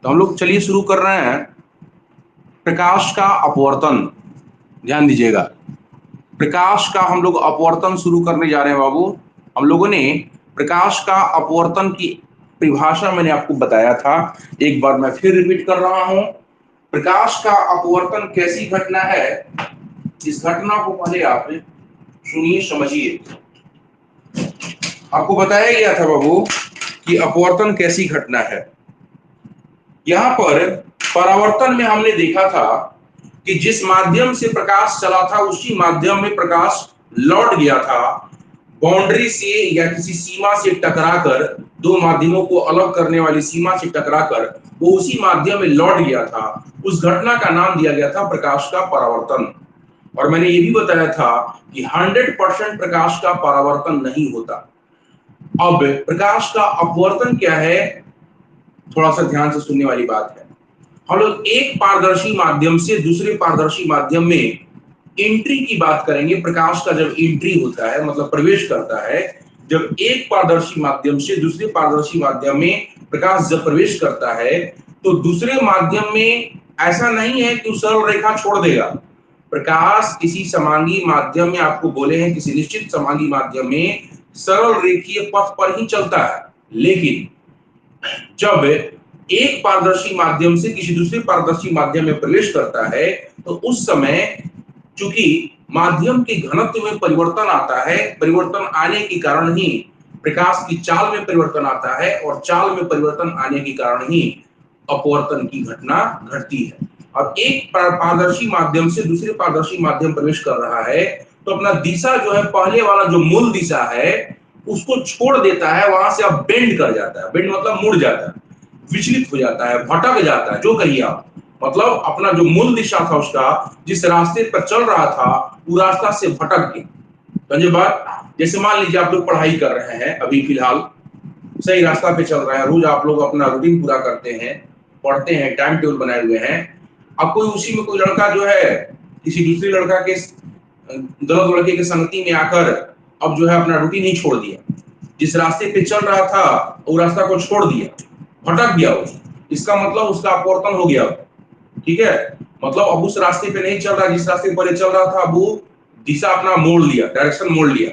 तो हम लोग चलिए शुरू कर रहे हैं प्रकाश का अपवर्तन। ध्यान दीजिएगा, प्रकाश का हम लोग अपवर्तन शुरू करने जा रहे हैं बाबू। हम लोगों ने प्रकाश का अपवर्तन की परिभाषा मैंने आपको बताया था, एक बार मैं फिर रिपीट कर रहा हूं। प्रकाश का अपवर्तन कैसी घटना है, इस घटना को पहले आप सुनिए, समझिए। आपको बताया गया था बाबू कि अपवर्तन कैसी घटना है। यहां पर परावर्तन में हमने देखा था कि जिस माध्यम से प्रकाश चला था उसी माध्यम में प्रकाश लौट गया था, बाउंड्री से या किसी सीमा से टकराकर, दो माध्यमों को अलग करने वाली सीमा से टकराकर वो उसी माध्यम में लौट गया था। उस घटना का नाम दिया गया था प्रकाश का परावर्तन। और मैंने ये भी बताया था कि 100% प्रकाश का परावर्तन नहीं होता। अब प्रकाश का अपवर्तन क्या है, थोड़ा सा ध्यान से सुनने वाली बात है। हम लोग एक पारदर्शी माध्यम से दूसरे पारदर्शी माध्यम में एंट्री की बात करेंगे। प्रकाश का जब एंट्री होता है, मतलब प्रवेश करता है, जब एक पारदर्शी माध्यम से दूसरे पारदर्शी माध्यम में प्रकाश जब प्रवेश करता है तो दूसरे माध्यम में ऐसा नहीं है कि सरल रेखा छोड़ देगा। प्रकाश किसी समांगी माध्यम में, आपको बोले हैं किसी निश्चित समांगी माध्यम में सरल रेखीय पथ पर ही चलता है, लेकिन जब एक पारदर्शी माध्यम से किसी दूसरे पारदर्शी माध्यम में प्रवेश करता है तो उस समय चूंकि माध्यम के घनत्व में परिवर्तन आता है, परिवर्तन आने के कारण ही प्रकाश की चाल में परिवर्तन आता है, और चाल में परिवर्तन आने के कारण ही अपवर्तन की घटना घटती है। अब एक पारदर्शी माध्यम से दूसरे पारदर्शी माध्यम प्रवेश कर रहा है तो अपना दिशा जो है, पहले वाला जो मूल दिशा है उसको छोड़ देता है, वहां से अब बेंड कर जाता है। बेंड मतलब मुड़ जाता है, विचलित हो जाता है, भटक जाता है, जो कहिए आप। मतलब अपना जो मूल दिशा था उसका, जिस रास्ते पर चल रहा था वो रास्ता से भटक गया। समझे बात? जैसे मान लीजिए आप लोग पढ़ाई कर रहे हैं, अभी फिलहाल सही रास्ता पे चल रहा है, रोज आप लोग अपना रूटीन पूरा करते हैं, पढ़ते हैं, टाइम टेबल बनाए हुए हैं। अब कोई उसी में कोई लड़का जो है किसी दूसरे लड़का के, गलत लड़के के संगति में आकर अब जो है अपना रूटीन ही छोड़ दिया, जिस रास्ते पे चल रहा था वो रास्ता को छोड़ दिया, भटक गया वो। इसका मतलब उसका अपवर्तन हो गया। ठीक है, मतलब अब उस रास्ते पे नहीं चल रहा जिस रास्ते पर चल रहा था, अब वो दिशा अपना मोड़ लिया, डायरेक्शन मोड़ लिया।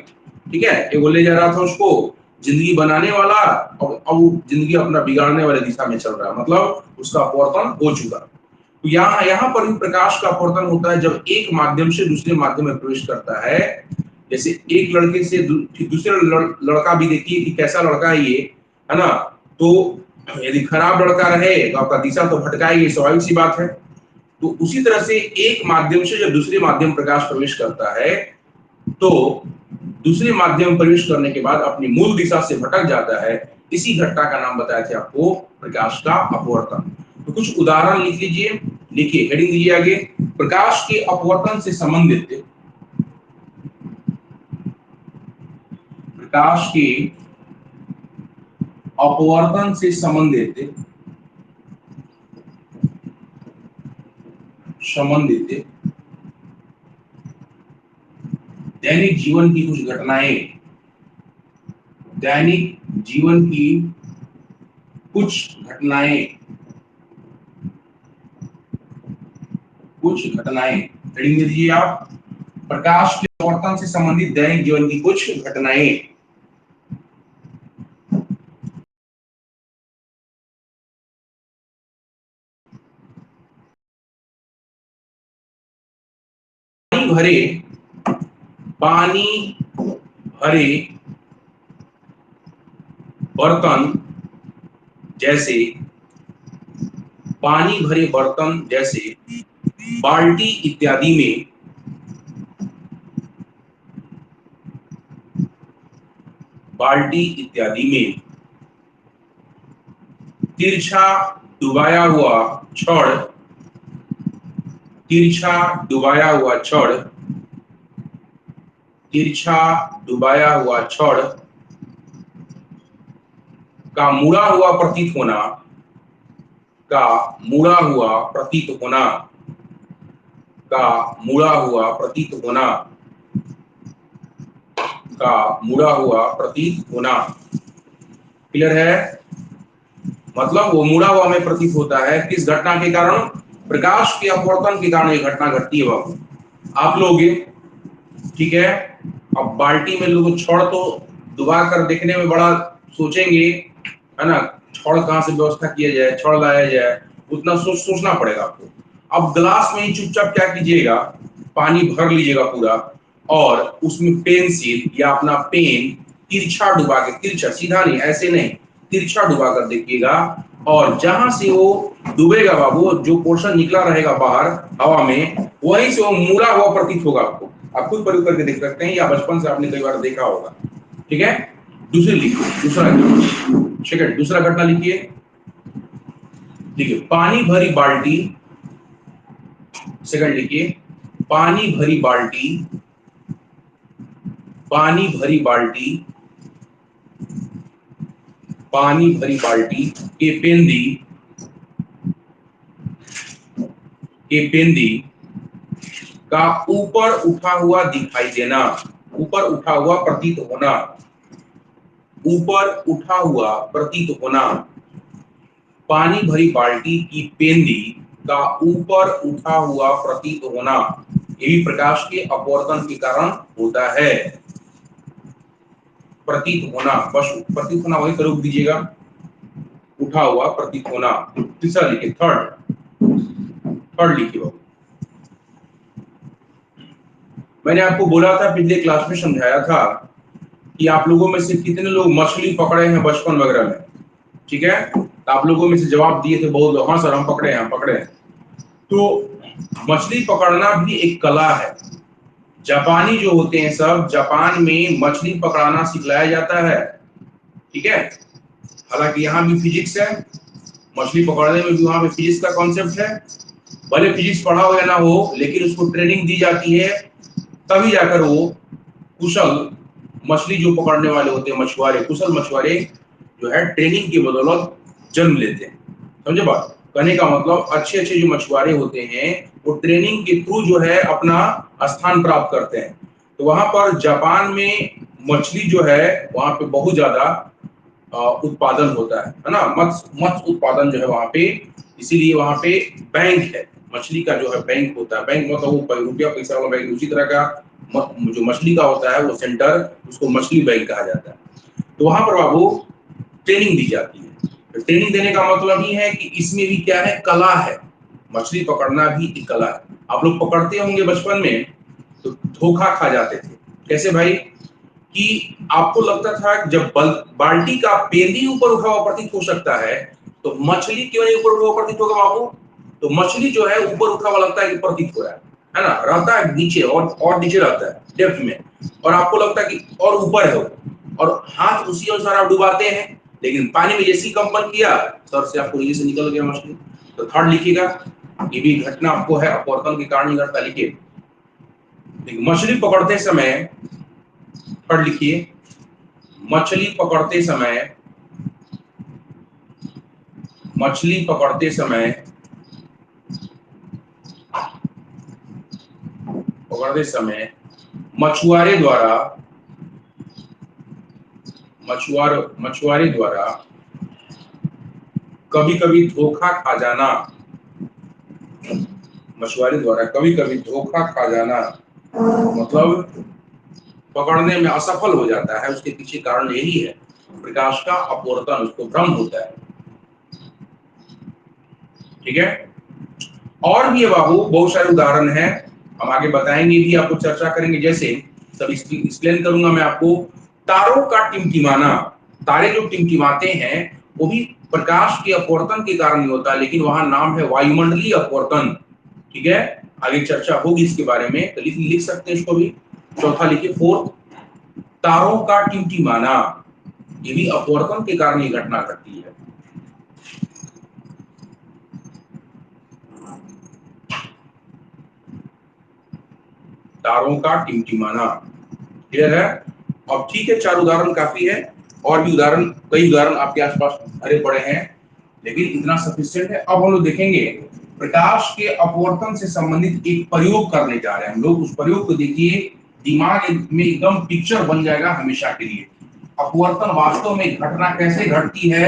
ठीक है, ये वो ले जा रहा था उसको जिंदगी बनाने वाला, और अब जिंदगी अपना बिगाड़ने वाले दिशा में चल रहा है, मतलब उसका अपवर्तन हो चुका। तो यहाँ पर भी प्रकाश का अपवर्तन होता है जब एक माध्यम से दूसरे माध्यम में प्रवेश करता है। जैसे एक लड़के से दूसरे लड़का भी देखिए कि कैसा लड़का है ये, है ना। तो यदि खराब लड़का रहे तो आपका दिशा तो भटकाएगी, स्वाभाविक सी बात है। तो उसी तरह से एक माध्यम से जब दूसरे माध्यम प्रकाश प्रवेश करता है तो दूसरे माध्यम प्रवेश करने के बाद अपनी मूल दिशा से भटक जाता है। इसी घटना का नाम बताया था आपको, प्रकाश का अपवर्तन। तो कुछ उदाहरण लिख लीजिए, लिखिए, हेडिंग दीजिए आगे, प्रकाश के अपवर्तन से संबंधित, प्रकाश के अपवर्तन से संबंधित दैनिक जीवन की कुछ घटनाएं, दैनिक जीवन की कुछ घटनाएं, हेडिंग दे दीजिए आप, प्रकाश के अपवर्तन से संबंधित दैनिक जीवन की कुछ घटनाएं। भरे पानी भरे बर्तन जैसे, पानी भरे बर्तन जैसे बाल्टी इत्यादि में, बाल्टी इत्यादि में तिरछा डुबाया हुआ छड़, तिरछा डुबाया हुआ छड़, तिरछा डुबाया हुआ छड़ का मुड़ा हुआ प्रतीत होना, का मुड़ा हुआ प्रतीत होना, का मुड़ा हुआ प्रतीत होना, का मुड़ा हुआ प्रतीत होना। क्लियर है? मतलब वो मुड़ा हुआ हमें प्रतीत होता है किस घटना के कारण? प्रकाश के अपवर्तन के कारण ये घटना घटती है बाबू। आप लोग, ठीक है, अब बाल्टी में लोग छड़ तो डुबा कर देखने में बड़ा सोचेंगे, है ना, छड़ कहाँ से व्यवस्था किया जाए, छड़ लाया जाए, उतना सोचना पड़ेगा आपको। अब ग्लास में ही चुपचाप क्या कीजिएगा, पानी भर लीजिएगा पूरा, और उसमें पेंसिल या अपना पेन तिरछा डुबा के, तिरछा सीधा नहीं, ऐसे नहीं, तिरछा डुबा कर देखिएगा, और जहां से वो डूबेगा बाबू, जो पोर्शन निकला रहेगा बाहर हवा में, वहीं से वो मुड़ा हुआ प्रतीत होगा आपको। आप खुद प्रयोग करके देख सकते हैं, या बचपन से आपने कई बार देखा होगा। ठीक है, दूसरी लिखिए, सेकंड, दूसरा घटना लिखिए। देखिए, पानी भरी बाल्टी, सेकंड लिखिए, पानी भरी बाल्टी, पानी भरी बाल्टी, पानी भरी बाल्टी के पेंदी, के पेंदी का ऊपर उठा हुआ दिखाई देना, ऊपर उठा हुआ प्रतीत होना, ऊपर उठा हुआ प्रतीत होना। पानी भरी बाल्टी की पेंदी का ऊपर उठा हुआ प्रतीत होना, ये भी प्रकाश के अपवर्तन के कारण होता है। प्रतीत होना, बस प्रतीत होना वही प्रयोग दीजिएगा, उठा हुआ प्रतीत होना। तीसरा लिखिए, थर्ड, थर्ड लिखिए। मैंने आपको बोला था, पिछले क्लास में समझाया था कि आप लोगों में से कितने लोग मछली पकड़े हैं बचपन वगैरह में। ठीक है, तो आप लोगों में से जवाब दिए थे बहुत लोग, हाँ सर हम पकड़े हैं, पकड़े हैं। तो मछली पकड़ना भी एक कला है। जापानी जो होते हैं सब, जापान में मछली पकड़ना सिखलाया जाता है। ठीक है, हालांकि यहाँ भी फिजिक्स है, मछली पकड़ने में भी वहां पे फिजिक्स का कॉन्सेप्ट है। भले फिजिक्स पढ़ा हो या ना हो, लेकिन उसको ट्रेनिंग दी जाती है, तभी जाकर वो कुशल मछली जो पकड़ने वाले होते हैं, मछुआरे, कुशल मछुआरे जो है ट्रेनिंग की बदौलत जन्म लेते हैं। समझे बात? कहने का मतलब अच्छे अच्छे जो मछुआरे होते हैं वो ट्रेनिंग के थ्रू जो है अपना स्थान प्राप्त करते हैं। तो वहां पर जापान में मछली जो है वहां पे बहुत ज्यादा उत्पादन होता है ना, मत्स्य उत्पादन जो है वहां पे, इसीलिए वहां पे बैंक है, मछली का जो है बैंक होता है। बैंक मतलब वो रुपया पैसा वाला बैंक, उसी तरह का जो मछली का होता है वो सेंटर, उसको मछली बैंक कहा जाता है। तो वहां पर बाबू ट्रेनिंग दी जाती है। तो ट्रेनिंग देने का मतलब ही है कि इसमें भी क्या है, कला है, मछली पकड़ना भी एक कला है। आप लोग पकड़ते होंगे बचपन में तो धोखा खा जाते थे। कैसे भाई? कि आपको लगता था कि जब बाल्टी का पेंदी ऊपर उठा हुआ प्रतीत हो सकता है, तो मछली क्यों नहीं ऊपर उठा हुआ प्रतीत होगा बाबू? तो मछली जो है ऊपर उठा हुआ लगता है कि प्रतीत हो रहा है ना, रहता है नीचे, और नीचे रहता है डेप्थ में, और आपको लगता है कि और ऊपर है वो, और हाथ उसी अनुसार आप डुबाते हैं, लेकिन पानी में जैसी कंपन किया, सर से आपको नीचे से निकल गया मछली। तो थर्ड लिखिएगा, ये भी घटना आपको है, अपवर्तन के कारण घटना। लिखिए, मछली पकड़ते समय, थर्ड लिखिए, मछली पकड़ते समय, मछली पकड़ते समय, पकड़ते समय मछुआरे द्वारा, मछुआरे द्वारा कभी कभी धोखा खा जाना, मछुआरे द्वारा कभी कभी धोखा खा जाना, मतलब पकड़ने में असफल हो जाता है, उसके पीछे कारण यही है, प्रकाश का अपवर्तन, उसको भ्रम होता है। ठीक है, और भी है बाबू, बहुत सारे उदाहरण हैं, हम आगे बताएंगे भी, आपको चर्चा करेंगे। जैसे सब एक्सप्लेन करूंगा मैं आपको। तारों का टिमटिमाना, तारे जो टिमटिमाते हैं वो भी प्रकाश के अपवर्तन के कारण ही होता है, लेकिन वहां नाम है वायुमंडलीय अपवर्तन। ठीक है, आगे चर्चा होगी इसके बारे में, तो लिख सकते हैं इसको भी। चौथा लिखिए, फोर्थ, तारों का टिमटिमाना, ये भी अपवर्तन के कारण ये घटना घटती है। तारों का टिमटिमाना, क्लियर है? अब ठीक है, 4 उदाहरण काफी है, और भी उदाहरण, कई उदाहरण आपके आसपास भरे पड़े हैं, लेकिन इतना सफिशिएंट है। अब हम लोग देखेंगे प्रकाश के अपवर्तन से संबंधित एक प्रयोग करने जा रहे हैं हम लोग। उस प्रयोग को देखिए, दिमाग में एकदम पिक्चर बन जाएगा हमेशा के लिए। अपवर्तन वास्तव में घटना कैसे घटती है,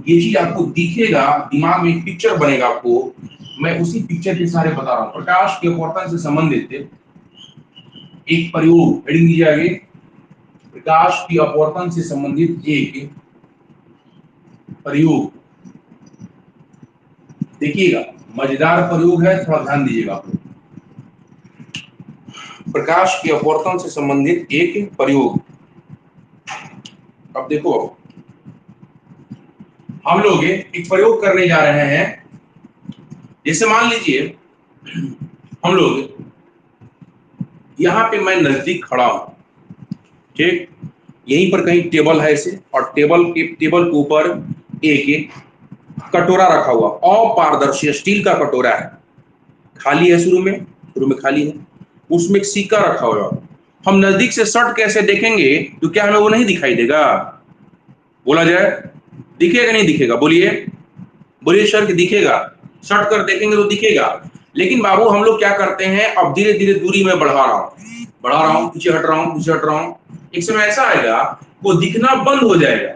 ये चीज आपको दिखेगा, दिमाग में एक पिक्चर बनेगा आपको। मैं उसी पिक्चर के सारे बता रहा हूं। प्रकाश के अपवर्तन से संबंधित एक प्रयोग, हेडिंग दीजिए आगे, प्रकाश की अपवर्तन से संबंधित एक प्रयोग। देखिएगा, मजेदार प्रयोग है, थोड़ा ध्यान दीजिएगा आप लोग। प्रकाश के अपवर्तन से संबंधित एक प्रयोग। अब देखो, हम लोग एक प्रयोग करने जा रहे हैं। जैसे मान लीजिए हम लोग यहां पे, मैं नजदीक खड़ा हूं, ठीक, यहीं पर कहीं टेबल है ऐसे, और टेबल के ऊपर एक कटोरा रखा हुआ, अपारदर्शी स्टील का कटोरा है, खाली है, शुरू में खाली है, उसमें एक सिक्का रखा हुआ। हम नजदीक से सट कैसे देखेंगे तो क्या हमें वो नहीं दिखाई देगा? बोला जाए, दिखेगा नहीं दिखेगा? बोलिए, बोलिए सर कि दिखेगा? सट कर देखेंगे तो दिखेगा। लेकिन बाबू हम लोग क्या करते हैं, अब धीरे धीरे दूरी में बढ़ा रहा हूं, पीछे हट रहा हूं, पीछे हट रहा हूं, एक समय ऐसा आएगा वो दिखना बंद हो जाएगा।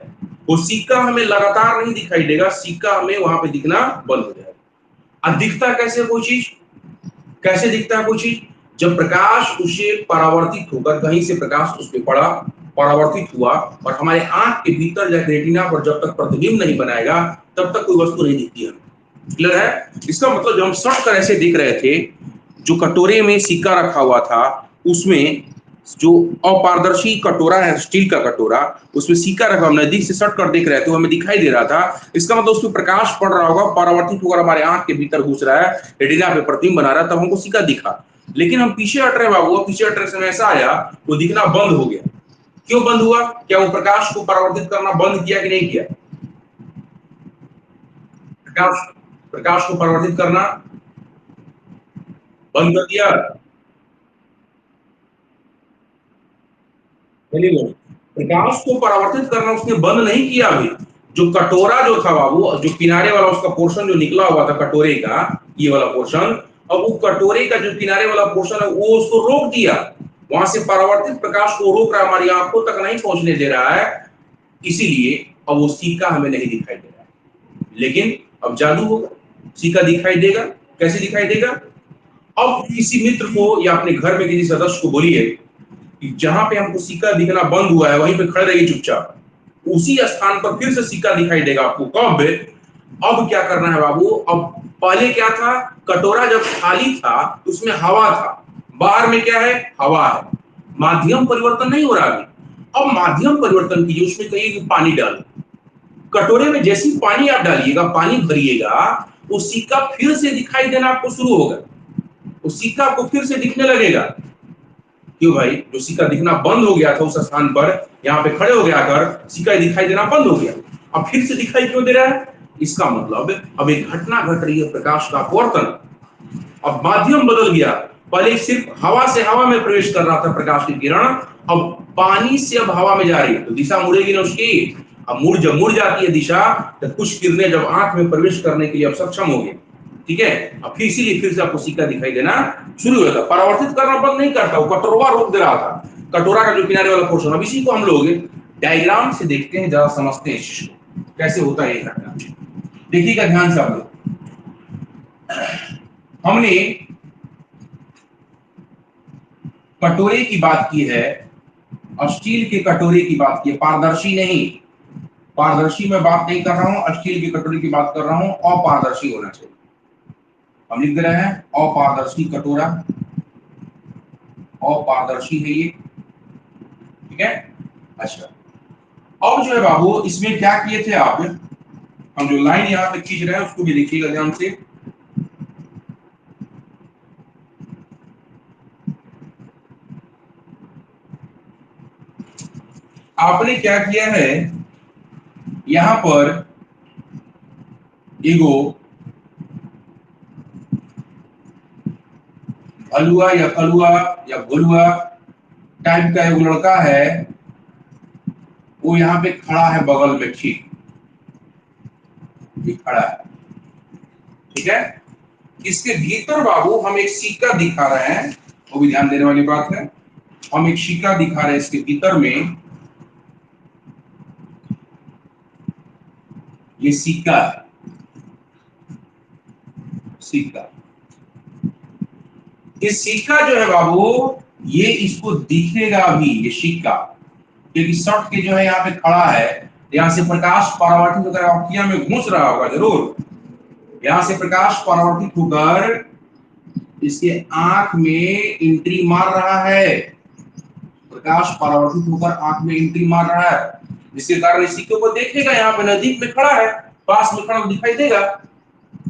वो सिक्का हमें लगातार नहीं दिखाई देगा, सिक्का हमें वहां पे दिखना बंद हो जाएगा। अब दिखता कैसे कोई चीज? कैसे दिखता है कोई चीज? जब प्रकाश उसे परावर्तित होकर, कहीं से प्रकाश उस पर पड़ा, परावर्तित हुआ, और हमारे आंख के भीतर या रेटिना पर जब तक प्रतिबिंब नहीं बनाएगा तब तक कोई वस्तु नहीं दिखती है। क्लियर है? इसका मतलब जो हम सट कर ऐसे दिख रहे थे, जो कटोरे में सिक्का रखा हुआ था, उसमें जो अपारदर्शी कटोरा है, स्टील का कटोरा, उसमें सिक्का रखा, हम नजदीक से सट कर देख रहे थे, हमें दिखाई दे रहा था। इसका मतलब उसमें प्रकाश पड़ रहा होगा, परावर्तित होकर हमारे आंख के भीतर घुस रहा है, रेटिना पे प्रतिबिंब बना रहा है, तब हमको सिक्का दिखा। लेकिन हम पीछे हट रहे बाबू, पीछे हट रहे समय ऐसा आया वो दिखना बंद हो गया। क्यों बंद हुआ? क्या वो प्रकाश को परावर्तित करना बंद किया कि नहीं किया? प्रकाश प्रकाश को परावर्तित करना बंद कर दिया? नहीं नहीं, प्रकाश को परावर्तित करना उसने बंद नहीं किया अभी। जो कटोरा जो था बाबू, जो किनारे वाला उसका पोर्शन जो निकला हुआ था कटोरे का, ये वाला पोर्शन, अब वो कटोरे का जो किनारे वाला पोर्शन है वो उसको रोक दिया, वहां से परावर्तित प्रकाश को रोक रहा है, हमारी आंखों तक नहीं पहुंचने दे रहा है। इसीलिए अब वो सिक्का हमें नहीं दिखाई दे रहा है। लेकिन अब जादू होगा, सिक्का दिखाई देगा। कैसे दिखाई देगा? अब किसी मित्र को या अपने घर में किसी सदस्य को बोलिए कि जहां पे हमको सिक्का दिखना बंद हुआ है वहीं पे खड़े रहिए चुपचाप, उसी स्थान पर फिर से सिक्का दिखाई देगा आपको। कब? अब क्या करना है बाबू, अब पहले क्या था, कटोरा जब खाली था तो उसमें हवा था, बाहर में क्या है, हवा है, माध्यम परिवर्तन नहीं हो रहा अभी। अब माध्यम परिवर्तन कीजिए, उसमें कहिए कि पानी डालो। कटोरे में जैसे ही पानी आप डालिएगा, पानी भरिएगा, वो सिक्का फिर से दिखाई देना आपको शुरू होगा, वो सिक्का आपको फिर से दिखने लगेगा। क्यों भाई? जो सिक्का दिखना बंद हो गया था उस स्थान पर, यहाँ पे खड़े हो गया अगर, सिक्का दिखाई देना बंद हो गया, अब फिर से दिखाई क्यों दे रहा है? इसका मतलब अब एक घटना घट रही है, प्रकाश का अपवर्तन। अब माध्यम बदल गया, पहले सिर्फ हवा से हवा में प्रवेश कर रहा था प्रकाश की किरण, अब पानी से अब हवा में जा रही है, तो दिशा मुड़ेगी ना उसकी। अब जब मुड़ जाती है दिशा, तो कुछ किरणें जब आंख में प्रवेश करने के लिए अब सक्षम हो गई, ठीक है। अब फिर इसीलिए फिर से आपको सिक्का दिखाई देना शुरू हुआ था। परावर्तित करना बंद नहीं करता, वो कटोरा रोक दे रहा था, कटोरा का जो किनारे वाला पोर्शन। अब इसी को हम लोग डायग्राम से देखते हैं, जरा समझते हैं इस चीज को कैसे होता है ये घटना। देखिएगा ध्यान से आप लोग, हमने कटोरे की बात की है, स्टील के कटोरे की बात की है, पारदर्शी नहीं। पारदर्शी मैं बात नहीं कर रहा हूं, स्टील के कटोरे की बात कर रहा हूं, अपारदर्शी होना चाहिए। हम लिख रहे हैं अपारदर्शी कटोरा, अपारदर्शी है ये, ठीक है। अच्छा, अब जो है बाबू इसमें क्या किए थे आप, हम जो लाइन यहां पे खींच रहे हैं उसको भी देखिएगा ध्यान से। आपने क्या किया है, यहां पर एगो अलुआ या कलुआ या गोलुआ टाइप का एक लड़का है, वो यहाँ पे खड़ा है बगल में, ठीक, ये खड़ा है, ठीक है। इसके भीतर बाबू हम एक सिक्का दिखा रहे हैं, वो भी ध्यान देने वाली बात है। हम एक सिक्का दिखा रहे हैं इसके भीतर में, ये सिक्का है, सिक्का। इस सिक्का जो है बाबू, ये इसको दिखेगा भी, ये सिक्का, क्योंकि सट के जो है यहाँ पे खड़ा है, यहाँ से प्रकाश परावर्तित होकर ऑक्टिया में घुस रहा होगा जरूर। यहाँ से प्रकाश परावर्तित होकर इसके आंख में एंट्री मार रहा है, प्रकाश परावर्तित होकर आंख में एंट्री मार रहा है, जिसके कारण इस सिक्के को देखेगा, यहाँ पे नजदीक में खड़ा है, पास में खड़ा दिखाई देगा।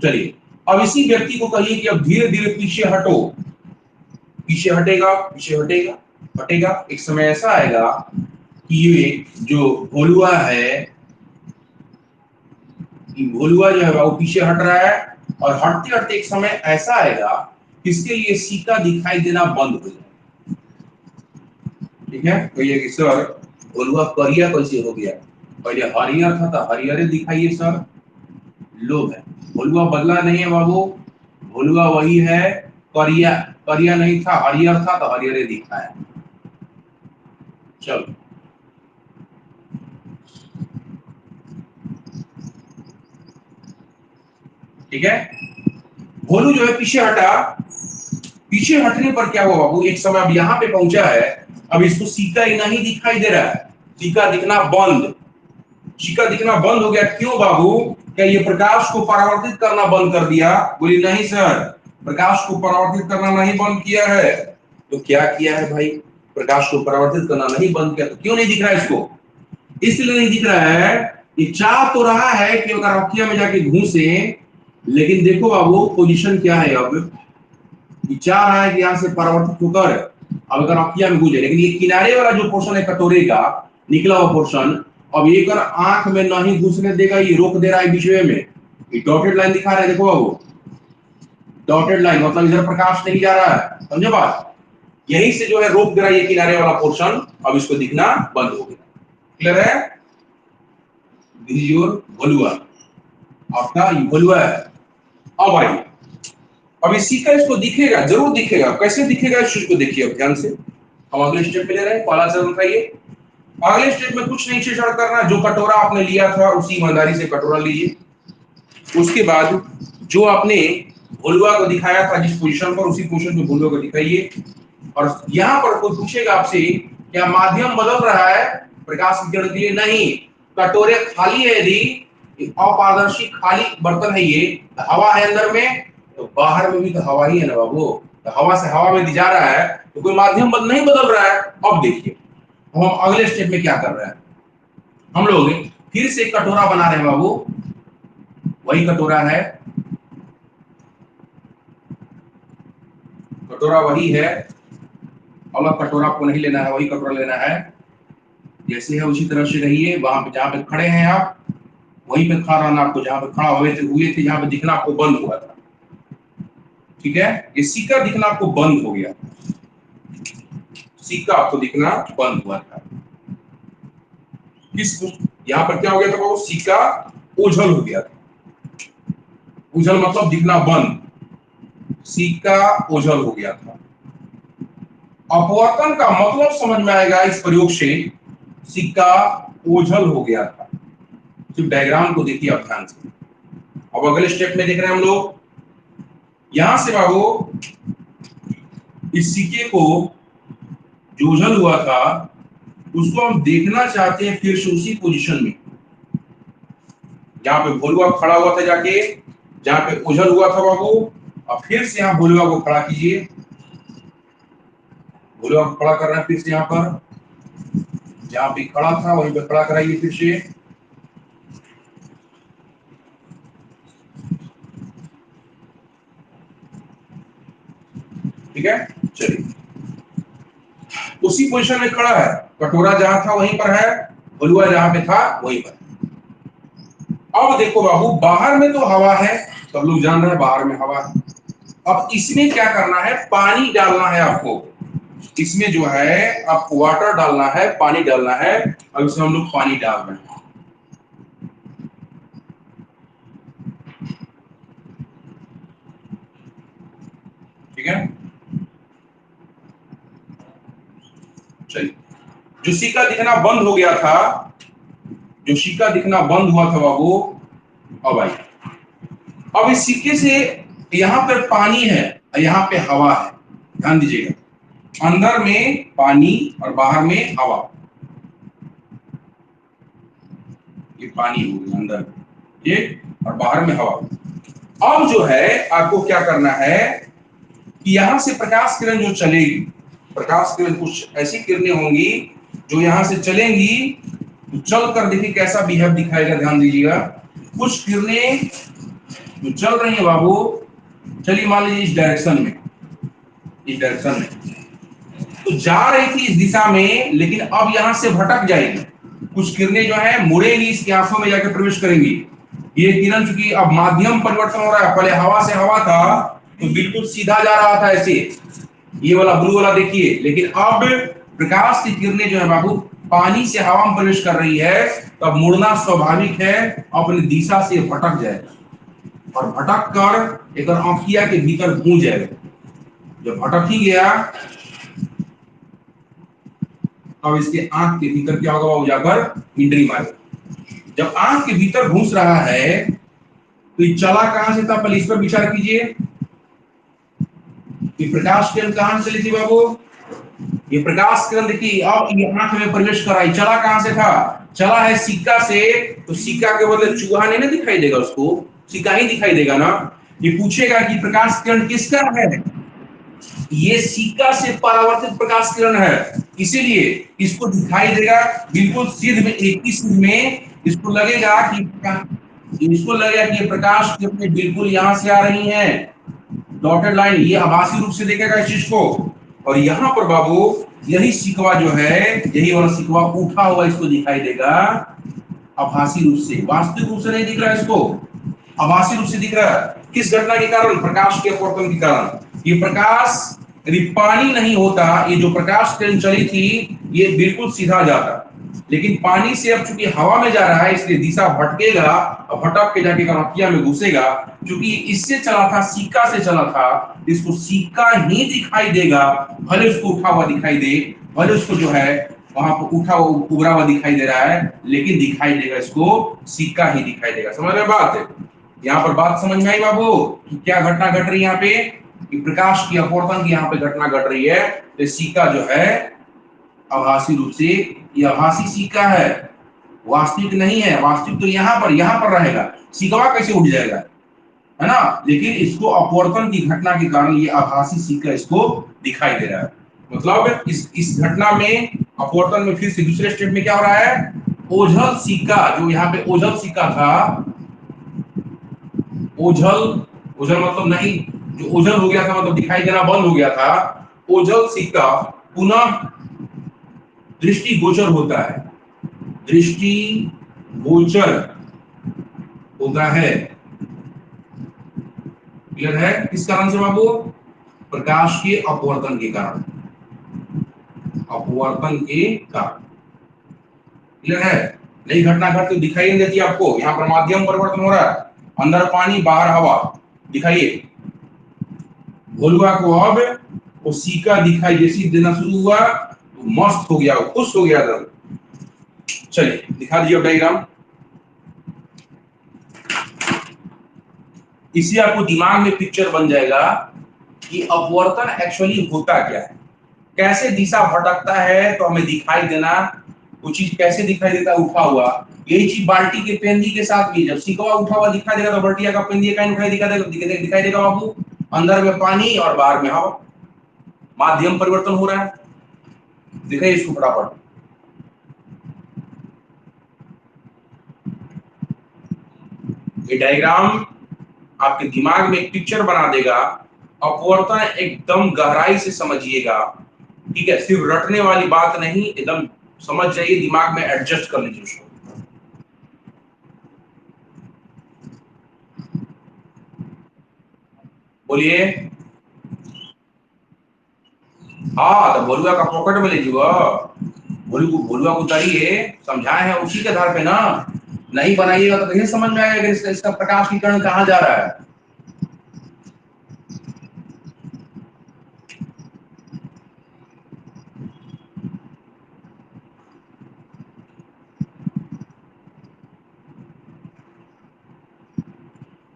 चलिए अब इसी व्यक्ति को कहिए कि अब धीरे धीरे पीछे हटो, पीछे हटेगा, पीछे हटेगा, हटेगा। एक समय ऐसा आएगा कि ये जो भोलुआ है, भोलुआ जो है वो पीछे हट रहा है, और हटते हटते एक समय ऐसा आएगा कि इसके लिए सिक्का दिखाई देना बंद हो जाए। ठीक है, कहिए कि सर भोलुआ करिया कैसे हो गया, पहले हरियर था तो हरियर दिखाइए सर। लोभ है, भोलुआ बदला नहीं है बाबू, भोलुआ वही है, करिया, करिया नहीं था, हरियर था तो हरियर दिखा है। चलो ठीक है, भोलू जो है पीछे हटा, पीछे हटने पर क्या हुआ बाबू, एक समय अब यहाँ पे पहुंचा है, अब इसको सिक्का ही नहीं दिखाई दे रहा है, सिक्का दिखना बंद, सिक्का दिखना बंद हो गया। क्यों बाबू, क्या ये प्रकाश को परावर्तित करना बंद कर दिया? बोली नहीं सर, प्रकाश को परावर्तित करना नहीं बंद किया है। तो क्या किया है भाई, प्रकाश को परावर्तित करना नहीं बंद किया, तो क्यों नहीं दिख रहा है इसको? इसलिए नहीं दिख रहा है, ये चाह तो रहा है कि अगर ऑक्टिया में जाके घुसे, लेकिन देखो बाबू पोजीशन क्या है, अब ये चाह रहा है कि यहाँ से परावर्तित होकर अब अगर ऑक्टिया में घुसे, लेकिन ये किनारे वाला जो पोर्शन है कटोरे का निकला हुआ पोर्शन, अब ये कर आंख में नहीं घुसने देगा, ये रोक दे रहा है बीच में। ये डॉटेड लाइन दिखा रहा है, देखो बाबू डॉटेड लाइन, मतलब इधर प्रकाश नहीं जा रहा है, समझे बात? यहीं से जो है रोक दे रहा है ये किनारे वाला पोर्शन, अब इसको दिखना बंद हो गया। क्लियर है? दिस इज योर भोलुआ, आपका ये भोलुआ है। अब आइए, अब इसी का इसको दिखेगा, जरूर दिखेगा, कैसे दिखेगा इस चीज को देखिए अब ध्यान से। हम अगले स्टेप पे ले रहे हैं, पहला चरण उठाइए। अगले स्टेप में कुछ नहीं छेड़छाड़ करना, जो कटोरा आपने लिया था उसी ईमानदारी से कटोरा लीजिए। उसके बाद जो आपने भोलुआ को दिखाया था जिस पोजीशन पर, उसी पोजीशन पे भोलुआ को दिखाइए। और यहाँ पर कोई पूछेगा आपसे क्या माध्यम बदल रहा है प्रकाश विकिरण के लिए? नहीं, कटोरे खाली है, यदि अपारदर्शी खाली बर्तन है, ये हवा है अंदर में, तो बाहर में भी तो हवा ही है ना बाबू, तो हवा से हवा में जा रहा है, तो कोई माध्यम नहीं बदल रहा है। अब देखिए हम अगले स्टेप में क्या कर रहे हैं, हम लोग फिर से कटोरा बना रहे हैं बाबू, वही कटोरा है, कटोरा वही है, अलग कटोरा को नहीं लेना है, वही कटोरा लेना है, जैसे है उसी तरह से रहिए। वहां पे जहां पे खड़े हैं आप, वहीं पे खड़ा रहना आपको, जहां पे खड़ा हुए थे जहां पे दिखना आपको बंद हुआ था। ठीक है, ये सिक्का दिखना आपको बंद हो गया, सिक्का आपको दिखना बंद हुआ था। किस यहाँ पर क्या हो गया था बाबू, सिक्का ओझल हो गया था, ओझल मतलब दिखना बंद, सिक्का ओझल हो गया था। अपवर्तन का मतलब समझ में आएगा इस प्रयोग से, सिक्का ओझल हो गया था। सिर्फ डायग्राम को देखिए आप ध्यान से। अब अगले स्टेप में देख रहे हैं हम लोग, यहां से बाबू इस सिक्के को जो ओझल हुआ था उसको हम देखना चाहते हैं फिर से उसी पोजीशन में, जहां पे भोलुआ खड़ा हुआ था, जाके जहां पे ओझल हुआ था बाबू, और फिर से यहाँ भोलुआ को खड़ा कीजिए, भोलुआ को खड़ा करना है फिर से यहाँ पर, जहां पे खड़ा था वहीं पे खड़ा कराइए फिर से। ठीक है, चलिए उसी पोजीशन में खड़ा है, कटोरा जहां था वहीं पर है, भोलुआ जहां पे था वहीं पर। अब देखो बाबू बाहर में तो हवा है, सब लोग जान रहे हैं बाहर में हवा है। अब इसमें क्या करना है, पानी डालना है आपको, इसमें जो है आपको वाटर डालना है, पानी डालना है। अब इसमें हम लोग पानी डाल रहे हैं, ठीक है। चलिए, जो सिक्का दिखना बंद हो गया था, जो सिक्का दिखना बंद हुआ था बाबू, अब आई, अब इस सिक्के से यहाँ पर पानी है और यहाँ पे हवा है, ध्यान दीजिएगा, अंदर में पानी और बाहर में हवा। ये पानी हो गया अंदर, ये, और बाहर में हवा। अब जो है आपको क्या करना है कि यहां से प्रकाश किरण जो चलेगी, प्रकाश किरण कुछ ऐसी किरणें होंगी जो यहां से चलेंगी, तो चल कर देखिए कैसा बिहेव दिखाएगा, ध्यान दीजिएगा। कुछ किरणें जो चल रही है बाबू, चलिए मान लीजिए इस डायरेक्शन में, इस डायरेक्शन में तो जा रही थी इस दिशा में, लेकिन अब यहां से भटक जाएगी। कुछ किरणें जो है मुड़ेंगी, इसकी आंखों में जाकर प्रवेश करेंगी। ये किरण चूंकि अब माध्यम परिवर्तन हो रहा है, पहले हवा से हवा था तो बिल्कुल सीधा जा रहा था ऐसे, ये वाला ब्लू वाला देखिए, लेकिन अब प्रकाश की किरणें जो है बाबू पानी से हवा में प्रवेश कर रही है, तो अब मुड़ना स्वाभाविक है, अपनी दिशा से भटक जाएगा और भटक कर एक आंखिया के भीतर घूम जाएगा। जब भटक ही गया, अब इसके आंख के भीतर क्या होगा, वो जाकर एंट्री मारेगा। जब आंख के भीतर घुस रहा है तो ये चला कहां से था, पहले इस पर विचार कीजिए। ये प्रकाश किरण कहां से चली थी बाबू, ये प्रकाश किरण देखिए अब ये आंख में प्रवेश कर आई, चला कहां से था, चला है सिक्का से, तो सिक्का के बदले चूहा नहीं ना दिखाई देगा, उसको सिक्का ही दिखाई देगा ना। ये पूछेगा कि प्रकाश किरण किसका है, ये सिक्का से परावर्तित प्रकाश किरण है, इसीलिए इसको दिखाई देगा बिल्कुल सिद्ध में, एक ही सिद्ध में इसको लगेगा कि, इसको लगेगा कि ये प्रकाश किरणें बिल्कुल यहां से आ रही हैं, डॉटेड लाइन, ये आभासी रूप से देखेगा इस चीज को। और यहाँ पर बाबू यही सिकवा जो है, यही वाला सिकवा उठा हुआ इसको दिखाई देगा आभासी रूप से, वास्तविक रूप से नहीं दिख रहा है इसको, आभासी रूप से दिख रहा है। किस घटना के कारण, प्रकाश के अपवर्तन के कारण। ये प्रकाश यदि पानी नहीं होता, ये जो प्रकाश किरण चली थी ये बिल्कुल सीधा जाता, लेकिन पानी से अब चूंकि हवा में जा रहा है इसलिए दिशा भटकेगा और भटक के जाके आंखिया में घुसेगा। क्योंकि इससे चला था, सिक्का से चला था, इसको सिक्का ही दिखाई देगा, भले उसको उठा हुआ दिखाई दे, भले उसको जो है वहां पर उठा हुआ उभरा हुआ दिखाई दे रहा है, लेकिन दिखाई देगा इसको सिक्का ही दिखाई देगा। समझ में बात, यहाँ पर बात समझ में आई बाबू कि क्या घटना घट रही है यहाँ पे, कि प्रकाश की अपवर्तन की यहाँ पे घटना घट रही है। तो सिक्का जो है आभासी रूप से, ये आभासी सिक्का है, वास्तविक नहीं है, वास्तविक तो यहाँ पर रहेगा, सिक्का कैसे उठ जाएगा, है ना। लेकिन इसको अपवर्तन की घटना के कारण ये आभासी सिक्का इसको दिखाई दे रहा है। मतलब इस घटना में, अपवर्तन में, फिर से दूसरे स्टेप में क्या हो रहा है, ओझल सिक्का, जो यहाँ पे ओझल सिक्का था, ओझल, ओझल मतलब नहीं, जो ओझल हो गया था मतलब दिखाई देना बंद हो गया था, ओझल सिक्का पुनः दृष्टि गोचर होता है, दृष्टि गोचर होता है। क्लियर है, किस कारण से बाबू, प्रकाश के अपवर्तन के कारण, अपवर्तन के कारण। क्लियर है, नई घटना घटती दिखाई नहीं देती आपको, यहाँ पर माध्यम परिवर्तन हो रहा है, अंदर पानी बाहर हवा, दिखाइए भोलुआ को अब वो सिक्का दिखाई जैसी देना शुरू हुआ तो मस्त हो गया, वो खुश हो गया एकदम। चलिए दिखा दीजिए डायग्राम, इससे आपको दिमाग में पिक्चर बन जाएगा कि अपवर्तन एक्चुअली होता क्या है, कैसे दिशा भटकता है तो हमें दिखाई देना, वो चीज कैसे दिखाई देता है उठा हुआ। यही चीज बाल्टी के पेंदी के साथ भी, जब सिकवा उठा हुआ दिखाई देगा तो बाल्टिया का पेंदी का उठाई दिखाई देगा बाबू, अंदर में पानी और बाहर में हवा, माध्यम परिवर्तन हो रहा है। देखिए इसको फटाफट, ये डायग्राम आपके दिमाग में एक पिक्चर बना देगा, अपवर्तन एकदम गहराई से समझिएगा, ठीक है, सिर्फ रटने वाली बात नहीं, एकदम समझ जाइए, दिमाग में एडजस्ट कर लीजिए उसको। बोलिए, हाँ तो भोलुआ का पॉकेट में लीजिएगा, भोलुआ को उतारिए, समझाए हैं उसी के आधार पे ना, नहीं बनाइएगा तो कैसे समझ में आएगा कि इसका प्रकाश की किरण कहाँ जा रहा है।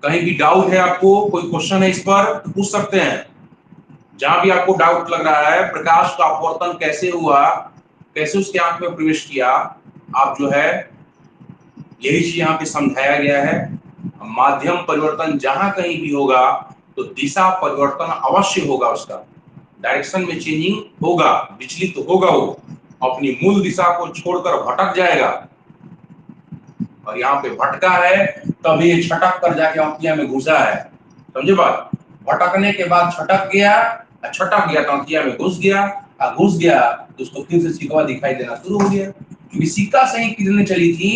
कहीं भी डाउट है आपको, कोई क्वेश्चन है इस पर तो पूछ सकते हैं। जहां भी आपको डाउट लग रहा है प्रकाश का अपवर्तन कैसे हुआ, कैसे उसके आंख में प्रवेश किया, आप जो है यही चीज यहाँ पे समझाया गया है। माध्यम परिवर्तन जहां कहीं भी होगा तो दिशा परिवर्तन अवश्य होगा, उसका डायरेक्शन में चेंजिंग होगा, विचलित तो होगा, वो अपनी मूल दिशा को छोड़कर भटक जाएगा। और यहाँ पे भटका है तब ये छटक कर जाके अंतिया में घुसा है, समझे बात। भटकने के बाद छटक गया तो अंतिया में घुस गया, घुस गया तो उसको फिर से सिकवा दिखाई देना शुरू हो गया, क्योंकि सिक्का से ही किरणें चली थी,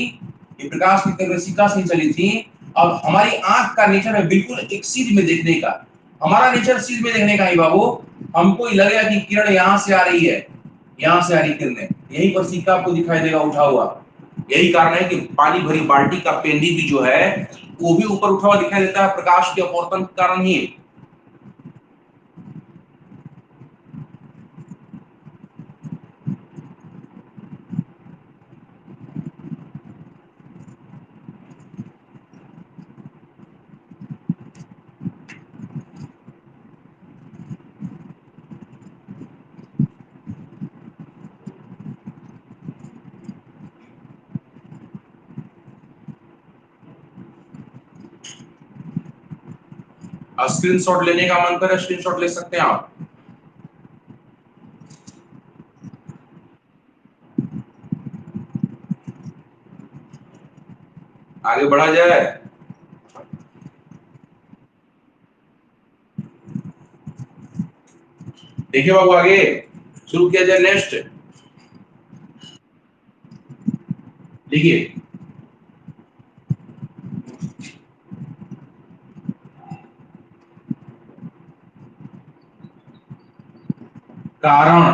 ये प्रकाश की किरणें सिक्का से ही चली थी। अब हमारी आंख का नेचर है बिल्कुल एक सीध में देखने का, हमारा नेचर सीध में देखने का ही बाबू। हमको ही लगेगा कि किरण यहाँ से आ रही है, यहाँ से आ रही किरणें, यहीं पर सिक्का आपको दिखाई देगा उठा हुआ। यही कारण है कि पानी भरी बाल्टी का पेंदी भी जो है वो भी ऊपर उठा हुआ दिखाई देता है, प्रकाश के अपवर्तन के कारण ही। स्क्रीनशॉट लेने का मन करे स्क्रीनशॉट ले सकते हैं आप। आगे बढ़ा जाए, देखिए बाबू आगे शुरू किया जाए। नेक्स्ट देखिए, कारण,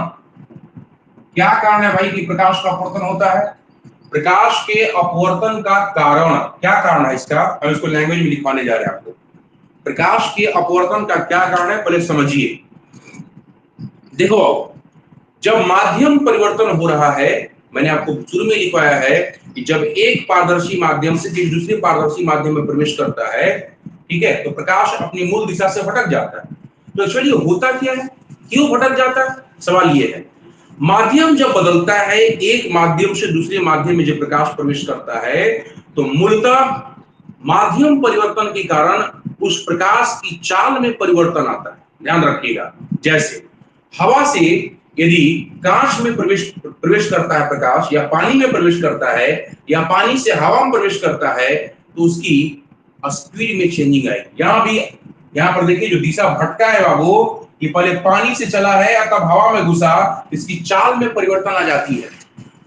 क्या कारण है भाई कि प्रकाश का अपवर्तन होता है। प्रकाश के अपवर्तन का कारण क्या, कारण है इसका, हम इसको लैंग्वेज में लिखवाने जा रहे हैं आपको। प्रकाश के अपवर्तन का क्या कारण है पहले समझिए। देखो जब माध्यम परिवर्तन हो रहा है, मैंने आपको शुरू में लिखवाया है कि जब एक पारदर्शी माध्यम से दूसरे पारदर्शी माध्यम में प्रवेश करता है, ठीक है, तो प्रकाश अपनी मूल दिशा से भटक जाता है। तो एक्चुअली होता क्या है, क्यों भटक जाता है, सवाल ये है। माध्यम जब बदलता है, एक माध्यम से दूसरे माध्यम में जब प्रकाश प्रवेश करता है तो मूलतः माध्यम परिवर्तन के कारण उस प्रकाश की चाल में परिवर्तन आता है। ध्यान रखिएगा, जैसे हवा से यदि कांच में प्रवेश प्रवेश करता है प्रकाश, या पानी में प्रवेश करता है, या पानी से हवा में प्रवेश करता है, तो उसकी स्पीड में चेंजिंग आएगी। यहां भी, यहां पर देखिए जो दिशा भटका है बाबू, ये पहले पानी से चला है या तब हवा में घुसा, इसकी चाल में परिवर्तन आ जाती है।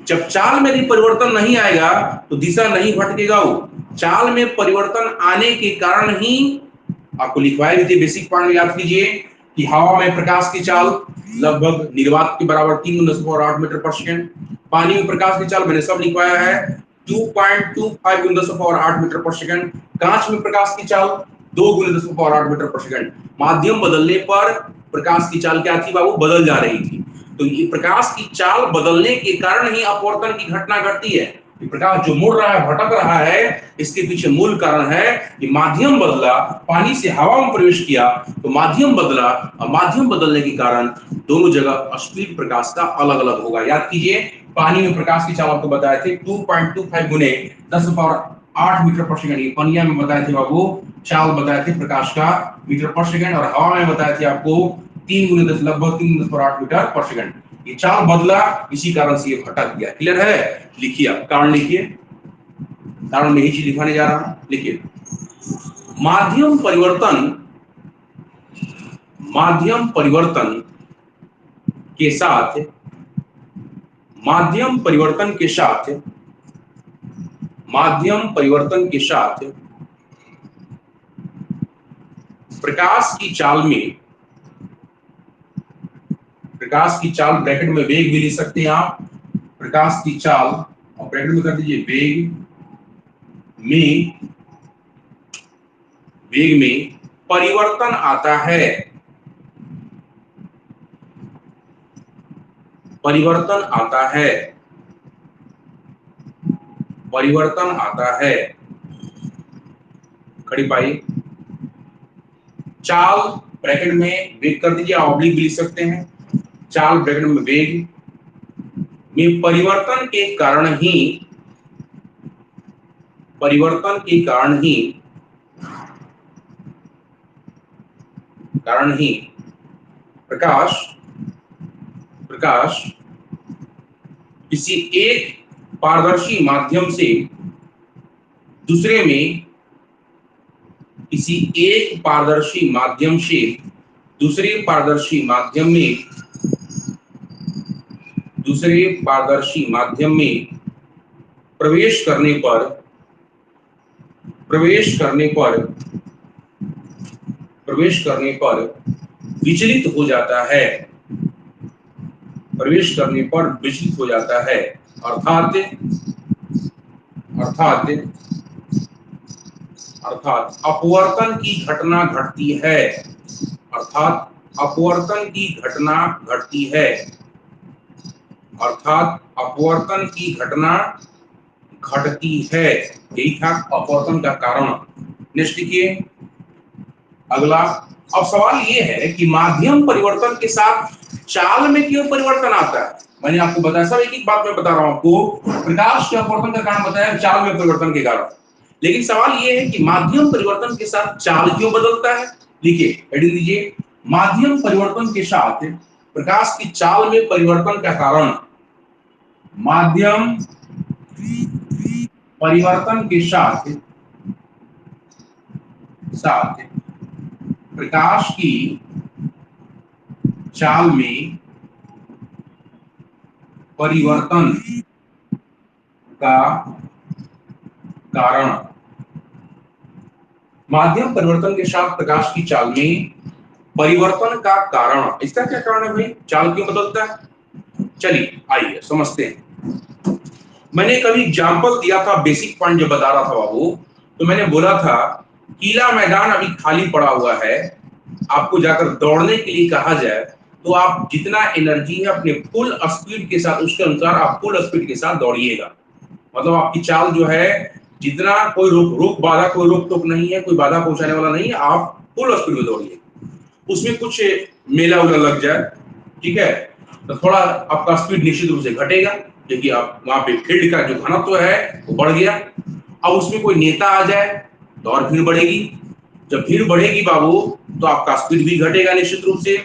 जब चाल में भी परिवर्तन नहीं आएगा तो दिशा नहीं भटकेगा, वो चाल में परिवर्तन आने के कारण ही आपको लिखवाए भी थे बेसिक पॉइंट में, याद कीजिए कि हवा में प्रकाश की चाल लगभग निर्वात के बराबर 3 × 10⁸ मीटर/सेकंड। पानी में प्रकाश की चाल मैंने सब लिखवाया है 2.25 × 10⁸ मीटर/सेकंड। कांच में प्रकाश की चाल 2 × 10⁸ मीटर/सेकंड। माध्यम बदलने पर प्रकाश की चाल क्या थी बाबू, बदल जा रही थी। तो ये प्रकाश की चाल बदलने के कारण ही अपवर्तन की घटना घटती है। प्रकाश जो मुड़ रहा है, भटक रहा है, इसके पीछे मूल कारण है कि माध्यम बदला, पानी से हवा में प्रवेश किया तो माध्यम बदला, और माध्यम बदलने के कारण दोनों जगह स्पीड प्रकाश का अलग अलग होगा। याद कीजिए पानी में प्रकाश की चाल आपको बताए थे 2.25 × 10⁸ मीटर/सेकंड, ये पनिया में बताए थे बाबू, चाल बताए थे प्रकाश का मीटर/सेकंड, और हवा में बताए थे आपको 3 × 10 लगभग 3 × 10⁸ मीटर/सेकंड। ये चाल बदला, इसी कारण से ये भटक गया। क्लियर है, लिखिए आप कारण, लिखिए कारण में यही चीज लिखवाने जा रहा हूं। लिखिए माध्यम परिवर्तन, माध्यम परिवर्तन के साथ, माध्यम परिवर्तन के साथ, माध्यम परिवर्तन के साथ प्रकाश की चाल में, प्रकाश की चाल ब्रैकेट में वेग भी लिख सकते हैं आप, प्रकाश की चाल और ब्रैकेट में कर दीजिए वेग में, वेग में परिवर्तन आता है, परिवर्तन आता है, परिवर्तन आता है। खड़ी पाई चाल ब्रैकेट में वेग कर दीजिए, ऑब्लिक भी लिख सकते हैं। चाल ब्रैकेट में वेग में परिवर्तन के कारण ही प्रकाश किसी एक पारदर्शी माध्यम से दूसरे में दूसरे पारदर्शी माध्यम में प्रवेश करने पर विचलित हो जाता है। अर्थात अपवर्तन की घटना घटती है। यही था अपवर्तन का कारण। नेक्स्ट लिखिए अगला। अब सवाल ये है कि माध्यम परिवर्तन के साथ चाल में क्यों परिवर्तन आता है। मैंने आपको बताया, सब एक एक बात मैं बता रहा हूं आपको। प्रकाश के अपवर्तन का कारण बताया, चाल में परिवर्तन के कारण। लेकिन सवाल ये है कि माध्यम परिवर्तन के साथ चाल क्यों बदलता है। लिखिए, हेडिंग दीजिए, माध्यम परिवर्तन के साथ प्रकाश की चाल में परिवर्तन का कारण। माध्यम परिवर्तन के साथ प्रकाश की चाल में परिवर्तन का कारण। माध्यम परिवर्तन के साथ प्रकाश की चाल में परिवर्तन का कारण। इसका क्या कारण है भाई, चाल क्यों बदलता है। चलिए आइए समझते हैं। मैंने कभी एग्जांपल दिया था, बेसिक पॉइंट जो बता रहा था बाबू, तो मैंने बोला था कीला मैदान अभी खाली पड़ा हुआ है, आपको जाकर दौड़ने के लिए कहा जाए तो आप जितना एनर्जी है अपने फुल स्पीड के साथ, उसके अनुसार आप फुल स्पीड के साथ दौड़िएगा। मतलब आपकी चाल जो है, जितना कोई रोक टोक नहीं है, कोई बाधा पहुंचाने वाला नहीं है, आप फुल स्पीड में दौड़िए। उसमें कुछ मेला उला लग जाए, ठीक है, तो थोड़ा आपका स्पीड निश्चित रूप से घटेगा, क्योंकि आप वहां पे फील्ड का जो घनत्व है वो बढ़ गया। अब उसमें कोई नेता आ जाए तो और भीड़ बढ़ेगी। जब भीड़ बढ़ेगी बाबू, तो आपका स्पीड भी घटेगा निश्चित रूप से।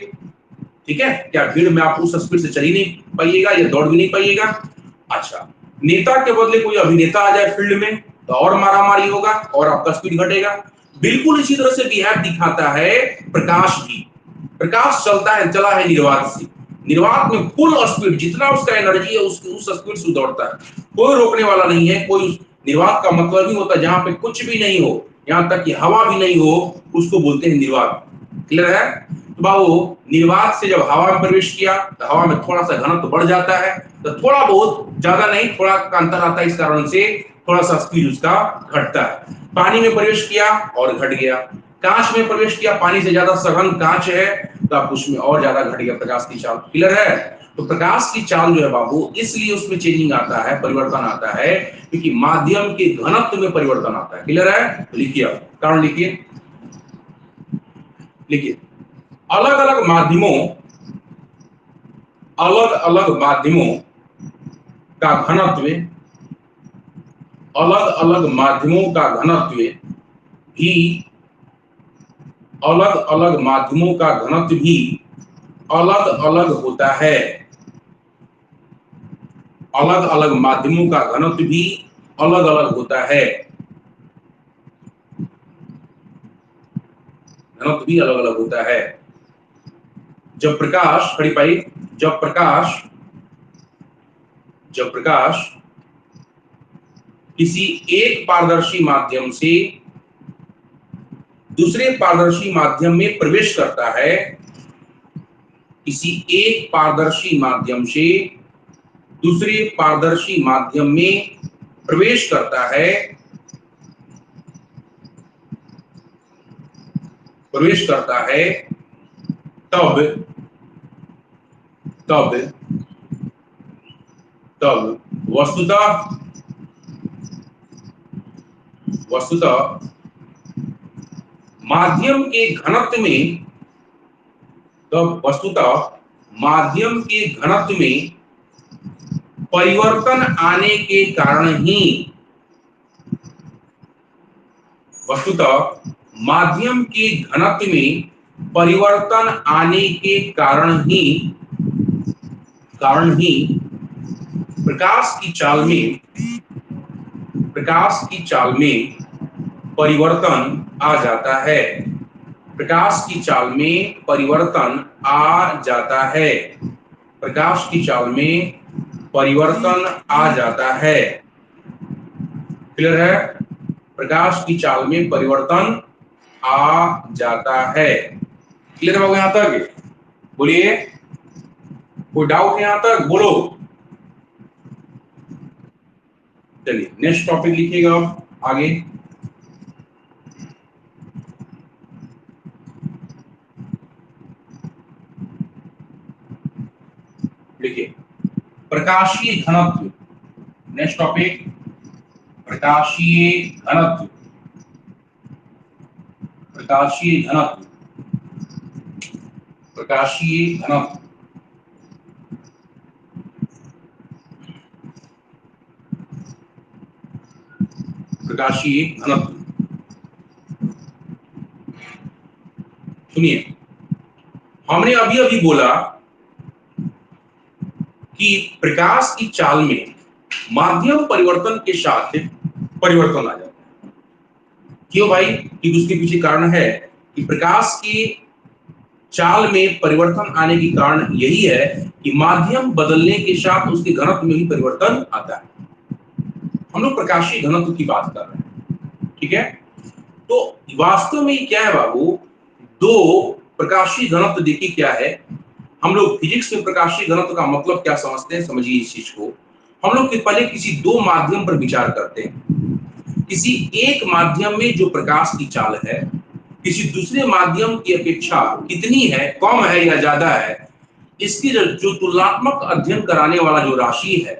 ठीक है, क्या भीड़ में आप उस स्पीड से चल ही नहीं पाइएगा या दौड़ भी नहीं पाइएगा। अच्छा, नेता के बदले कोई अभिनेता आ जाए फील्ड में तो और मारामारी होगा और आपका स्पीड घटेगा। बिल्कुल इसी तरह से बिहेव दिखाता है प्रकाश भी। प्रकाश चला है निर्वात से। निर्वात में फुल स्पीड, जितना उसका एनर्जी है उस स्पीड से दौड़ता है, कोई रोकने वाला नहीं है। कोई निर्वात का मतलब ही होता है जहां पे कुछ भी नहीं हो, यहां तक कि हवा भी नहीं हो, उसको बोलते हैं निर्वात। क्लियर है। तो बाबू, निर्वात से जब हवा में प्रवेश किया तो हवा में थोड़ा सा घनत्व बढ़ जाता है, तो थोड़ा बहुत, ज्यादा नहीं, थोड़ा का अंतर आता है, इस कारण से थोड़ा सा स्पीड उसका घटता है। पानी में प्रवेश किया और घट गया। कांच में प्रवेश किया, पानी से ज्यादा सघन कांच है तो आप उसमें और ज्यादा घट गया प्रकाश की चाल। क्लियर है। तो प्रकाश की चाल जो है बाबू, इसलिए उसमें चेंजिंग आता है, परिवर्तन आता है, क्योंकि माध्यम के घनत्व में परिवर्तन आता है। क्लियर है। तो लिखिए, कारण लिखिए, अलग अलग माध्यमों का घनत्व भी अलग अलग होता है। अलग अलग माध्यमों का घनत्व भी अलग अलग होता है। घनत्व भी अलग अलग होता है। जब प्रकाश, खड़ी पाई, जब प्रकाश किसी एक पारदर्शी माध्यम से दूसरे पारदर्शी माध्यम में प्रवेश करता है, किसी एक पारदर्शी माध्यम से दूसरे पारदर्शी माध्यम में प्रवेश करता है, तब वस्तुतः माध्यम के घनत्व में, तो वस्तुतः माध्यम के घनत्व में परिवर्तन आने के कारण ही, वस्तुतः माध्यम के घनत्व में परिवर्तन आने के कारण ही प्रकाश की चाल में परिवर्तन आ जाता है। प्रकाश की चाल में परिवर्तन आ जाता है। प्रकाश की चाल में परिवर्तन आ जाता है। क्लियर है? प्रकाश की चाल में परिवर्तन आ जाता है। क्लियर है यहां तक? बोलिए, कोई डाउट है यहां तक? बोलो। चलिए नेक्स्ट टॉपिक लिखिएगा आगे। लिखिए प्रकाशीय घनत्व। नेक्स्ट टॉपिक प्रकाशीय घनत्व। प्रकाशीय घनत्व। प्रकाशीय घनत्व। प्रकाशीय घनत्व। सुनिए, हमने अभी अभी बोला कि प्रकाश की चाल में माध्यम परिवर्तन के साथ परिवर्तन आ जाता है। क्यों भाई? कि उसके पीछे कारण है कि प्रकाश की चाल में परिवर्तन आने के कारण यही है कि माध्यम बदलने के साथ उसके घनत्व में भी परिवर्तन आता है। हम लोग प्रकाशीय घनत्व की बात कर रहे हैं, ठीक है? तो वास्तव में क्या है बाबू? दो प्रकाशीय घनत्व देखिए क्या है। हम लोग फिजिक्स में प्रकाशीय घनत्व का मतलब क्या समझते हैं, समझिए इस चीज को। हम लोग पहले किसी दो माध्यम पर विचार करते हैं। किसी एक माध्यम में जो प्रकाश की चाल है किसी दूसरे माध्यम की अपेक्षा कितनी है, कम है या ज्यादा है, इसकी जो तुलनात्मक अध्ययन कराने वाला जो राशि है,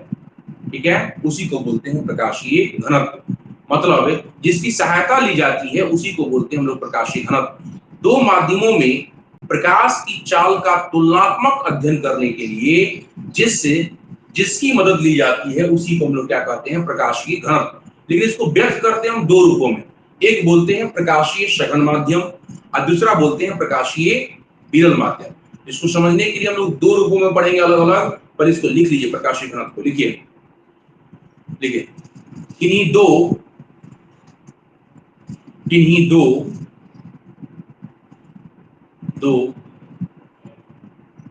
ठीक है, उसी को बोलते हैं प्रकाशीय घनत्व। मतलब जिसकी सहायता ली जाती है उसी को बोलते हैं हम लोग प्रकाशीय घनत्व। दो माध्यमों में प्रकाश की चाल का तुलनात्मक अध्ययन करने के लिए जिसकी मदद ली जाती है उसी को हम लोग क्या कहते हैं, प्रकाशीय घनत्व। लेकिन इसको व्यक्त करते हैं हम दो रूपों में। एक बोलते हैं प्रकाशीय सघन माध्यम और दूसरा बोलते हैं प्रकाशीय विरल माध्यम। इसको समझने के लिए हम लोग दो रूपों में पढ़ेंगे अलग अलग, पर इसको लिख लीजिए प्रकाशीय घनत्व को। लिखिए किन्हीं दो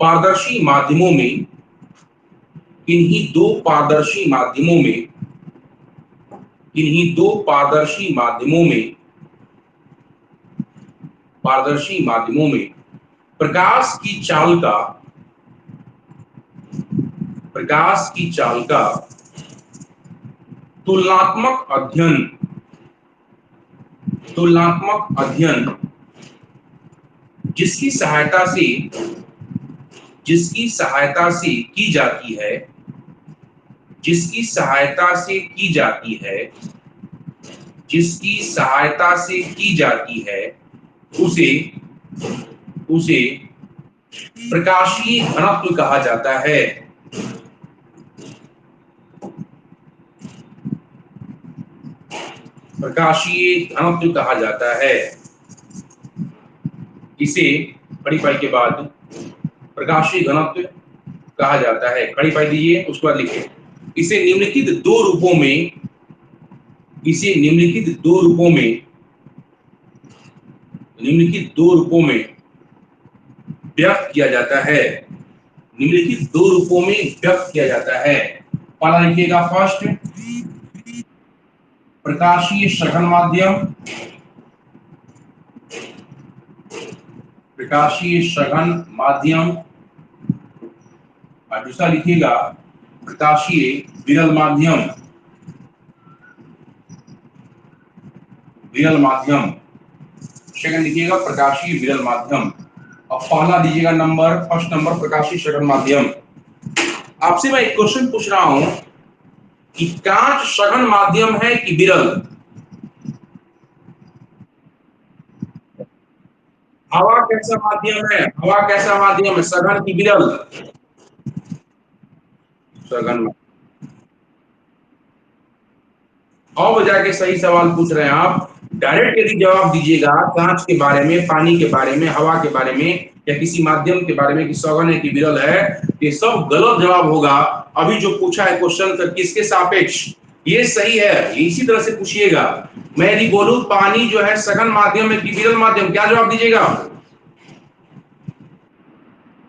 पारदर्शी माध्यमों में, किन्हीं दो पारदर्शी माध्यमों में प्रकाश की चाल का तुलनात्मक अध्ययन जिसकी सहायता से की जाती है उसे प्रकाशीय घनत्व कहा जाता है। प्रकाशीय घनत्व कहा जाता है। इसे खड़ी पाई के बाद प्रकाशीय घनत्व कहा जाता है। खड़ी पाई दीजिए, उसके बाद लिखिए इसे निम्नलिखित दो रूपों में व्यक्त किया जाता है। पहला लिखिएगा फर्स्ट प्रकाशीय सघन माध्यम और दूसरा लिखिएगा प्रकाशीय विरल माध्यम। सेकंड लिखिएगा प्रकाशीय विरल माध्यम। अब पहला दीजिएगा नंबर, फर्स्ट नंबर प्रकाशीय सघन माध्यम। आपसे मैं एक क्वेश्चन पूछ रहा हूं कि कांच सघन माध्यम है कि विरल? हवा कैसा माध्यम है? हवा कैसा माध्यम है? सघन की विरल? सघन। और बजा के सही सवाल पूछ रहे हैं आप। डायरेक्ट यदि जवाब दीजिएगा कांच के बारे में, पानी के बारे में, हवा के बारे में या किसी माध्यम के बारे में कि सघन है कि विरल है, ये सब गलत जवाब होगा। अभी जो पूछा है क्वेश्चन का किसके सापेक्ष, ये सही है, इसी तरह से पूछिएगा। मैं यदि बोलूं पानी जो है सघन माध्यम है कि विरल माध्यम, क्या जवाब दीजिएगा?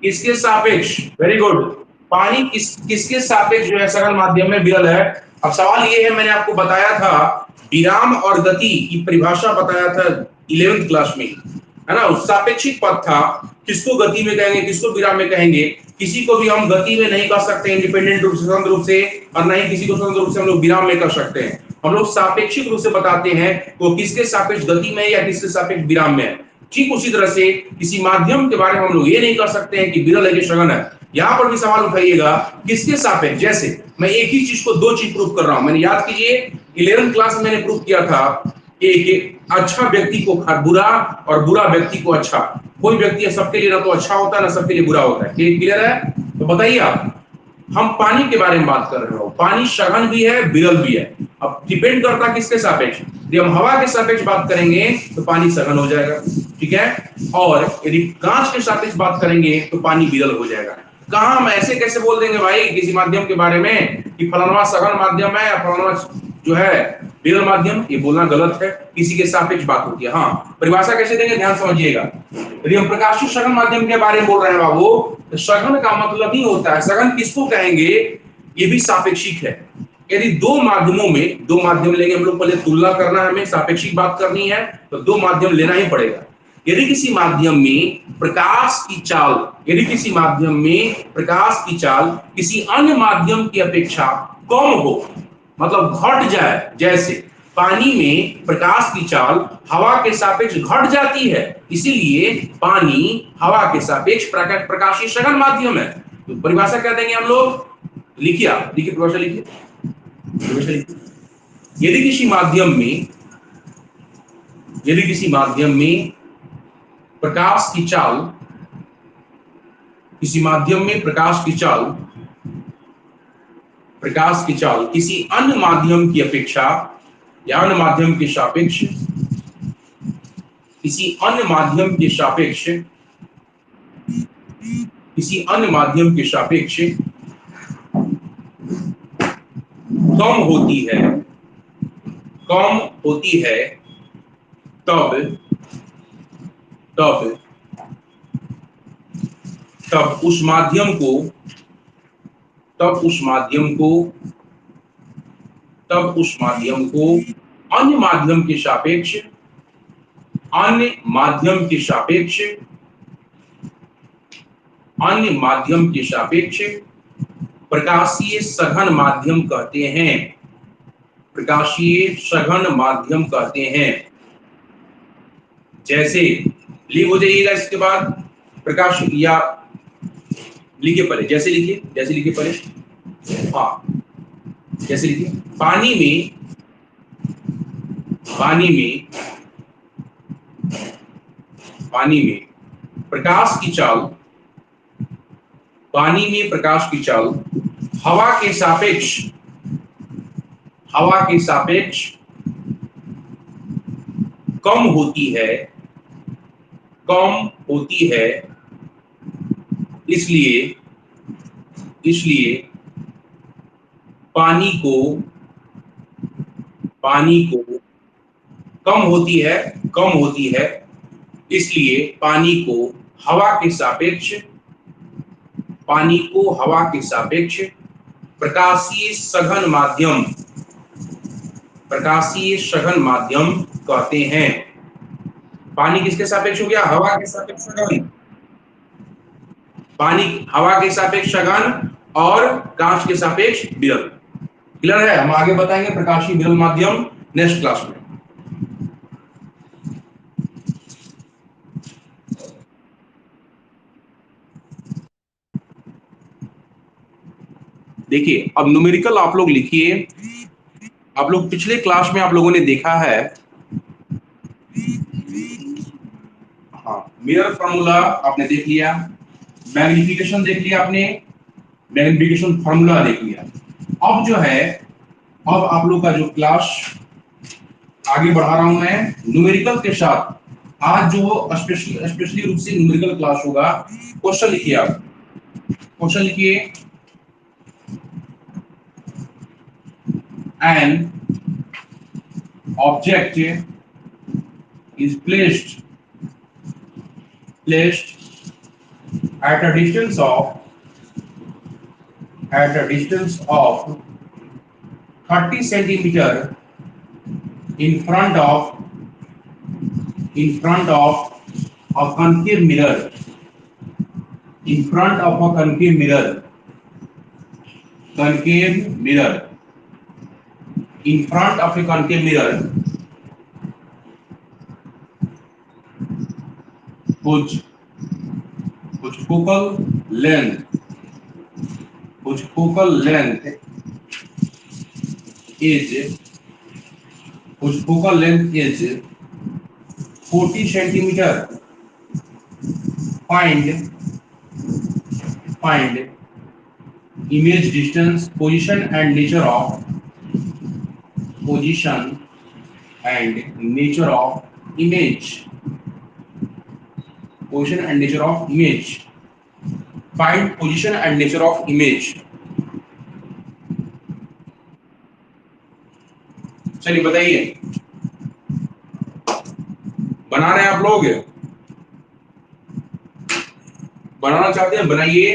किसके सापेक्ष? Very good. पानी किसके सापेक्ष जो है सघन माध्यम में विरल है? अब सवाल ये है, मैंने आपको बताया था विराम और गति की परिभाषा बताया था 11th क्लास में, है ना? उस सापेक्षिक पद था, किसको गति में कहेंगे, किसको विराम में कहेंगे। किसी को भी हम गति में नहीं कर सकते इंडिपेंडेंट रूप से, स्वतंत्र रूप से, और ना ही किसी को स्वतंत्र रूप से हम लोग विराम में कर सकते हैं। हम लोग सापेक्षिक रूप से बताते हैं वो किसके सापेक्ष गति में या किसके सापेक्ष विराम में है। ठीक उसी तरह से किसी माध्यम के बारे में हम लोग ये नहीं कर सकते हैं कि विरल है कि सघन है। यहां पर भी सवाल उठाइएगा किसके सापेक्ष। जैसे मैं एक ही चीज को दो चीज प्रूव कर रहा हूं। मैंने याद कीजिए 11th क्लास में मैंने प्रूव किया था कि अच्छा व्यक्ति को बुरा और बुरा व्यक्ति को अच्छा। कोई व्यक्ति सबके लिए ना तो अच्छा होता है ना सबके लिए बुरा होता है। क्लियर है? तो बताइए आप, हम पानी के बारे में बात कर रहे हो, पानी सघन भी है विरल भी है। अब डिपेंड करता है किसके सापेक्ष। यदि हम हवा के सापेक्ष बात करेंगे तो पानी सघन हो जाएगा, ठीक है। और यदि कांच के सापेक्ष बात करेंगे तो पानी विरल हो जाएगा। कहां हम ऐसे कैसे बोल देंगे भाई किसी माध्यम के बारे में कि फलाना सघन माध्यम है या फलाना जो है विरल माध्यम? ये बोलना गलत है, किसी के सापेक्ष बात होती है। हाँ, परिभाषा कैसे देंगे ध्यान समझिएगा। यदि हम प्रकाशित सघन माध्यम के बारे में बोल रहे हैं बाबू, तो सघन का मतलब ही होता है, सघन किसको कहेंगे, ये भी सापेक्षिक है। यदि दो माध्यमों में, दो माध्यम लेंगे हम लोग, पहले तुलना करना है, हमें सापेक्षिक बात करनी है तो दो माध्यम लेना ही पड़ेगा। यदि किसी माध्यम में प्रकाश की चाल, यदि किसी माध्यम में प्रकाश की चाल किसी अन्य माध्यम की अपेक्षा कम हो, मतलब घट जाए, जैसे पानी में प्रकाश की चाल हवा के सापेक्ष घट जाती है, इसीलिए पानी हवा के सापेक्ष प्रकाशीय सघन माध्यम है। तो परिभाषा क्या देंगे हम लोग? लिखिए, आप लिखिए, परिभाषा लिखिए, परिभाषा लिखिए। यदि किसी माध्यम में, यदि किसी माध्यम में प्रकाश की चाल, किसी माध्यम में प्रकाश की चाल, प्रकाश की चाल किसी अन्य माध्यम की अपेक्षा या अन्य माध्यम के सापेक्ष, किसी अन्य माध्यम के सापेक्ष, किसी अन्य माध्यम के सापेक्ष कम होती है, कम होती है, तब तब तब उस माध्यम को, तब उस माध्यम को, तब उस माध्यम को अन्य माध्यम के सापेक्ष, अन्य माध्यम के सापेक्ष, अन्य माध्यम के सापेक्ष प्रकाशीय सघन माध्यम कहते हैं, प्रकाशीय सघन माध्यम कहते हैं। जैसे लिख हो जाइएगा इसके बाद प्रकाश, या लिखिए पहले, जैसे लिखिए, जैसे लिखिए पहले, हाँ जैसे लिखिए। पानी में, पानी में, पानी में प्रकाश की चाल, पानी में प्रकाश की चाल हवा के सापेक्ष, हवा के सापेक्ष कम होती है, कम होती है, इसलिए, इसलिए पानी को, पानी को कम होती है, कम होती है, इसलिए पानी को हवा के सापेक्ष, पानी को हवा के सापेक्ष प्रकाशीय सघन माध्यम, प्रकाशीय सघन माध्यम कहते हैं। पानी किसके सापेक्ष हो गया? हवा के सापेक्ष सघन। पानी हवा के सापेक्ष सघन और कांच के सापेक्ष विरल। क्लियर है? हम आगे बताएंगे प्रकाशीय विरल माध्यम नेक्स्ट क्लास में। देखिए अब न्यूमेरिकल आप लोग लिखिए। आप लोग पिछले क्लास में आप लोगों ने देखा है, हाँ मिरर फार्मूला आपने देख लिया, मैग्निफिकेशन देख लिया आपने, मैग्निफिकेशन फार्मूला देख लिया। अब जो है, अब आप लोग का जो क्लास आगे बढ़ा रहा हूं मैं न्यूमेरिकल के साथ। आज जो स्पेशली रूप से न्यूमेरिकल क्लास होगा। क्वेश्चन लिखिए आप, क्वेश्चन लिखिए। An object is placed at a distance of 30 centimeter in front of a concave mirror, in front of a concave mirror, in front of a concave mirror, whose focal length is 40 centimeter. Find image distance, position and nature of image. Position and nature of image. Find position and nature of image. चलिए बताइए, बना रहे हैं आप लोग? बनाना चाहते हैं बनाइए,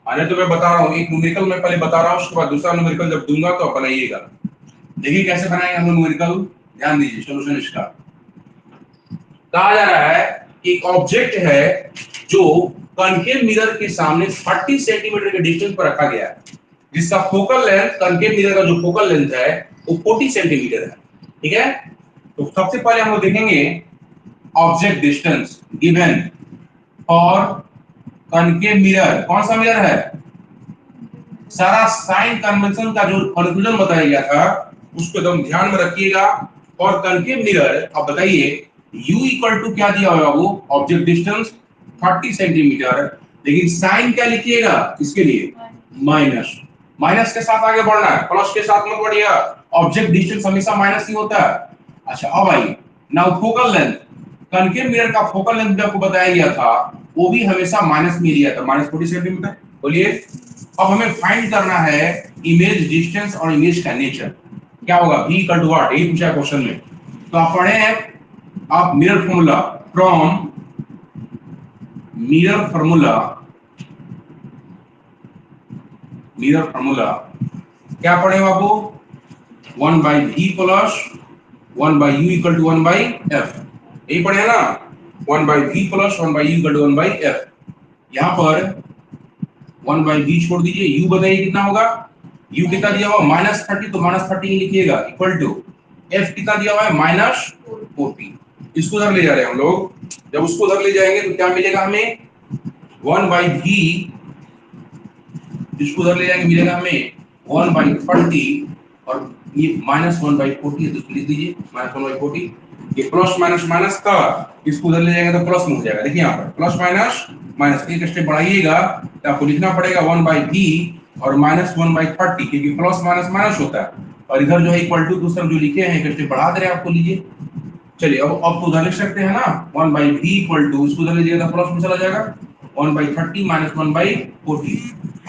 अरे तो मैं बता रहा हूँ, एक न्यूमेरिकल मैं पहले बता रहा हूँ, उसके बाद दूसरा न्यूमेरिकल जब दूंगा तो आप बनाइएगा। देखिए कैसे बनाएंगे हम न्यूमेरिकल, ध्यान दीजिए। सोल्यूशन इसका कहा जा रहा है कि एक ऑब्जेक्ट है जो कनकेव मिरर के सामने 30 सेंटीमीटर के डिस्टेंस पर रखा गया है, जिसका फोकल लेंथ, कनकेव मिरर का जो फोकल लेंथ है वो 40 सेंटीमीटर है। ठीक है, तो सबसे पहले हम लोग देखेंगे object distance given for concave mirror. कौन सा मिरर है? सारा साइन कन्वेंशन का जो कंक्लूजन बताया गया था उसको एकदम ध्यान में रखिएगा। और कनकेव मिरर, अब बताइए u इक्वल टू क्या दिया हुआ वो ऑब्जेक्ट डिस्टेंस 30 सेंटीमीटर, लेकिन साइन क्या लिखिएगा इसके लिए? माइनस। माइनस के साथ आगे बढ़ना है, प्लस के साथ मत बढ़िएगा। ऑब्जेक्ट डिस्टेंस हमेशा माइनस ही होता है। अच्छा अब आइए, now focal length. Concave mirror का फोकल लेंथ जो आपको बताया गया था वो भी हमेशा माइनस में लिया था, -40 सेंटीमीटर। बोलिए, अब हमें फाइंड करना है इमेज डिस्टेंस और इमेज का नेचर। क्या होगा? v इक्वल टू व्हाट, यही पूछा क्वेश्चन में। तो आप पढ़े हैं आप mirror formula, from mirror formula क्या पढ़े हो आपको? 1 by v plus 1 by u equal to 1 by f, यही पढ़े हैं ना? 1 by v plus 1 by u equal to 1 by f। यहाँ पर 1 by v छोड़ दीजिए, u बताइए कितना होगा? u कितना दिया हुआ? -30, तो -30 ही लिखिएगा, इक्वल टू f कितना दिया हुआ है? -40। इसको उधर ले जा रहे हैं हम लोग। जब उसको उधर ले जाएंगे तो क्या मिलेगा हमें? 1 by v, इसको उधर ले जाएंगे मिलेगा हमें 1 by 30, और ये -1 by 40 है तो लिख दीजिए -1 by 40। ये प्लस माइनस माइनस का, इसको उधर ले जाएंगे तो प्लस में हो जाएगा। देखिए यहाँ पर प्लस माइनस माइनस, एक स्टेप बढ़ाइएगा तो आपको लिखना पड़ेगा 1 by v और -1 by 30, क्योंकि प्लस माइनस माइनस होता है। और इधर जो है इक्वल टू दूसरा जो लिखे हैं एक स्टेप बढ़ा दे रहे हैं आपको, लीजिए। चलिए अब तो उधर लिख सकते हैं ना, 1 by v इक्वल टू, इसको उधर ले जाइएगा तो प्लस में चला जाएगा 1 by 30 -1 by 40।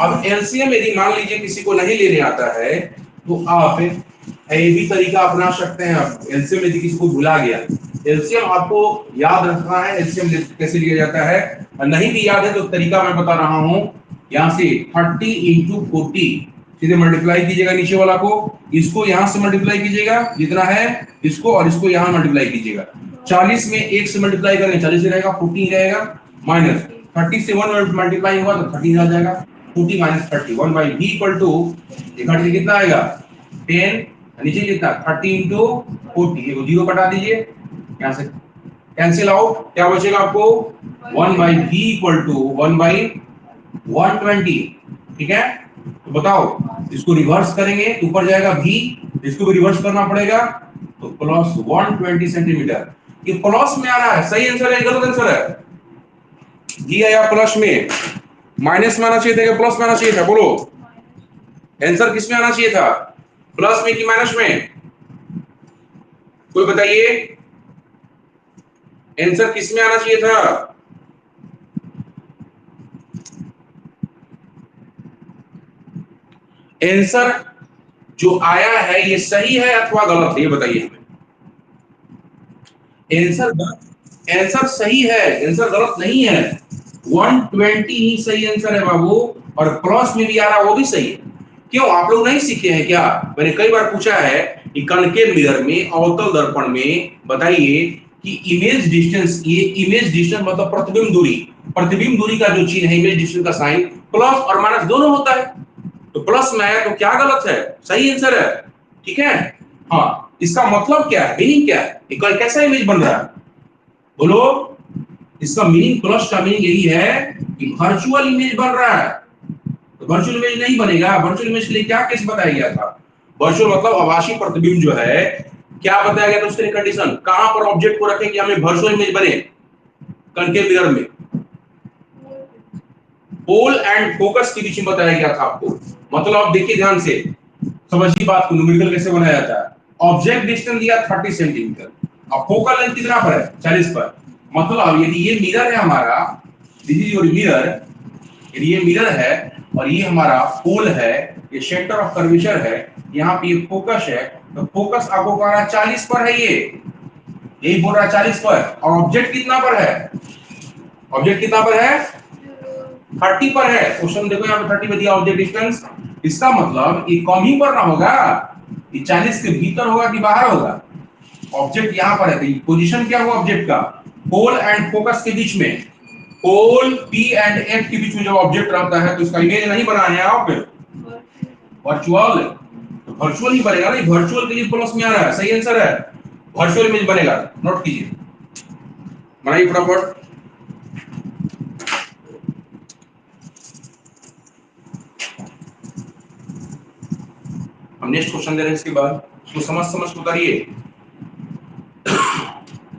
अब एलसीएम यदि मान लीजिए किसी को नहीं लेने आता है तो आप ये भी तरीका अपना सकते हैं। आप एलसीएम यदि किसी को भुला गया, एलसीएम आपको याद रखना है, एलसीएम कैसे लिया जाता है, और नहीं भी याद है तो तरीका मैं बता रहा हूं। यहाँ से 30 × 40 सीधे मल्टीप्लाई कीजिएगा नीचे वाला को, इसको यहाँ से मल्टीप्लाई कीजिएगा जितना है इसको, और इसको यहाँ मल्टीप्लाई कीजिएगा। 40 में 1 से मल्टीप्लाई करेंगे 40 रहेगा, 40 रहेगा, माइनस 30 से 1 मल्टीप्लाई होगा तो 30 आ जाएगा। 40 - 30, 1 by v इक्वल टू, ये कितना आएगा? 10, नीचे कितना? 30 × 40, ये 0 कटा दीजिए, यहाँ से कैंसिल आउट, क्या बचेगा आपको? 1 by v equal to 1 by 120। ठीक है, तो बताओ इसको रिवर्स करेंगे तो ऊपर जाएगा v, इसको भी रिवर्स करना पड़ेगा तो प्लस 120 सेंटीमीटर। ये प्लस में आ रहा है, सही आंसर है गलत आंसर है? ये आया प्लस में, माइनस में आना चाहिए था कि प्लस में आना चाहिए था? बोलो, आंसर किस में आना चाहिए था, प्लस में कि माइनस में? कोई बताइए, आंसर किस में आना चाहिए था? आंसर जो आया है ये सही है अथवा गलत है, ये बताइए हमें। आंसर सही है, आंसर गलत नहीं है। 120 ही सही आंसर है बाबू, और प्लस में भी आ रहा वो भी सही है। क्यों, आप लोग नहीं सीखे हैं क्या? मैंने कई बार पूछा है कि कनकेव मिरर में, अवतल दर्पण में बताइए कि इमेज डिस्टेंस, ये इमेज डिस्टेंस मतलब प्रतिबिंब दूरी, प्रतिबिंब दूरी का जो चिन्ह है, इमेज डिस्टेंस का साइन प्लस और माइनस दोनों होता है। तो प्लस में आया तो क्या गलत है, सही आंसर है, ठीक है। हाँ, इसका मतलब क्या है, मीनिंग क्या है, कैसा इमेज बन रहा है, बोलो। इसका मीनिंग, प्लस का मीनिंग यही है कि वर्चुअल इमेज बन रहा है। तो वर्चुअल इमेज नहीं बनेगा, वर्चुअल इमेज के लिए क्या केस बताया गया था? वर्चुअल मतलब आभासी प्रतिबिंब जो है, क्या बताया गया था उसके लिए कंडीशन, कहां पर ऑब्जेक्ट को रखें कि हमें वर्चुअल इमेज बने कनकेव मिरर में? पोल एंड फोकस के बीच में बताया गया था आपको। मतलब आप देखिए ध्यान से, समझिए बात को, न्यूमेरिकल कैसे बनाया जाता है। ऑब्जेक्ट डिस्टेंस दिया 30 सेंटीमीटर, अब फोकल लेंथ कितना पर है, 40 पर। मतलब यदि ये मिरर है हमारा, दिस इज योर मिरर, यदि ये मिरर है और ये हमारा पोल है, ये सेंटर ऑफ कर्वेचर है, यहाँ पे ये फोकस है, तो फोकस आपको कह रहा है 40 पर है, ये यही बोल रहा है 40 पर, और ऑब्जेक्ट कितना पर है, ऑब्जेक्ट कितना पर है, 30 पर है। क्वेश्चन देखो यहाँ पे 30 पे दिया ऑब्जेक्ट डिस्टेंस, इसका मतलब ये कम ही पर ना होगा, ये 40 के भीतर होगा कि बाहर होगा? ऑब्जेक्ट यहाँ पर है, तो पोजीशन क्या हुआ ऑब्जेक्ट का, पोल एंड फोकस के बीच में, पोल पी एंड एफ के बीच में जब ऑब्जेक्ट रहता है तो इसका इमेज नहीं बनाना है आप, वर्चुअल, तो वर्चुअल ही बनेगा ना, वर्चुअल के लिए प्लस में आ रहा है, सही आंसर है, वर्चुअल इमेज बनेगा। नोट कीजिए, बनाइए फटाफट। हम नेक्स्ट क्वेश्चन दे रहे हैं, इसके बाद उसको समझ समझ के उतारिए।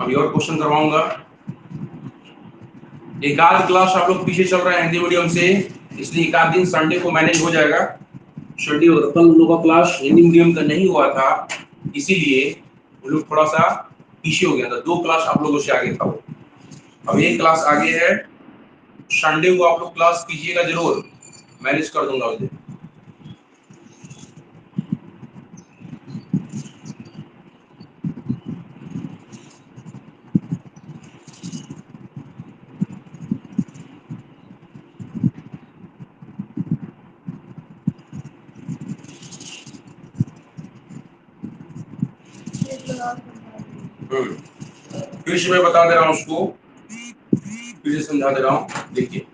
अभी और क्वेश्चन करवाऊंगा। एक आध क्लास आप लोग पीछे चल रहे हैं हिंदी मीडियम से, इसलिए एक आध दिन संडे को मैनेज हो जाएगा। संडे कल लोगों का क्लास हिंदी मीडियम का नहीं हुआ था, इसीलिए वो लोग थोड़ा सा पीछे हो गया था, 2 क्लास आप लोगों से आगे था वो। अब एक क्लास आगे है, संडे को आप लोग क्लास कीजिएगा जरूर, मैनेज कर दूंगा उस दिन। फिर से मैं बता दे रहा हूँ उसको, फिर से समझा दे रहा हूँ। देखिए,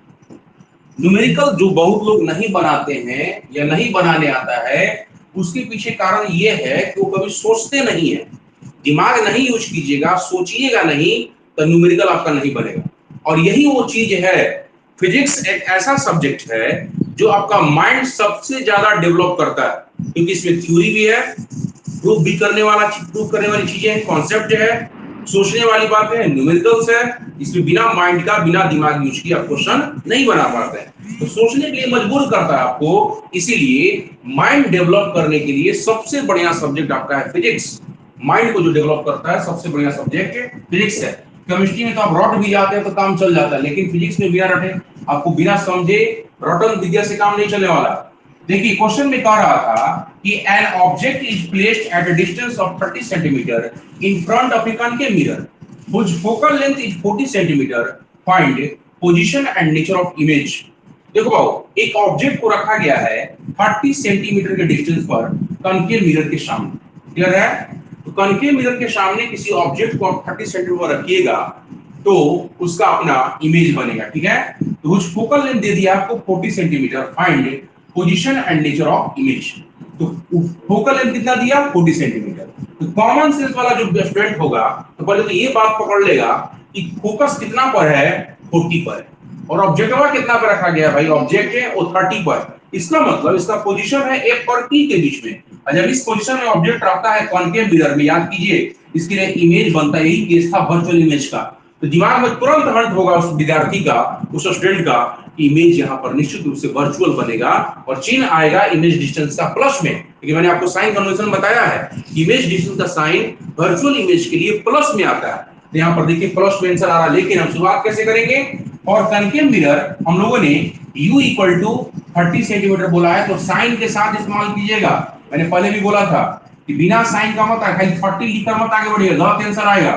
न्यूमेरिकल जो बहुत लोग नहीं बनाते हैं या नहीं बनाने आता है, उसके पीछे कारण ये है कि वो कभी सोचते नहीं है। दिमाग नहीं यूज कीजिएगा, सोचिएगा नहीं, तो न्यूमेरिकल आपका नहीं बनेगा। और यही वो चीज है, फिजिक्स एक ऐसा सब्जेक्ट है जो आपका माइंड सबसे ज्यादा डेवलप करता है, क्योंकि इसमें थ्योरी भी है, प्रूफ करने वाली चीजें हैं, कॉन्सेप्ट है, सोचने वाली बात है, न्यूमेरिकल्स है। इसमें बिना माइंड का, बिना दिमाग यूज किया क्वेश्चन नहीं बना पाते हैं, तो सोचने के लिए मजबूर करता है आपको। इसीलिए माइंड डेवलप करने के लिए सबसे बढ़िया सब्जेक्ट आपका है फिजिक्स। माइंड को जो डेवलप करता है सबसे बढ़िया सब्जेक्ट फिजिक्स है। केमिस्ट्री में तो आप रट भी जाते हैं तो काम चल जाता है, लेकिन फिजिक्स में बिना रटे, आपको बिना समझे रटन विद्या से काम नहीं चलने वाला। देखिए क्वेश्चन में कह रहा था कि N object is placed at a distance of 30 centimetre in front of A concave mirror whose focal length is 40 centimetre, find position and nature of image. देखो बाबू, एक ऑब्जेक्ट को रखा गया है 30 सेंटीमीटर के डिस्टेंस पर कनकेव मिरर के सामने, क्लियर है? तो कनकेव मिरर के सामने किसी ऑब्जेक्ट को आप 30 सेंटीमीटर रखिएगा तो उसका अपना इमेज बनेगा, ठीक है? तो उस फोकल लेंथ दे दिया आपको 40 centimetre, find position and nature of image. तो फोकल लेंथ कितना दिया, 40 सेंटीमीटर। तो कॉमन सेंस वाला जो स्टूडेंट होगा तो पहले तो ये बात पकड़ लेगा कि फोकस कितना पर है, 40 पर, और ऑब्जेक्ट कितना पर रखा गया भाई, ऑब्जेक्ट है वो 30 पर। इसका मतलब इसका पोजीशन है F और P के बीच में, और जब इस पोजीशन में ऑब्जेक्ट रहता है कॉनकेव मिरर में, याद कीजिए इसके लिए इमेज बनता है, यही केस था वर्चुअल इमेज का। तो दिमाग में तुरंत हंट होगा उस विद्यार्थी का, उस स्टूडेंट का, इमेज यहाँ पर निश्चित रूप से वर्चुअल बनेगा और चिन्ह आएगा इमेज डिस्टेंस का प्लस में, क्योंकि मैंने आपको साइन कन्वेंशन बताया है, इमेज डिस्टेंस का साइन वर्चुअल इमेज के लिए प्लस में आता है। तो यहाँ पर देखिए प्लस में आंसर आ रहा है, लेकिन हम शुरुआत कैसे करेंगे? और कनकेव मिरर हम लोगों ने u इक्वल टू 30 सेंटीमीटर बोला है, तो साइन के साथ इस्तेमाल कीजिएगा। मैंने पहले भी बोला था कि बिना साइन का मत खाली 40 लिखकर मत आगे बढ़िएगा, गलत आंसर आएगा।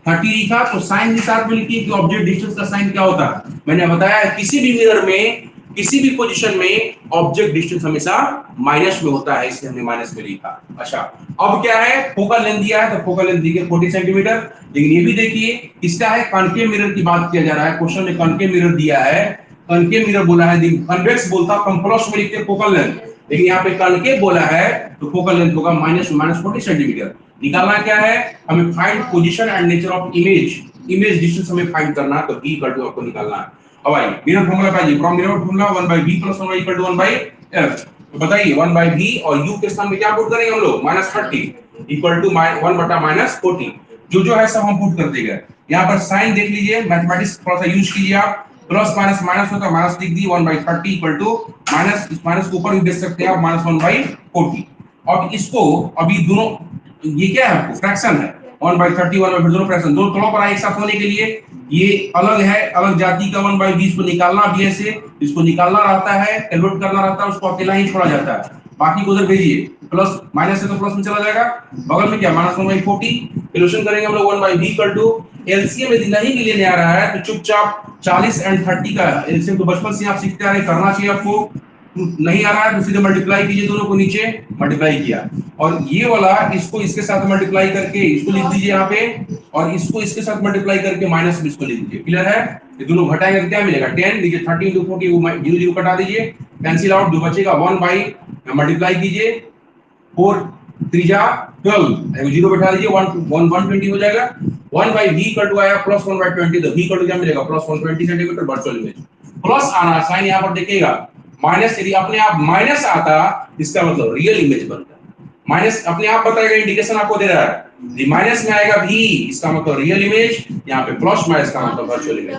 30 लिखा तो साइन के साथ में लिखिए कि ऑब्जेक्ट डिस्टेंस का साइन क्या होता है। मैंने बताया किसी भी मिरर में किसी भी पोजीशन में ऑब्जेक्ट डिस्टेंस हमेशा माइनस में होता है, इसलिए हमने माइनस में लिखा। अच्छा, अब क्या है? फोकल लेंथ दिया है, तो फोकल लेंथ देखिए 40 सेंटीमीटर। लेकिन ये भी देखिए इसका है कॉनकेव मिरर की बात किया जा रहा है, क्वेश्चन में कॉनकेव मिरर दिया है, कॉनकेव मिरर बोला है, कन्वेक्स बोलता हम प्लस में लिखते फोकल लेंथ, लेकिन यहाँ पे कॉनकेव बोला है तो फोकल लेंथ होगा -40 सेंटीमीटर। निकालना क्या है? हमें find position and nature of image, image distance हमें फाइंड करना है, तो b इक्वल टू आपको निकालना है। अब आइए मिरर फार्मूला पाइए, from mirror formula 1/b + 1y equal to 1/f। तो बताइए 1/b और u के स्थान पे क्या पुट करेंगे हम लोग? -30 इक्वल टू 1/-40। जो है सब हम पुट कर देंगे। यहाँ पर साइन देख लीजिए, मैथमेटिक्स थोड़ा सा यूज कीजिए आप, प्लस माइनस माइनस होता है, माइनस लिख दी 1/30 इक्वल टू माइनस, इस माइनस को ऊपर भी देख सकते हैं आप, -1/40। अब इसको अभी दोनों, ये क्या है? फ्रैक्शन है, 1/30 1/30 दोनों फ्रैक्शन, दोनों तोड़ों पर आए एक साथ होने के लिए, ये अलग है, अलग जाति का 1/20 को निकालना भी ऐसे, इसको निकालना रहता है, कैलकुलेट करना रहता है, उसको अकेला ही छोड़ा जाता है, बाकी को उधर भेजिए, प्लस माइनस है तो प्लस में चला जाएगा, बगल में क्या -1/40, सॉल्यूशन करेंगे हम लोग 1/b इक्वल टू एलसीएम यदि नहीं भी लेने आ रहा है तो चुपचाप 40 एंड 30 का एलसीएम तो बचपन से आप सीखते आ रहे, करना चाहिए आपको, नहीं आ रहा है तो सीधे मल्टीप्लाई कीजिए, दोनों को नीचे मल्टीप्लाई किया, और ये वाला इसको इसके साथ मल्टीप्लाई करके इसको लिख दीजिए यहाँ पे, और इसको इसके साथ मल्टीप्लाई करके माइनस में इसको लिख दीजिए। क्लियर है? ये दोनों घटाएंगे तो क्या मिलेगा? 10 नीचे 30 * 40 वो 0 0 कटा दीजिए, कैंसिल आउट, जो बचेगा 1 बाई मल्टीप्लाई कीजिए 4 3 जा 12, 0 बैठा दीजिए, 120 हो जाएगा। 1/v इक्वल टू आया प्लस 1/20, तो v इक्वल टू क्या मिलेगा? Plus 120 centimetre virtual image. Plus आना साइन यहाँ पर देखिएगा, माइनस यदि अपने आप माइनस आता इसका मतलब रियल इमेज बनता है, माइनस अपने आप बताएगा, इंडिकेशन आपको दे रहा है, यदि माइनस में आएगा भी इसका मतलब रियल इमेज, यहाँ पे प्लस माइनस का मतलब वर्चुअल इमेज।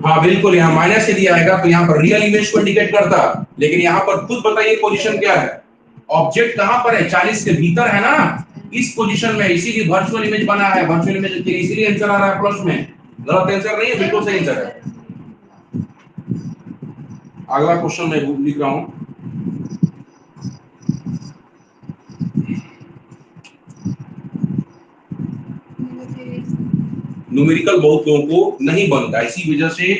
हाँ बिल्कुल, यहाँ माइनस यदि आएगा तो यहाँ पर रियल इमेज को इंडिकेट करता, लेकिन यहाँ पर खुद बताइए पोजीशन क्या है? ऑब्जेक्ट कहाँ पर है? 40 के भीतर है ना, इस पोजीशन में, इसीलिए वर्चुअल इमेज बना है, वर्चुअल इमेज इसीलिए आंसर आ रहा है प्लस में, गलत आंसर नहीं है, बिल्कुल सही आंसर है। अगला क्वेश्चन मैं लिख रहा हूं, न्यूमेरिकल बहुत लोगों को नहीं बनता इसी वजह से,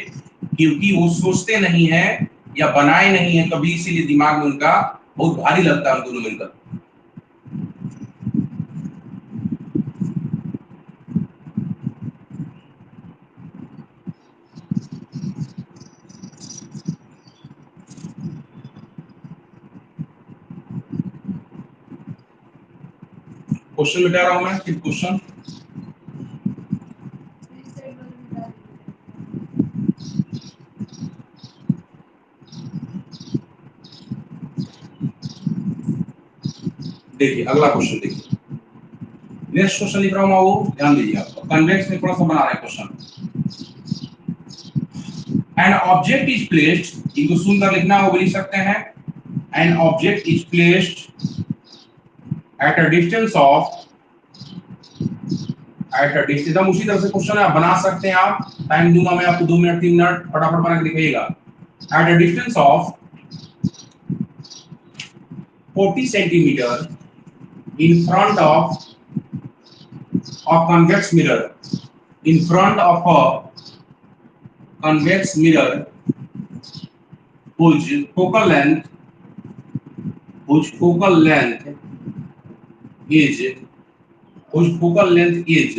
क्योंकि वो सोचते नहीं है या बनाए नहीं है कभी, इसीलिए दिमाग में उनका बहुत भारी लगता है उनको न्यूमेरिकल। क्वेश्चन मिटा रहा हूं मैं, क्वेश्चन देखिए, अगला क्वेश्चन देखिए, नेक्स्ट क्वेश्चन लिख रहा हूं, वो ध्यान दीजिए आप, कन्वेक्स में थोड़ा सा बना रहा है question. N object is placed, इनको सुनकर लिखना वो भी लिख सकते हैं, N object is placed at a distance of, eight a distance, हम उसी तरह से क्वेश्चन आप बना सकते हैं, आप टाइम दूंगा मैं आपको 2 मिनट 3 मिनट, फटाफट बना के दिखाइएगा। At a distance of 40 centimetre in front of a convex mirror, in front of a convex mirror whose focal length is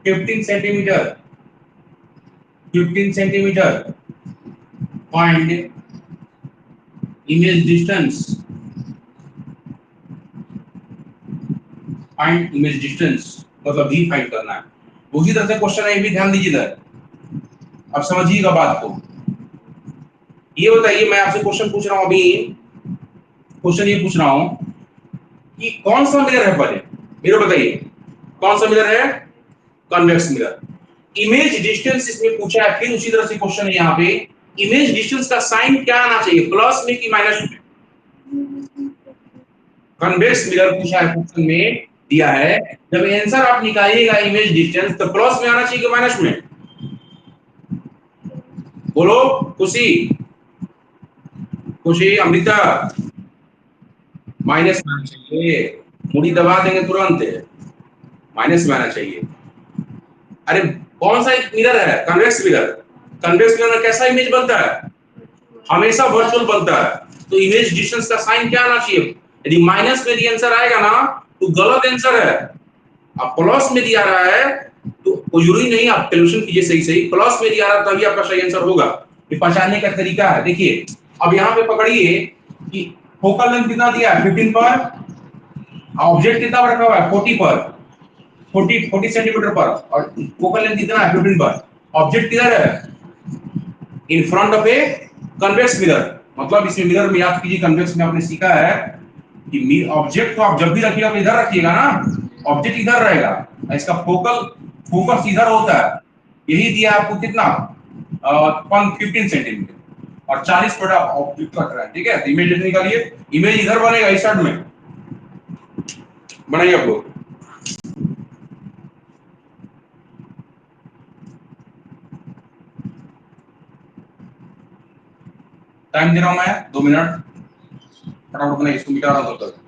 15 centimeter, 15 centimeter, find image distance, find image distance, मतलब भी find करना है। उसी तरह से क्वेश्चन है, ये भी ध्यान दीजिए इधर, अब समझिएगा बात को। ये बताइए, मैं आपसे क्वेश्चन पूछ रहा हूं अभी, क्वेश्चन ये पूछ रहा हूं कि कौन सा मिरर है, पहले मिरर बताइए कौन सा मिरर है? Convex mirror. इमेज डिस्टेंस इसमें पूछा है, फिर उसी तरह से क्वेश्चन है यहाँ पे, इमेज डिस्टेंस का साइन क्या आना चाहिए, प्लस में कि माइनस में? कन्वेक्स मिरर पूछा है क्वेश्चन में, दिया है जब आंसर आप निकालिएगा इमेज डिस्टेंस तो प्लस में आना चाहिए कि माइनस में? बोलो खुशी, खुशी, अमृता, माइनस में आना चाहिए। मुड़ी दबा देंगे तुरंत, माइनस में आना चाहिए। अरे कौन सा मिरर है, कन्वेक्स मिरर। कन्वेक्स मिरर में कैसा इमेज बनता है, हमेशा वर्चुअल बनता है। तो इमेज डिस्टेंस का साइन क्या आना चाहिए? यदि माइनस में यदि आंसर आएगा ना तो गलत आंसर है। अब प्लस में दिया रहा है तो जरूरी नहीं, आप कैलकुलेशन कीजिए सही सही, प्लस में दिया रहा है तभी आपका सही आंसर होगा। ये पहचानने का तरीका है। देखिए अब यहाँ पे पकड़िए कि फोकल लेंथ कितना दिया है 15 पर, ऑब्जेक्ट कितना रखा हुआ है 40 पर, 40 सेंटीमीटर पर, और फोकल लेंथ कितना है 15 पर। ऑब्जेक्ट किधर है, इन front of a convex mirror. मतलब इसमें मिरर में याद कीजिए, कन्वेक्स में आपने सीखा है कि ऑब्जेक्ट को आप जब भी रखिएगा तो इधर रखिएगा ना, ऑब्जेक्ट इधर रहेगा, इसका फोकस इधर होता है। यही दिया आपको कितना 15 सेंटीमीटर और 40 पर आप ऑब्जेक्ट रख रहे हैं, ठीक है। तो इमेज निकालिए, इमेज इधर बनेगा इस साइड में, बनाइए आप लोग। टाइम दे रहा हूं मैं 2 मिनट, फटाफट बनाइए, इसको मिटा रहा हूं तब तक।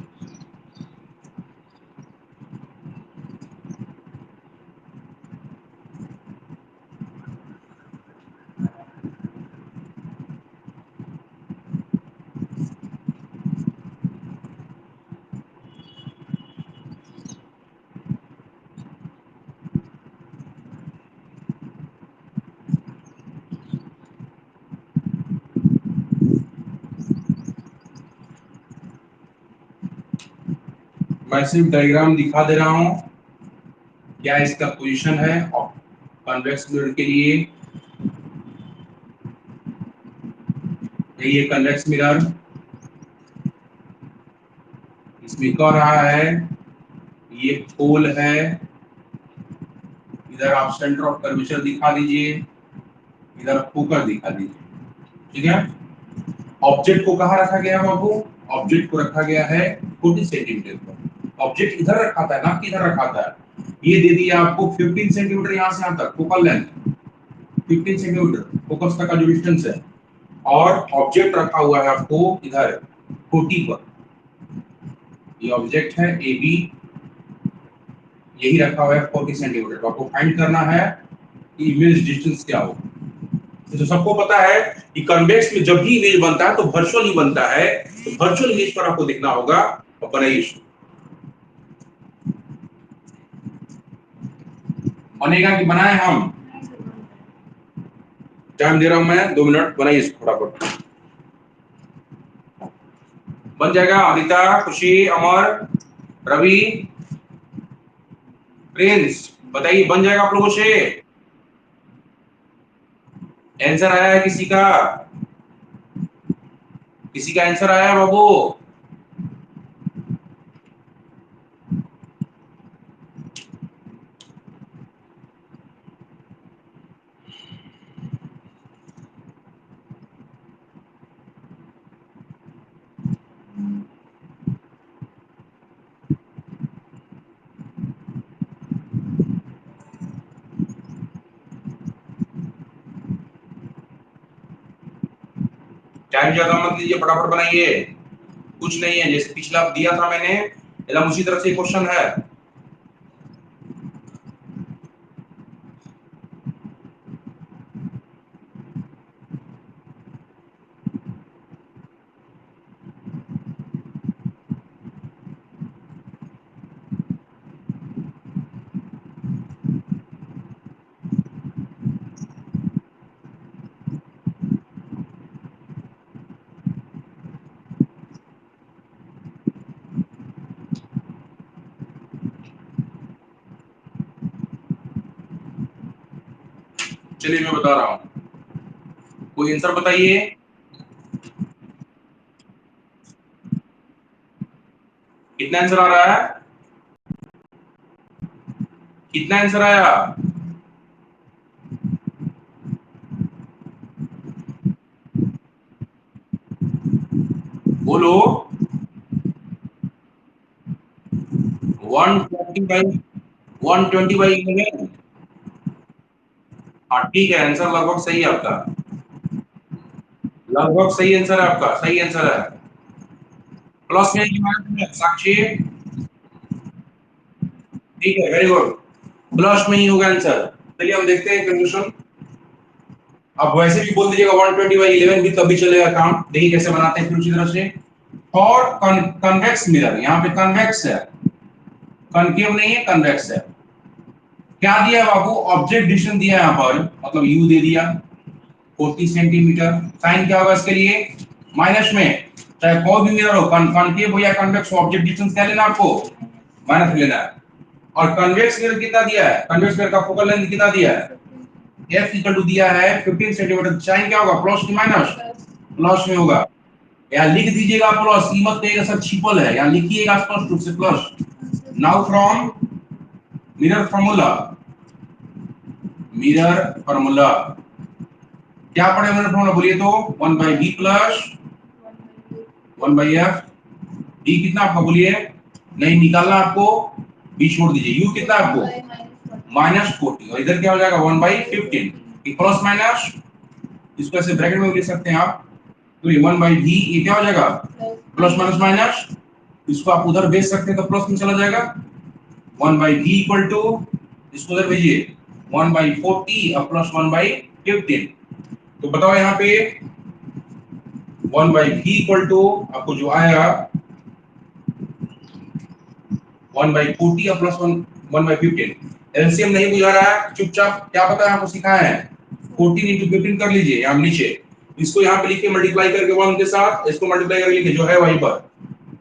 मैं सिर्फ डायग्राम दिखा दे रहा हूं, क्या इसका पोजीशन है कन्वेक्स मिरर के लिए। ये कन्वेक्स मिरर, इसमें कह रहा है ये पोल है, इधर आप सेंटर ऑफ कर्वेचर दिखा दीजिए, इधर फोकस दिखा दीजिए, ठीक है। ऑब्जेक्ट को कहाँ रखा गया है बाबू, ऑब्जेक्ट को रखा गया है 40 सेंटीमीटर पर। ऑब्जेक्ट इधर रखा था ना, किधर रखा था, ये दे दिया आपको 15 सेंटीमीटर यहाँ से यहाँ तक फोकल लेंथ 15 सेंटीमीटर फोकस तक का जो डिस्टेंस है, और ऑब्जेक्ट रखा हुआ है आपको इधर 40 पर। ये ऑब्जेक्ट है ए बी, यही रखा हुआ है 40 सेंटीमीटर। तो आपको फाइंड करना है कि इमेज डिस्टेंस क्या हो। तो सबको पता है कि कन्वेक्स में जब भी इमेज बनता है तो वर्चुअल ही बनता है, तो वर्चुअल इमेज पर आपको देखना होगा। और बनाइए, बनेगा कि बनाए हम, टाइम दे रहा हूं मैं 2 मिनट, बनाइए इसको फटाफट, बन जाएगा। अनिता, खुशी, अमर, रवि, प्रिंस, बताइए बन जाएगा आप लोगों से? आंसर आया है किसी का, किसी का आंसर आया है बाबू? टाइम ज्यादा मत लीजिए, फटाफट बनाइए, कुछ नहीं है, जैसे पिछला दिया था मैंने एकदम उसी तरह से क्वेश्चन है। चलिए मैं बता रहा हूँ, कोई आंसर बताइए। कितना आंसर आ रहा है? कितना आंसर आया? बोलो। 120 बाई 11। हाँ ठीक है, आंसर लगभग सही है आपका, लगभग सही आंसर है आपका, सही आंसर है। प्लस में कि माइनस में साक्षी? ठीक है, वेरी गुड, प्लस में ही होगा आंसर। चलिए हम देखते हैं कंक्लूजन। अब वैसे भी बोल दीजिएगा 120/11 भी तभी चलेगा काम। देखिए कैसे बनाते हैं फिर उसी तरह से। और कन्वेक्स मिरर, यहाँ पे कन्वेक्स है, कनकेव नहीं है, कन्वेक्स है। क्या दिया बाबू? ऑब्जेक्ट डिस्टेंस दिया है यहाँ पर, मतलब यू दे दिया 40 सेंटीमीटर। साइन क्या होगा इसके लिए? माइनस में। चाहे कोई भी मिरर हो, कनकेव हो या कन्वेक्स हो, ऑब्जेक्ट डिस्टेंस क्या लेना आपको? माइनस लेना है। और कन्वेक्स मिरर कितना दिया है? कन्वेक्स मिरर का फोकल लेंथ कितना दिया है? f इक्वल टू दिया है 15 सेंटीमीटर। साइन क्या होगा? प्लस की माइनस? प्लस में होगा। यहाँ लिख दीजिएगा प्लस, ई मत कहिएगा सर छिपल है, यहाँ लिखिएगा स्पष्ट रूप से plus. Now from mirror formula, mirror formula क्या पड़े? मिरर फार्मूला बोलिए तो 1 by B plus 1 by F. D कितना आपका बोलिए? नहीं निकालना आपको, बी छोड़ दीजिए। यू कितना आपको? -40। और इधर क्या हो जाएगा? 1/15। प्लस माइनस, इसको ऐसे ब्रैकेट में लिख सकते हैं आप। तो ये 1 बाई वी, ये क्या हो जाएगा? Plus minus minus. इसको आप उधर भेज सकते हैं तो प्लस में चला जाएगा। 1 बाई वी इक्वल टू, इसको उधर भेजिए 1/40 और प्लस 1/15। तो बताओ यहाँ पे 1 बाई वी इक्वल टू आपको जो आएगा 1/40 और प्लस 1/15। एलसीएम नहीं बुझा रहा है, चुपचाप क्या पता है आपको सिखाया है, 14 इंटू 15 कर लीजिए यहाँ नीचे। इसको यहाँ पे लिखिए मल्टीप्लाई करके 1 के साथ, इसको मल्टीप्लाई करके लिखिए जो है वहीं पर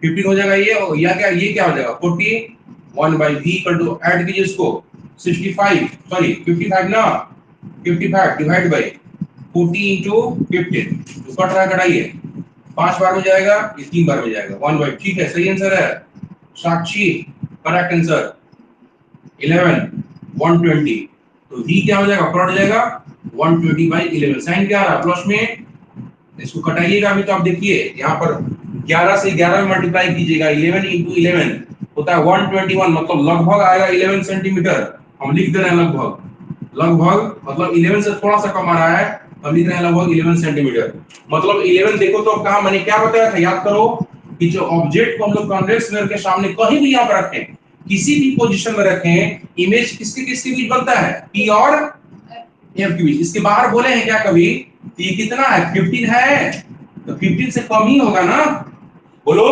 15 हो जाएगा ये, और या क्या ये क्या हो जाएगा 40। 1 by V equal to add कीजिए इसको 65, सॉरी 55 ना, 55 डिवाइड बाई 40 इंटू 15। तो कट रहा है, कटाइए 5 बार में जाएगा, ये 3 बार में जाएगा 1 बाई। ठीक है, सही आंसर है साक्षी, करेक्ट आंसर 11 120। तो v क्या हो जाएगा? पलट जाएगा 120/11। साइन क्या आ रहा है? प्लस में। इसको कटाइएगा अभी तो आप देखिए यहाँ पर 11 से 11 में मल्टीप्लाई कीजिएगा, 11 इंटू 11 होता है 121, मतलब लगभग आएगा 11 सेंटीमीटर। हम लिख दे रहे हैं लगभग, लगभग मतलब 11 से थोड़ा सा कम आ रहा है, हम लिख रहे हैं लगभग 11 सेंटीमीटर। मतलब 11 देखो तो अब कहा मैंने क्या बताया था, याद करो कि जो ऑब्जेक्ट को हम लोग कॉन्वेक्स मिरर के सामने कहीं भी यहाँ पर रखें, किसी भी पोजीशन में रखें, इमेज किसके किसके बीच बनता है? पी और एफ के बीच। इसके बाहर बोले हैं क्या कभी? ये कितना है? 15 है, तो 15 से कम ही होगा ना, बोलो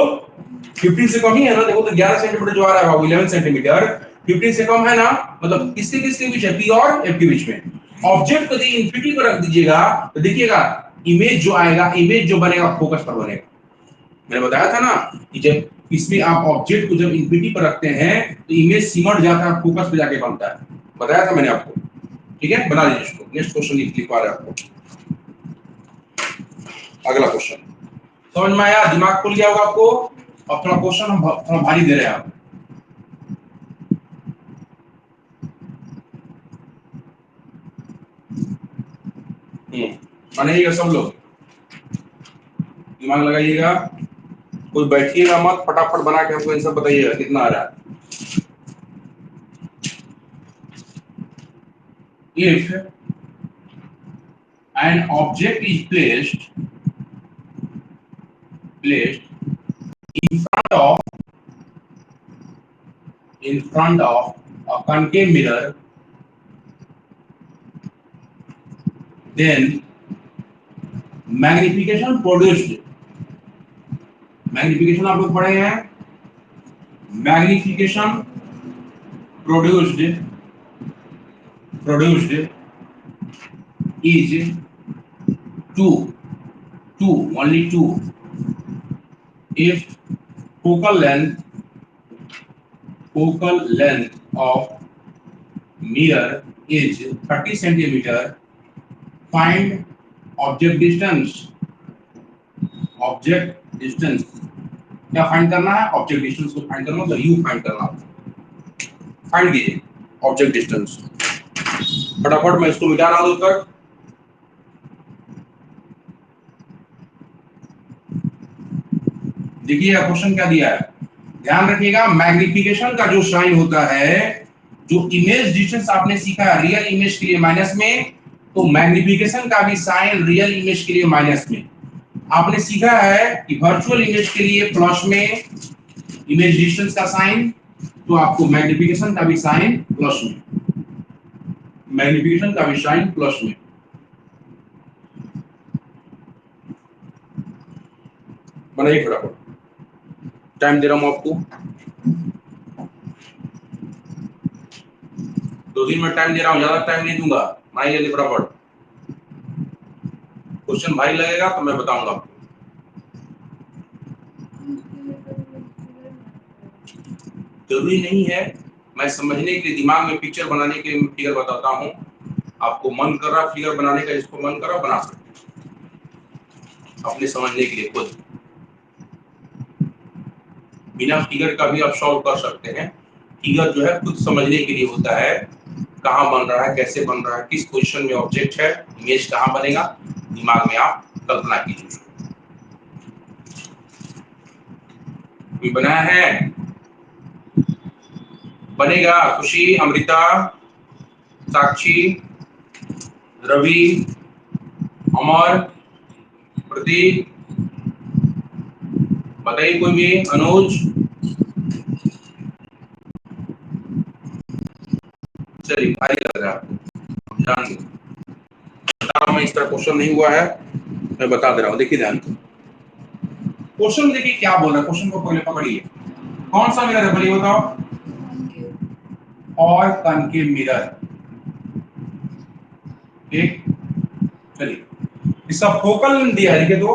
15 से कम ही है ना। देखो तो 11 सेंटीमीटर जो आ रहा है बाबू 11 सेंटीमीटर, 15 से कम है ना, मतलब किसके किसके बीच है? पी और एफ के बीच में। ऑब्जेक्ट को यदि इंफिनिटी पर रख दीजिएगा तो देखिएगा इमेज जो आएगा, इमेज जो बनेगा फोकस पर बनेगा। मैंने बताया था ना कि जब इसमें आप ऑब्जेक्ट को जब इंफिनिटी पर रखते हैं तो इमेज सिमट जाता है, फोकस पे जाके बनता है, बताया था मैंने आपको। ठीक है, बना लीजिए इसको। नेक्स्ट क्वेश्चन लिखवा रहे हैं आपको, अगला क्वेश्चन। समझ में आया? दिमाग खुल गया होगा आपको। अब थोड़ा क्वेश्चन हम थोड़ा भारी दे रहे हैं आप। बनाइएगा सब लोग, दिमाग लगाइएगा, कोई बैठिएगा मत, फटाफट बना के हमको आंसर बताइएगा कितना आ रहा है। If an object is placed of in front of a concave mirror, then magnification produced, magnification आप लोग पढ़े हैं, magnification produced is 2, only 2 if focal length of mirror is 30 centimeter. Find object distance, object distance क्या find करना है? Object distance को find करना, तो यू फाइंड करना, फाइंड कीजिए। Object distance. फटाफट मैं इसको मिटा रहा हूं तक। देखिए क्वेश्चन क्या दिया है, ध्यान रखिएगा। मैग्निफिकेशन का जो साइन होता है, जो इमेज डिस्टेंस आपने सीखा है रियल इमेज के लिए माइनस में, तो मैग्निफिकेशन का भी साइन रियल इमेज के लिए माइनस में। आपने सीखा है कि वर्चुअल इमेज के लिए प्लस में इमेज डिस्टेंस का साइन, तो आपको मैग्निफिकेशन का भी साइन प्लस में, मैग्निफिकेशन का भी साइन प्लस में। बनाइए फटाफट, टाइम दे रहा हूं आपको, 2 दिन में टाइम दे रहा हूं, ज्यादा टाइम नहीं दूंगा। बनाइए जल्दी फटाफट। क्वेश्चन भारी लगेगा तो मैं बताऊंगा आपको। जरूरी नहीं है, मैं समझने के लिए, दिमाग में पिक्चर बनाने के लिए फिगर बताता हूँ। आपको मन कर रहा फिगर बनाने का, जिसको मन कर रहा बना सकते हैं अपने समझने के लिए खुद। बिना फिगर का भी आप सॉल्व कर सकते हैं। फिगर जो है खुद समझने के लिए होता है, कहाँ बन रहा है, कैसे बन रहा है, किस पोजीशन में ऑब्जेक्ट है, इमेज कहाँ बनेगा, दिमाग में आप कल्पना कीजिए। कोई बनाया है? बनेगा। खुशी, अमृता, साक्षी, रवि, अमर, प्रतीक, बताइए कोई भी, अनुज। चलिए भारी लग रहा है आपको, ध्यान दो। बता रहा हूं मैं, इस तरह क्वेश्चन नहीं हुआ है, मैं बता दे रहा हूँ। देखिए ध्यान, क्वेश्चन देखिए क्या बोल रहा है। क्वेश्चन को पहले पकड़िए, कौन सा मिरर है बोलिए बताओ, और कनकेव मिरर। ठीक, चलिए इसका फोकल लेंथ दिया है, देखिए तो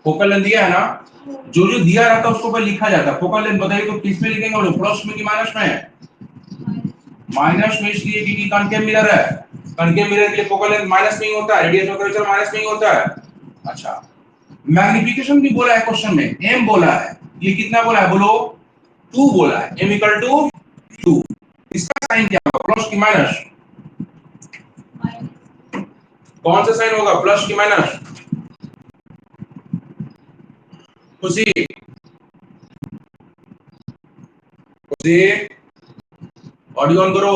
फोकल लेंथ दिया है ना, जो जो दिया रहता है उसको पर लिखा जाता है। फोकल लेंथ बताइए तो किस में लिखेंगे, प्लस में कि माइनस में? माइनस में, इसलिए क्योंकि कनकेव मिरर है। कनकेव मिरर के लिए फोकल लेंथ माइनस में ही होता है, रेडियस ऑफ कर्वेचर माइनस में ही होता है। अच्छा, मैग्निफिकेशन भी बोला है क्वेश्चन में, m बोला है, ये कितना बोला है बोलो, 2 बोला है, m इक्वल टू 2। इसका साइन क्या होगा, प्लस की माइनस? कौन सा साइन होगा, प्लस की माइनस? खुशी, खुशी, ऑडियो ऑन करो,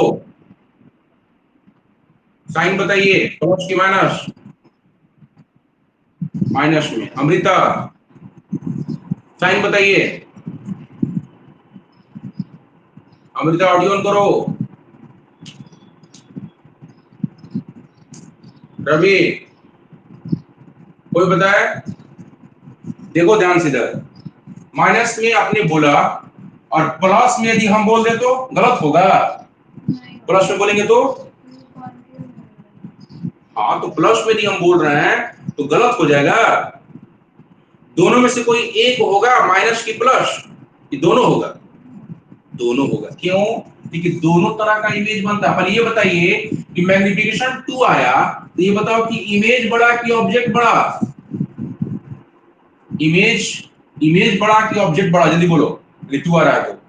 साइन बताइए, प्लस की माइनस? माइनस में। अमृता, साइन बताइए, अमृता ऑडियो ऑन करो। रवि, कोई बताए? देखो ध्यान से इधर, माइनस में आपने बोला और प्लस में यदि हम बोल दे तो गलत होगा। प्लस में बोलेंगे तो, हाँ तो प्लस में यदि हम बोल रहे हैं तो गलत हो जाएगा। दोनों में से कोई एक होगा, माइनस की प्लस, ये दोनों होगा, दोनों होगा। क्यों? क्योंकि दोनों तरह का इमेज बनता है। पर ये बताइए कि मैग्निफिकेशन 2 आया, तो ये बताओ कि इमेज बड़ा कि ऑब्जेक्ट बड़ा? इमेज, इमेज बड़ा कि ऑब्जेक्ट बड़ा, जल्दी बोलो। 2 आ रहा है तो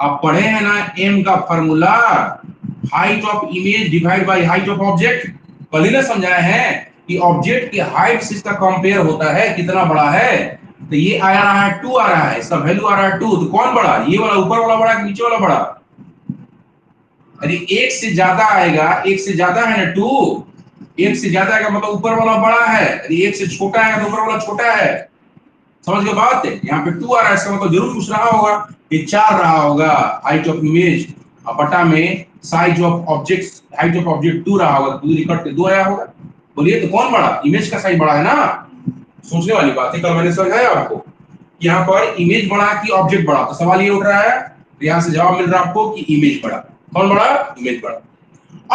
आप पढ़े हैं ना m का formula, height of image divide by height of object. कल ही ना समझाए हैं कि ऑब्जेक्ट की हाइट से इसका कंपेयर होता है, कितना बड़ा है। तो ये आ रहा है 2 आ रहा है, इसका वैल्यू आ रहा है 2, तो कौन बड़ा, ये वाला ऊपर वाला बड़ा कि नीचे वाला बड़ा? अरे एक से ज्यादा आएगा, एक से ज्यादा है ना 2, एक से ज्यादा आएगा मतलब ऊपर वाला बड़ा है, अरे एक से छोटा आएगा तो ऊपर वाला छोटा है। समझ गए बात है? यहाँ पे 2 आ रहा है, इसका मतलब जरूर पूछ रहा होगा, ये 4 रहा होगा हाइट ऑफ इमेज, और बटा में size of object, height of object 2 रहा होगा, 2 निकट के 2 आया होगा। बोलिए तो कौन बड़ा, इमेज का साइज बड़ा है ना। सोचने वाली बात है, कल मैंने समझाया आपको, यहाँ पर इमेज बड़ा कि ऑब्जेक्ट बड़ा, तो सवाल ये उठ रहा है, तो यहाँ से जवाब मिल रहा है आपको कि इमेज बड़ा। कौन बड़ा, इमेज बड़ा।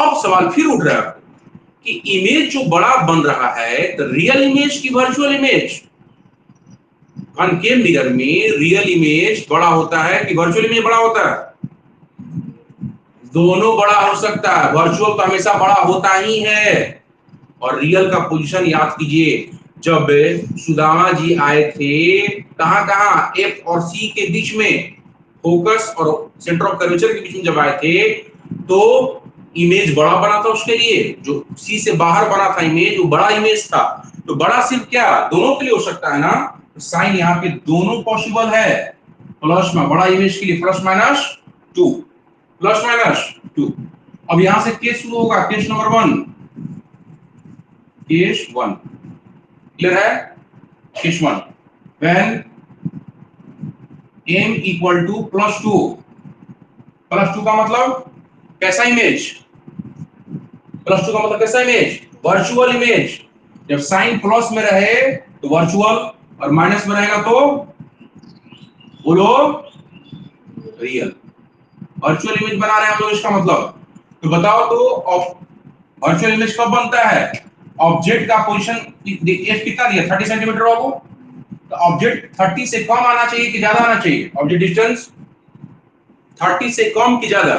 अब सवाल फिर उठ रहा है आपको कि इमेज जो बड़ा बन रहा है, तो रियल इमेज की वर्चुअल इमेज? कनकेव मिरर में रियल इमेज बड़ा होता है कि वर्चुअल इमेज बड़ा होता है? दोनों बड़ा हो सकता है, वर्चुअल तो हमेशा बड़ा होता ही है। और रियल का पोजीशन याद कीजिए, जब सुदामा जी आए थे, कहां कहां, एफ और सी के बीच में, फोकस और सेंटर ऑफ कर्वेचर के बीच में जब आए थे, तो इमेज बड़ा बना था उसके लिए, जो सी से बाहर बना था इमेज, वो बड़ा इमेज था। तो बड़ा सिर्फ क्या दोनों के लिए हो सकता है ना, तो साइन यहाँ पे दोनों पॉसिबल है। प्लस में बड़ा इमेज के लिए प्लस माइनस 2, प्लस माइनस 2। अब यहां से केस शुरू होगा, केस नंबर 1, केस 1 क्लियर है। Case 1 when m equal to +2, +2 का मतलब कैसा इमेज, +2 का मतलब कैसा इमेज, वर्चुअल इमेज। जब साइन प्लस में रहे तो वर्चुअल, और माइनस में रहेगा तो बोलो रियल। वर्चुअल इमेज बना रहे हैं हम लोग, इसका मतलब। तो बताओ तो वर्चुअल इमेज कब बनता है, ऑब्जेक्ट का पोजीशन एफ कितना दिया 30 सेंटीमीटर बाबू, तो ऑब्जेक्ट 30 से कम आना चाहिए कि ज्यादा आना चाहिए, ऑब्जेक्ट डिस्टेंस 30 से कम कि ज्यादा।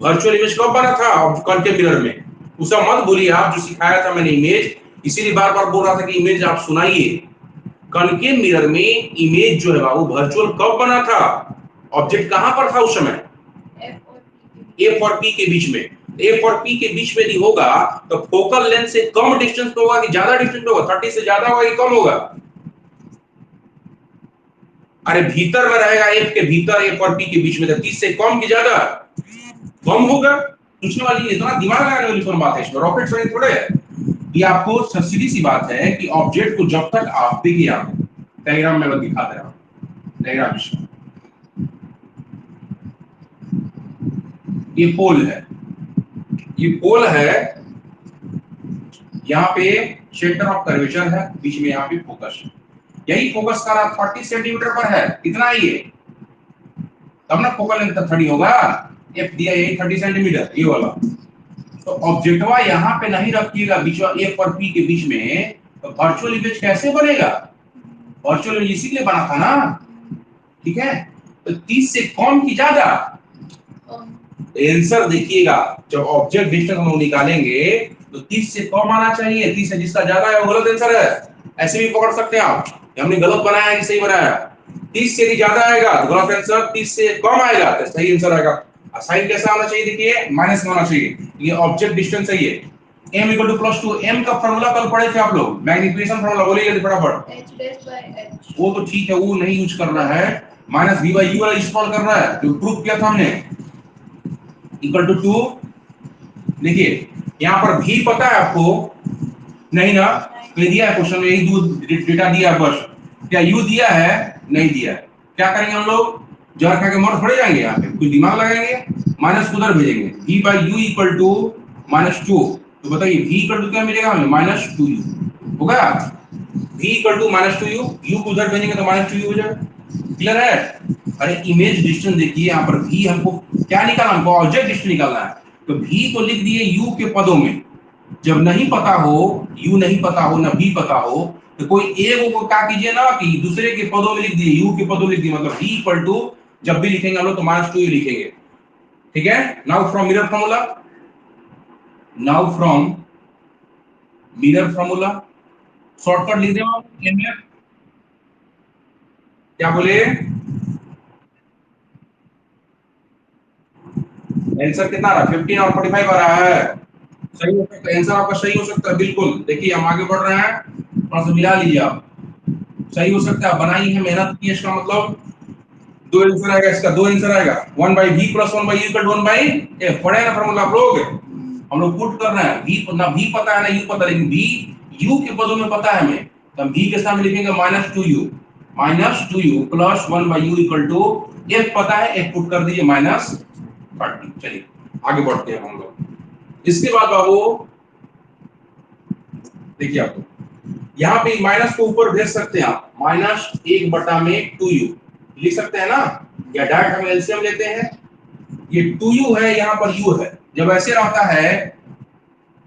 वर्चुअल इमेज कब बना था, कॉन्केव मिरर में। उसे मत भूलिए आप, जो सिखाया था मैंने इमेज, इसीलिए बार बार बोल रहा था कि इमेज आप सुनाइए। कॉन्केव मिरर में इमेज जो है बाबू वर्चुअल कब बना था, ऑब्जेक्ट कहां पर था उस समय, एफ और पी के बीच में। एफ और पी के बीच में नहीं होगा तो फोकल लेंथ से कम डिस्टेंस पे होगा कि ज्यादा डिस्टेंस पे होगा, 30 से ज्यादा होगा कि कम होगा। अरे भीतर में रहेगा, एफ के भीतर एफ और पी के बीच में, 30 से कम कि ज्यादा, कम होगा। पूछने वाली इतना दिमाग लगाने वाली कौन बात है इसमें, रॉकेट साइंस थोड़े है ये। आपको सीधी सी बात है कि ऑब्जेक्ट को जब तक आप देखिए, आप डायग्राम में दिखा दे रहा हूं, डायग्राम ये पोल है, ये पोल है, यहाँ पे सेंटर ऑफ कर्वेचर है, बीच में यहाँ पे फोकस है। यही फोकस का 40 सेंटीमीटर पर है, कितना है ये, तब ना फोकल लेंथ 30 होगा। एफ दिया यही 30 सेंटीमीटर ये वाला। तो ऑब्जेक्टवा यहाँ पे नहीं रखिएगा बीच में एफ और पी के बीच में, तो वर्चुअल इमेज कैसे बनेगा, वर्चुअल इमेज इसीलिए बना था ना, ठीक है। तो 30 से कम की ज्यादा, आंसर देखिएगा, जब ऑब्जेक्ट डिस्टेंस हम लोग निकालेंगे तो 30 से कम आना चाहिए, 30 से जिसका ज्यादा है वो गलत आंसर है। ऐसे भी पकड़ सकते हैं आप, हमने गलत बनाया है कि सही बनाया, 30 से भी ज्यादा आएगा तो गलत आंसर, 30 से कम आएगा तो सही आंसर आएगा। साइन कैसा आना चाहिए, देखिए माइनस में होना चाहिए, ये ऑब्जेक्ट डिस्टेंस सही है। m = +2, m का फार्मूला कल पढ़े थे आप लोग, मैग्नीफिकेशन फार्मूला बोलिए जल्दी फटाफट। h वो तो ठीक है, वो नहीं यूज करना है, -v/u वाला इस्तेमाल करना है, जो प्रूफ किया था हमने, = 2। देखिए यहाँ पर भी पता है आपको, नहीं ना, तो दिया है क्वेश्चन में, यही दो डेटा दिया है बस। क्या यू दिया है, नहीं दिया है, क्या करेंगे हम लोग, जहर खा के मर थोड़े जाएंगे, यहाँ पे कुछ दिमाग लगाएंगे, माइनस उधर भेजेंगे, v/u = -2। तो बताइए v = क्या मिलेगा हमें, -2u होगा, v = -2u, u को उधर भेजेंगे तो -2u हो जाएगा, क्लियर है। अरे इमेज डिस्टेंस देखिए, यहाँ पर v हमको क्या निकालना, हमको ऑब्जेक्ट डिस्टेंस निकालना है, तो v को लिख दिए u के पदों में। जब नहीं पता हो, u नहीं पता हो ना v पता हो, तो कोई एक को क्या कीजिए ना कि दूसरे के पदों में लिख दिए, u के पदों में लिख दिए, मतलब v = जब भी लिखेंगे हम लोग तो -2u लिखेंगे, ठीक है। Now from mirror formula, now from mirror formula shortcut लिख दें, क्या बोले, आंसर कितना आ रहा है, 15 और 45 आ रहा है, सही हो सकता है आंसर आपका, सही हो सकता है बिल्कुल। देखिए हम आगे बढ़ रहे हैं, थोड़ा सा मिला लीजिए आप, सही हो सकता है, बनाई है, मेहनत की है, इसका मतलब दो आंसर आएगा, इसका दो आंसर आएगा, 1/v + 1/u = 1/a, पढ़े ना फार्मूला आप लोग, हम लोग पुट कर रहे हैं, v ना v पता है ना u पता, लेकिन v u के पदों में पता है हमें, तो हम v के सामने लिखेंगे -2u, -2u + 1/u = f पता है, f पुट कर दीजिए -30। चलिए आगे बढ़ते हैं हम लोग। इसके बाद बाबू देखिए, आपको यहाँ पे माइनस को ऊपर भेज सकते हैं आप, -1/2u लिख सकते हैं ना, या डायरेक्ट हम एलसीएम लेते हैं, ये 2u है, यहाँ पर u है, जब ऐसे रहता है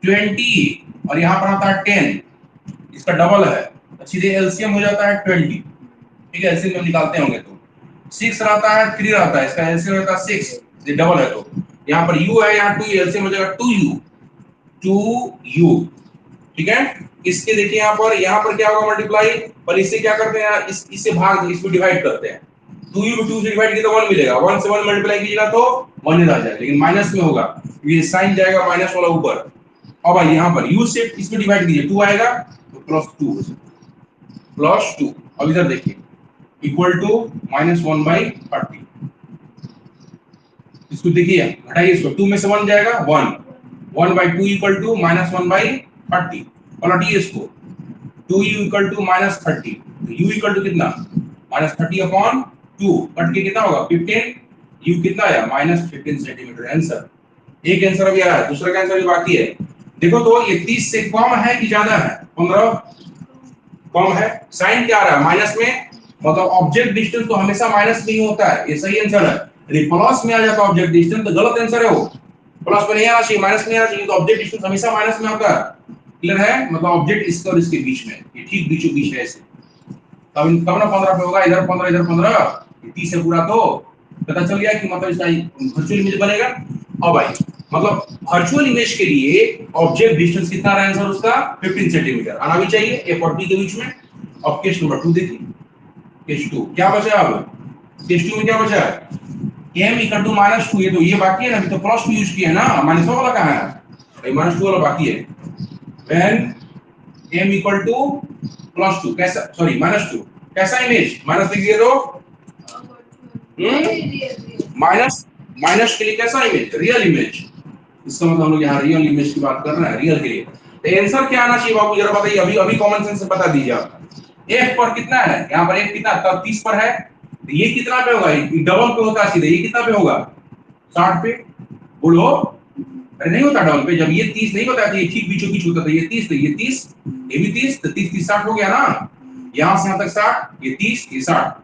20 और यहाँ पर आता है 10, इसका डबल है, तो सीधे एलसीएम हो जाता है 20, ठीक है, एलसीएम में निकालते होंगे तो 6 रहता है, 3 रहता है, इसका एलसीएम रहता है 6, ये डबल है, तो यहाँ पर u है, यहाँ 2 एलसीएम हो जाएगा 2u, ठीक है। इसके देखिए यहाँ पर क्या होगा मल्टीप्लाई, पर इससे क्या करते हैं, इससे भाग, इसको डिवाइड करते हैं, 2u को 2 से डिवाइड किया तो 1 मिलेगा, 1 से 1 मल्टीप्लाई कीजिएगा तो 1 ही रह जाएगा, लेकिन माइनस में होगा, ये साइन जाएगा माइनस वाला ऊपर। अब भाई यहाँ पर u से इसमें डिवाइड कीजिए, 2 आएगा तो प्लस 2। अब इधर देखिए इक्वल टू -1/30, इसको देखिए घटाइए, इसको 2 में से 1 जाएगा 1, 1/2 इक्वल टू -1/30, पलटिए इसको, 2u इक्वल टू -30, तो u इक्वल टू कितना -30/2, कट के कितना होगा 15, u कितना आया -15 सेंटीमीटर। आंसर, एक आंसर अभी आया, दूसरा का आंसर भी बाकी है। देखो तो ये 30 से कम है कि ज्यादा है, 15 कम है, साइन क्या आ रहा है माइनस में, मतलब ऑब्जेक्ट डिस्टेंस तो हमेशा माइनस में ही होता है, ये सही आंसर है। यदि प्लस में आ जाता है ऑब्जेक्ट डिस्टेंस तो गलत आंसर है, वो प्लस में नहीं आना चाहिए, माइनस में आना चाहिए, तो ऑब्जेक्ट डिस्टेंस हमेशा माइनस में आता है। क्लियर है, मतलब ऑब्जेक्ट इसका और इसके बीच में, ये ठीक बीचों बीच है ऐसे, तब ना 15 पे होगा, इधर 15 इधर 15, 30 से पूरा तो पता चल गया कि मतलब इसका वर्चुअल इमेज बनेगा। अब भाई मतलब वर्चुअल इमेज के लिए ऑब्जेक्ट डिस्टेंस कितना रहा आंसर उसका 15 सेंटीमीटर आना भी चाहिए ए और बी के बीच में। अब केस नंबर 2 देखिए, केस 2 क्या बचा, अब केस 2 में क्या बचा है, m इक्वल टू -2, ये तो ये बाकी है ना, अभी तो +2 यूज किया है ना, माइनस वाला कहां है भाई, -2 वाला बाकी है। व्हेन m इक्वल टू +2, कैसा, सॉरी -2, कैसा इमेज, माइनस लिख दिए तो माइनस, माइनस के लिए कैसा इमेज, रियल इमेज, इसका मतलब हम लोग यहाँ रियल इमेज की बात कर रहे हैं, रियल के लिए। तो आंसर क्या आना चाहिए बाबू, जरा बताइए, अभी अभी कॉमन सेंस से बता दीजिए आप। f पर कितना है, यहाँ पर f कितना, तब 30 पर है, तो ये कितना पे होगा, डबल पे होता है सीधे, ये कितना पे होगा 60 पे, बोलो। अरे नहीं होता डबल पे, जब ये 30 नहीं होता तो ये ठीक बीचों बीच होता था, ये 30 तो ये 30, ये भी 30, तो 30 30 60 हो गया ना, यहां से यहां तक 60, ये 30 ये 60।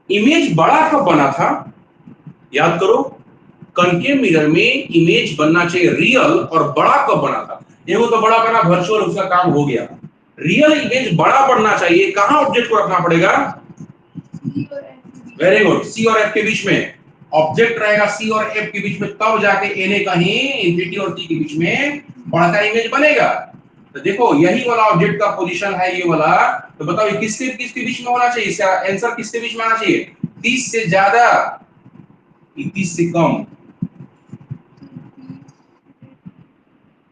इमेज बड़ा कब बना था, याद करो, कनकेव मिरर में इमेज बनना चाहिए रियल, और बड़ा कब बना था, एगो तो बड़ा बना वर्चुअल, उसका काम हो गया, रियल इमेज बड़ा बनना चाहिए, कहां ऑब्जेक्ट को रखना पड़ेगा, वेरी गुड, सी और एफ के बीच में ऑब्जेक्ट रहेगा, सी और एफ के बीच में, तब जाके एन कहीं इंफिनिटी और टी के बीच में बड़ा इमेज बनेगा। तो देखो यही वाला ऑब्जेक्ट का पोजीशन है ये वाला, तो बताओ ये किसके किसके बीच में होना चाहिए, इसका आंसर किसके बीच में आना चाहिए, 30 से ज्यादा 30 से कम,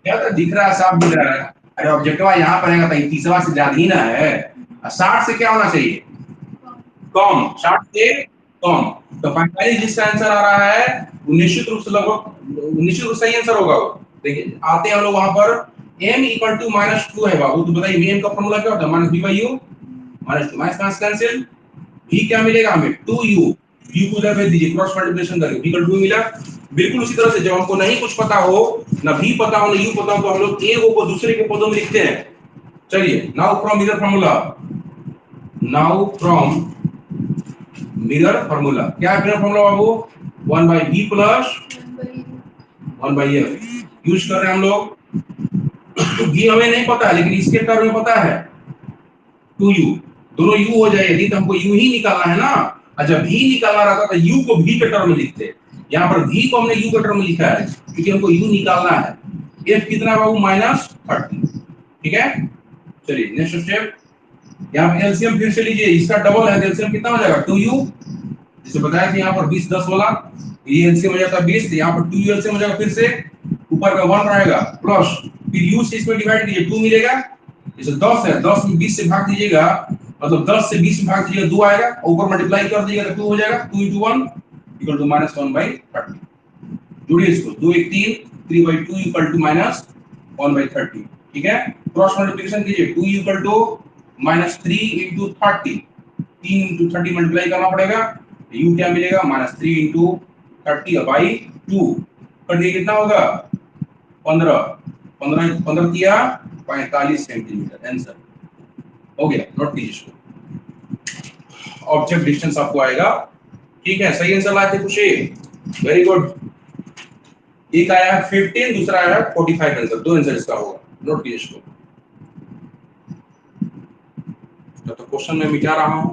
क्या तो दिख रहा है, साफ दिख रहा है, अरे ऑब्जेक्टिवा यहाँ पर है तो 30वां से ज्यादा ही ना है, 60 से क्या होना चाहिए कम, 60 से कम, तो 45 जिसका आंसर आ रहा है वो निश्चित रूप से लगभग निश्चित रूप से सही आंसर होगा वो। देखिए आते हैं हम लोग वहां पर, m इक्वल टू -2 है बाबू, तो बताइए m का फॉर्मूला क्या होता है, -b/u, -2 माइनस कैंसिल, v क्या मिलेगा हमें 2u, u को उधर भेज दीजिए, क्रॉस मल्टीप्लिकेशन करके v का 2 मिला। बिल्कुल उसी तरह से जब हमको नहीं कुछ पता हो, ना v पता हो ना u पता हो, तो हम लोग a को दूसरे के पदों में लिखते हैं। चलिए now from mirror formula, now from mirror formula, क्या है मिरर फार्मूला बाबू, 1/b प्लस 1/f यूज कर रहे हैं हम लोग। v हमें नहीं पता है, लेकिन इसके टर्म में पता है 2u, दोनों u हो जाए, यदि तो हमको u ही निकालना है ना, और जब v निकालना रहता तो u को v के टर्म में लिखते, यहाँ पर v को हमने u के टर्म में लिखा है क्योंकि हमको u निकालना है। f कितना बाबू -30, ठीक है। चलिए नेक्स्ट स्टेप, यहाँ पे एलसीएम फिर से लीजिए, इसका डबल है, एलसीएम कितना हो जाएगा 2u, जैसे बताया था यहाँ पर 20 10 वाला, ये एलसीएम हो जाता है 20, तो यहाँ पर 2u एलसीएम हो जाएगा, फिर से ऊपर का 1 रहेगा प्लस, फिर u से इसमें डिवाइड कीजिए 2 मिलेगा, जैसे 10 है 10 में 20 से भाग दीजिएगा, मतलब 10 से 20 में भाग दीजिएगा 2 आएगा, ऊपर मल्टीप्लाई कर दीजिएगा तो 2 हो जाएगा, 2 * 1 इक्वल टू -1/30, जोड़िए इसको, 2 1 3, 3/2 इक्वल टू -1/30, ठीक है। क्रॉस मल्टीप्लिकेशन कीजिए, 2 इक्वल टू -3 * 30, 3 * 30 मल्टीप्लाई करना पड़ेगा, u क्या मिलेगा -3 * 30/2, कर दिए कितना होगा 15, 15 15 किया 45 सेंटीमीटर, आंसर हो गया, नोट कीजिए इसको, ऑब्जेक्ट डिस्टेंस आपको आएगा, ठीक है। सही आंसर लाए थे खुशी, वेरी गुड। एक आया है 15, दूसरा आया है 45, आंसर दो आंसर इसका होगा, नोट कीजिए इसको। तो क्वेश्चन में मिटा रहा हूं,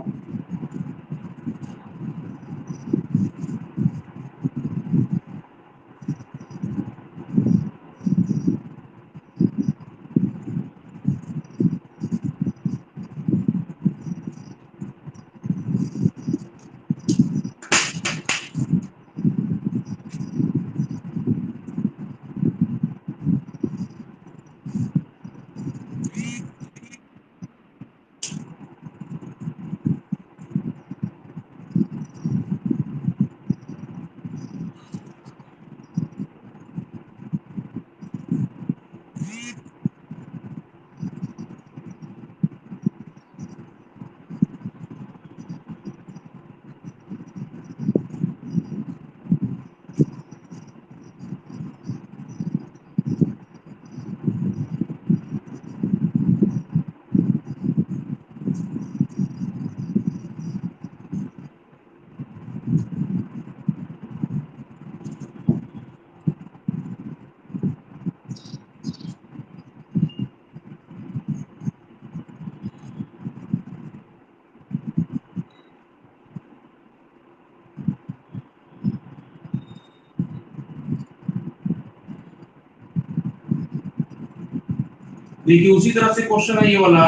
देखिए उसी तरह से क्वेश्चन है ये वाला,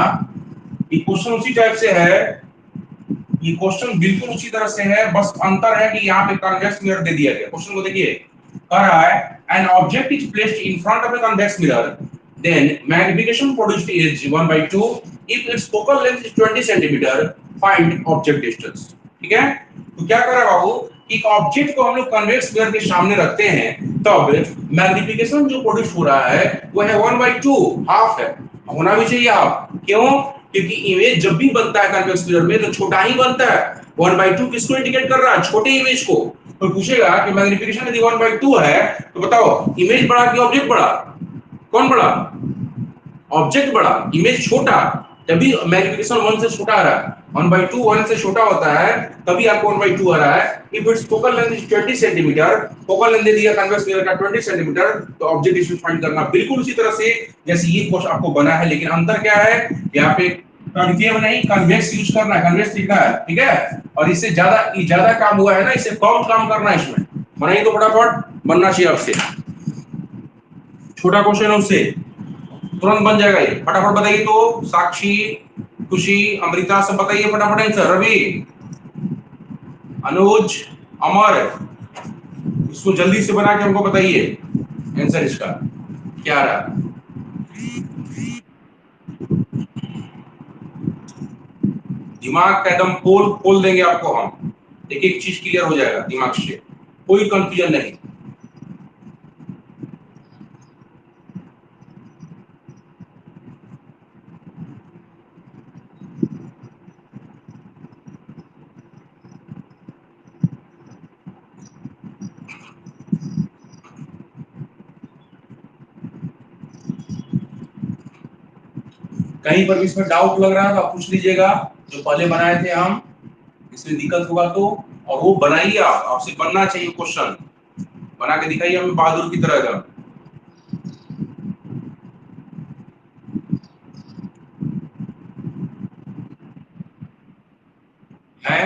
ये क्वेश्चन उसी टाइप से है, ये क्वेश्चन बिल्कुल उसी तरह से है, बस अंतर है कि यहाँ पे कन्वेक्स मिरर दे दिया गया। क्वेश्चन को देखिए, कह रहा है an object is placed in front of a convex mirror, then magnification produced is 1/2 if it's focal length is 20 centimetre, find object distance. ठीक है, तो क्या कर रहा है बाबू, एक ऑब्जेक्ट को हम लोग कन्वेक्स मिरर के सामने रखते हैं, तब मैग्निफिकेशन जो प्रोड्यूस हो रहा है वो है 1/2, हाफ है, होना भी चाहिए हाफ। क्यों? क्योंकि इमेज जब भी बनता है कन्वेक्स मिरर में तो छोटा ही बनता है। 1/2 किसको इंडिकेट कर रहा है? छोटे इमेज को। तो पूछेगा कि मैग्निफिकेशन यदि 1/2 है तो बताओ इमेज बड़ा कि ऑब्जेक्ट बड़ा? कौन बड़ा? ऑब्जेक्ट बड़ा, इमेज छोटा, तभी मैग्निफिकेशन 1 से छोटा आ रहा है। 1/2 1 से छोटा होता है तभी आपको 1/2 आ रहा है। If it's focal length is 20 centimetre, focal length दे दिया कन्वेक्स मिरर का 20 सेंटीमीटर, तो ऑब्जेक्ट डिस्टेंस फाइंड करना बिल्कुल उसी तरह से जैसे ये क्वेश्चन आपको बना है, लेकिन अंतर क्या है, यहाँ पे कॉन्केव नहीं कन्वेक्स यूज करना है, कन्वेक्स लिखना है। ठीक है, और इससे ज्यादा काम हुआ है ना, इससे कम काम करना है इसमें। बनाइए तो फटाफट, बनना चाहिए आपसे, छोटा क्वेश्चन है उससे तुरंत बन जाएगा ये। फटाफट बताइए तो, साक्षी, खुशी, अमृता सब बताइए फटाफट आंसर। रवि, अनुज, अमर, इसको जल्दी से बना के हमको बताइए आंसर इसका क्या रहा। दिमाग का एकदम पोल खोल देंगे आपको हम, एक एक चीज क्लियर हो जाएगा दिमाग से, कोई कंफ्यूजन नहीं। कहीं पर भी इसमें डाउट लग रहा है तो आप पूछ लीजिएगा, जो पहले बनाए थे हम, इसमें दिक्कत होगा तो। और वो बनाइए आप, आपसे बनना चाहिए क्वेश्चन, बना के दिखाइए हमें बहादुर की तरह का है।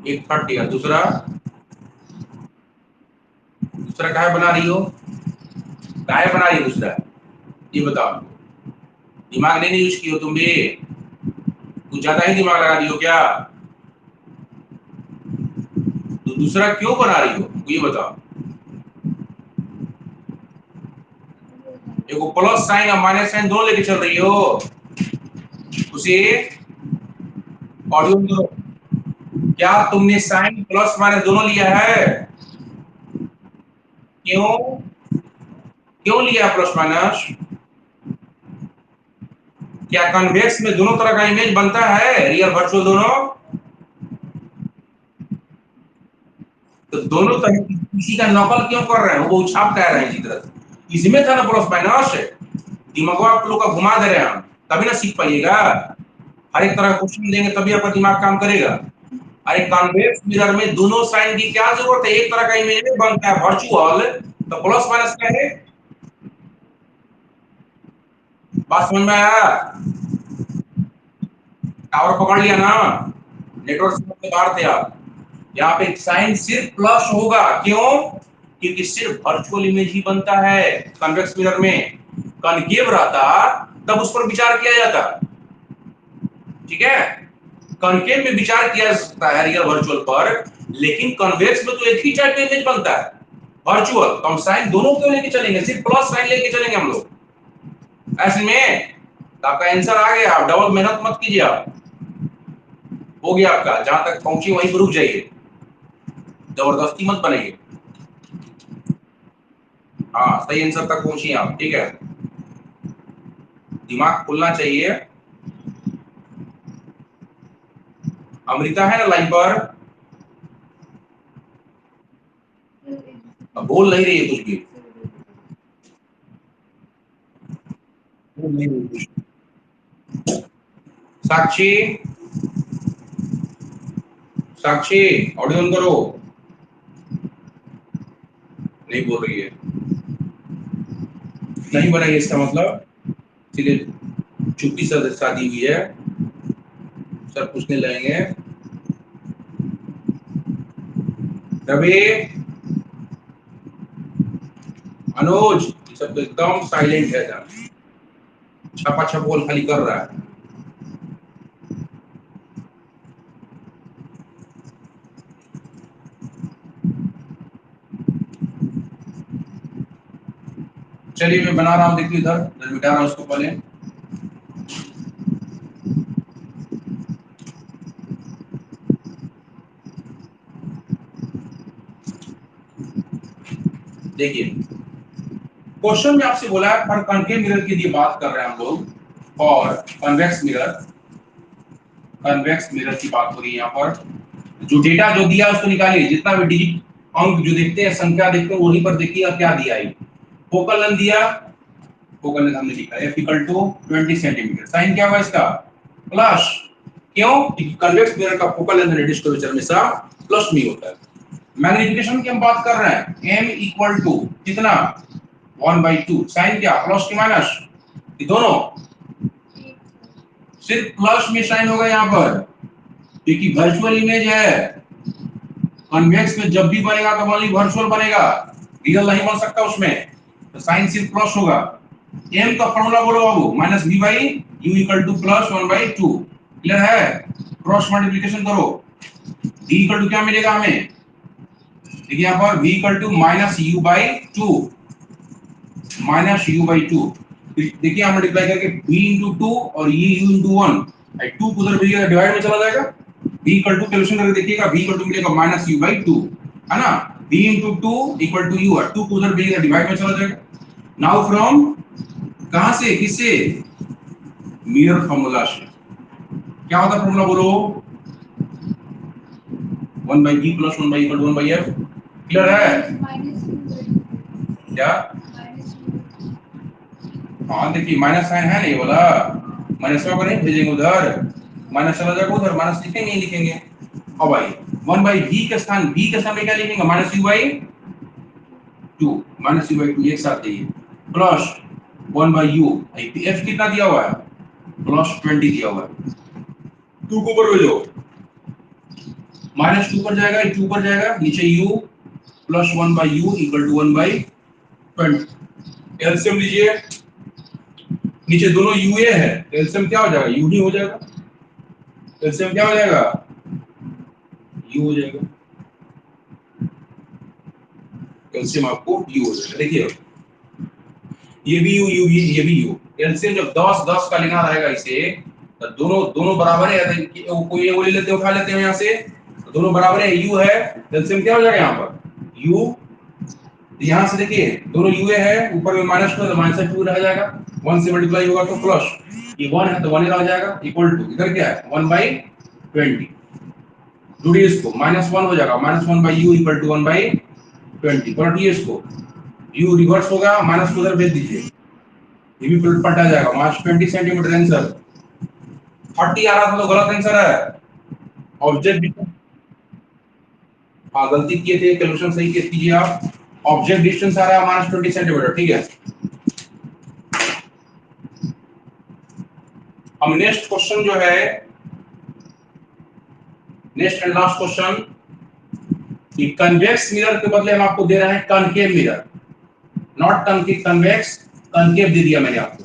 एक 30 और दूसरा, दूसरा काहे बना रही हो, काहे बना रही हो दूसरा, ये बताओ। दिमाग नहीं यूज की हो तुम भी, कुछ ज्यादा ही दिमाग लगा रही हो क्या? तो दूसरा क्यों बना रही हो ये बताओ। देखो प्लस साइन और माइनस साइन दोनों लेके चल रही हो उसे, ऑडियो में दो। क्या तुमने साइन प्लस माइनस दोनों लिया है? क्यों, क्यों लिया प्लस माइनस? क्या कन्वेक्स में दोनों तरह का इमेज बनता है, रियल वर्चुअल दोनों? तो दोनों तरह किसी का नकल क्यों कर रहे हैं, वो छाप कह रहे हैं इसी तरह से। इसमें था ना प्लस माइनस, दिमाग आप लोग का घुमा दे रहे हैं हम, तभी ना सीख पाइएगा। हर एक तरह का क्वेश्चन देंगे तभी आपका दिमाग काम करेगा। अरे कॉन्वेक्स मिरर में दोनों साइन की क्या जरूरत है, एक तरह का इमेज में बनता है वर्चुअल, तो प्लस माइनस क्या है? बात समझ में आया? टावर पकड़ लिया ना, नेटवर्क से बाहर थे आप। यहाँ पे साइन सिर्फ प्लस होगा, क्यों? क्योंकि सिर्फ वर्चुअल इमेज ही बनता है कॉन्वेक्स मिरर में। कॉन्केव रहता तब उस पर विचार किया जाता। ठीक है, कॉन्केव में विचार किया जा सकता है रियल वर्चुअल पर, लेकिन कॉन्वेक्स में तो एक ही टाइप का इमेज बनता है वर्चुअल। तो हम साइन दोनों क्यों लेके चलेंगे, सिर्फ प्लस साइन लेके चलेंगे हम लोग ऐसे में। तो आपका आंसर आ गया, आप डबल मेहनत मत कीजिए, आप हो गया आपका, जहां तक पहुंची वहीं पर रुक जाइए, जबरदस्ती मत बनाइए। हाँ सही आंसर तक पहुंचिए आप। ठीक है, दिमाग खुलना चाहिए। अमृता है ना लाइन पर? अब बोल नहीं रही है कुछ भी, बोल नहीं रही कुछ। साक्षी, साक्षी ऑडियो ऑन करो, नहीं बोल रही है, नहीं बनाई इसका मतलब, इसलिए चुप्पी से शादी हुई है। सर पूछने लगेंगे। रवि, अनुज, सब तो एकदम साइलेंट है जहाँ छपा छपोल खाली कर रहा है। चलिए मैं बना रहा हूँ, देखिए इधर मिटा रहा हूँ उसको पहले। देखिए क्वेश्चन में आपसे बोला है फॉर कॉन्केव मिरर की लिए बात कर रहे हैं हम लोग, और कन्वेक्स मिरर की बात हो रही है यहाँ पर। जो डेटा जो दिया उसको निकालिए, जितना भी डिजिट अंक जो देखते हैं, संख्या देखते हैं, वहीं पर देखिए क्या दिया है। फोकल लेंथ दिया, फोकल लेंथ हमने लिखा f equal to 20 centimetre. Sign क्या होगा इसका? प्लस। क्यों? क्योंकि कन्वेक्स मिरर का फोकल लेंथ रेडियस कर्वेचर हमेशा प्लस में होता है। मैग्निफिकेशन की हम बात कर रहे हैं, m इक्वल टू कितना? 1/2। साइन क्या? प्लस की माइनस? ये दोनों सिर्फ प्लस में साइन होगा यहाँ पर, क्योंकि वर्चुअल इमेज है। कन्वेक्स में जब भी बनेगा तो ओनली वर्चुअल बनेगा, रियल नहीं बन सकता उसमें, तो साइन सिर्फ प्लस होगा। m का फॉर्मूला बोलो बाबू, minus v by u equal to plus 1/2। Clear है? क्रॉस मल्टीप्लिकेशन करो, v इक्वल टू क्या मिलेगा हमें? देखिए यहाँ पर v equal to minus u by 2, minus u by 2। देखिए यहाँ मल्टीप्लाई करके v इंटू 2 और ये u इंटू 1, 2 को उधर भेजिएगा, डिवाइड में चला जाएगा। v इक्वल टू कैलकुलेशन करके देखिएगा, v इक्वल टू मिलेगा माइनस u बाई 2, है ना? v into 2 equal to u है, 2 को उधर भेजिएगा, डिवाइड में चला जाएगा। नाउ फ्रॉम कहां से, किससे? मिरर फॉर्मूला से। क्या होता है फॉर्मूला बोलो? 1 by v plus 1 by equal to 1 by f। Clear है क्या? हाँ देखिए माइनस साइन है नहीं बोला, माइनस का नहीं भेजेंगे उधर, माइनस चला जाएगा उधर, माइनस लिखेंगे नहीं लिखेंगे। अब भाई 1 बाई v के स्थान पे क्या लिखेंगे? Minus u by 2, minus u by 2 एक साथ दिए, प्लस 1 बाई u। f कितना दिया हुआ है? प्लस 20 दिया हुआ है। 2 को ऊपर भेजो, माइनस 2 पर जाएगा, 2 पर जाएगा, नीचे u plus 1 by u equal to 1 by 20। LCM लीजिए, नीचे दोनों यूए है, एलसीएम क्या हो जाएगा? यू ही हो जाएगा। एलसीएम क्या हो जाएगा? यू हो जाएगा। एलसीएम आपको यू हो जाएगा। देखिए ये भी यू, ये भी यू। एलसीएम जब 10 10 का लेना रहेगा इसे, तो दोनों दोनों बराबर है, तो कोई ये ले लेते हो, उठा लेते हो यहाँ से, तो दोनों बराबर है, यू है, एलसीएम क्या हो जाएगा यहाँ पर? यू। यहाँ से देखिए दोनों यूए है, ऊपर में माइनस 2 तो माइनस 2 रह जाएगा, 1 से मल्टीप्लाई होगा तो प्लस, ये 1 है तो 1 रह जाएगा, इक्वल टू इधर क्या है? 1/20। जोड़िए इसको, -1 हो जाएगा, -1 बाई यू इक्वल टू 1/20। पलटिए इसको, यू रिवर्स होगा, माइनस को उधर भेज दीजिए, ये भी पलटा जाएगा, -20 सेंटीमीटर आंसर। 30 आ रहा था तो गलत आंसर है। ऑब्जेक्ट, हाँ गलती किए थे, कैलकुलेशन सही कीजिए आप। ऑब्जेक्ट डिस्टेंस आ रहा है -20 सेंटीमीटर, ठीक है। हम नेक्स्ट क्वेश्चन जो है, नेक्स्ट एंड लास्ट क्वेश्चन, कि कन्वेक्स मिरर के बदले हम आपको दे रहे हैं concave mirror, not concave, convex, concave दे दिया मैंने आपको।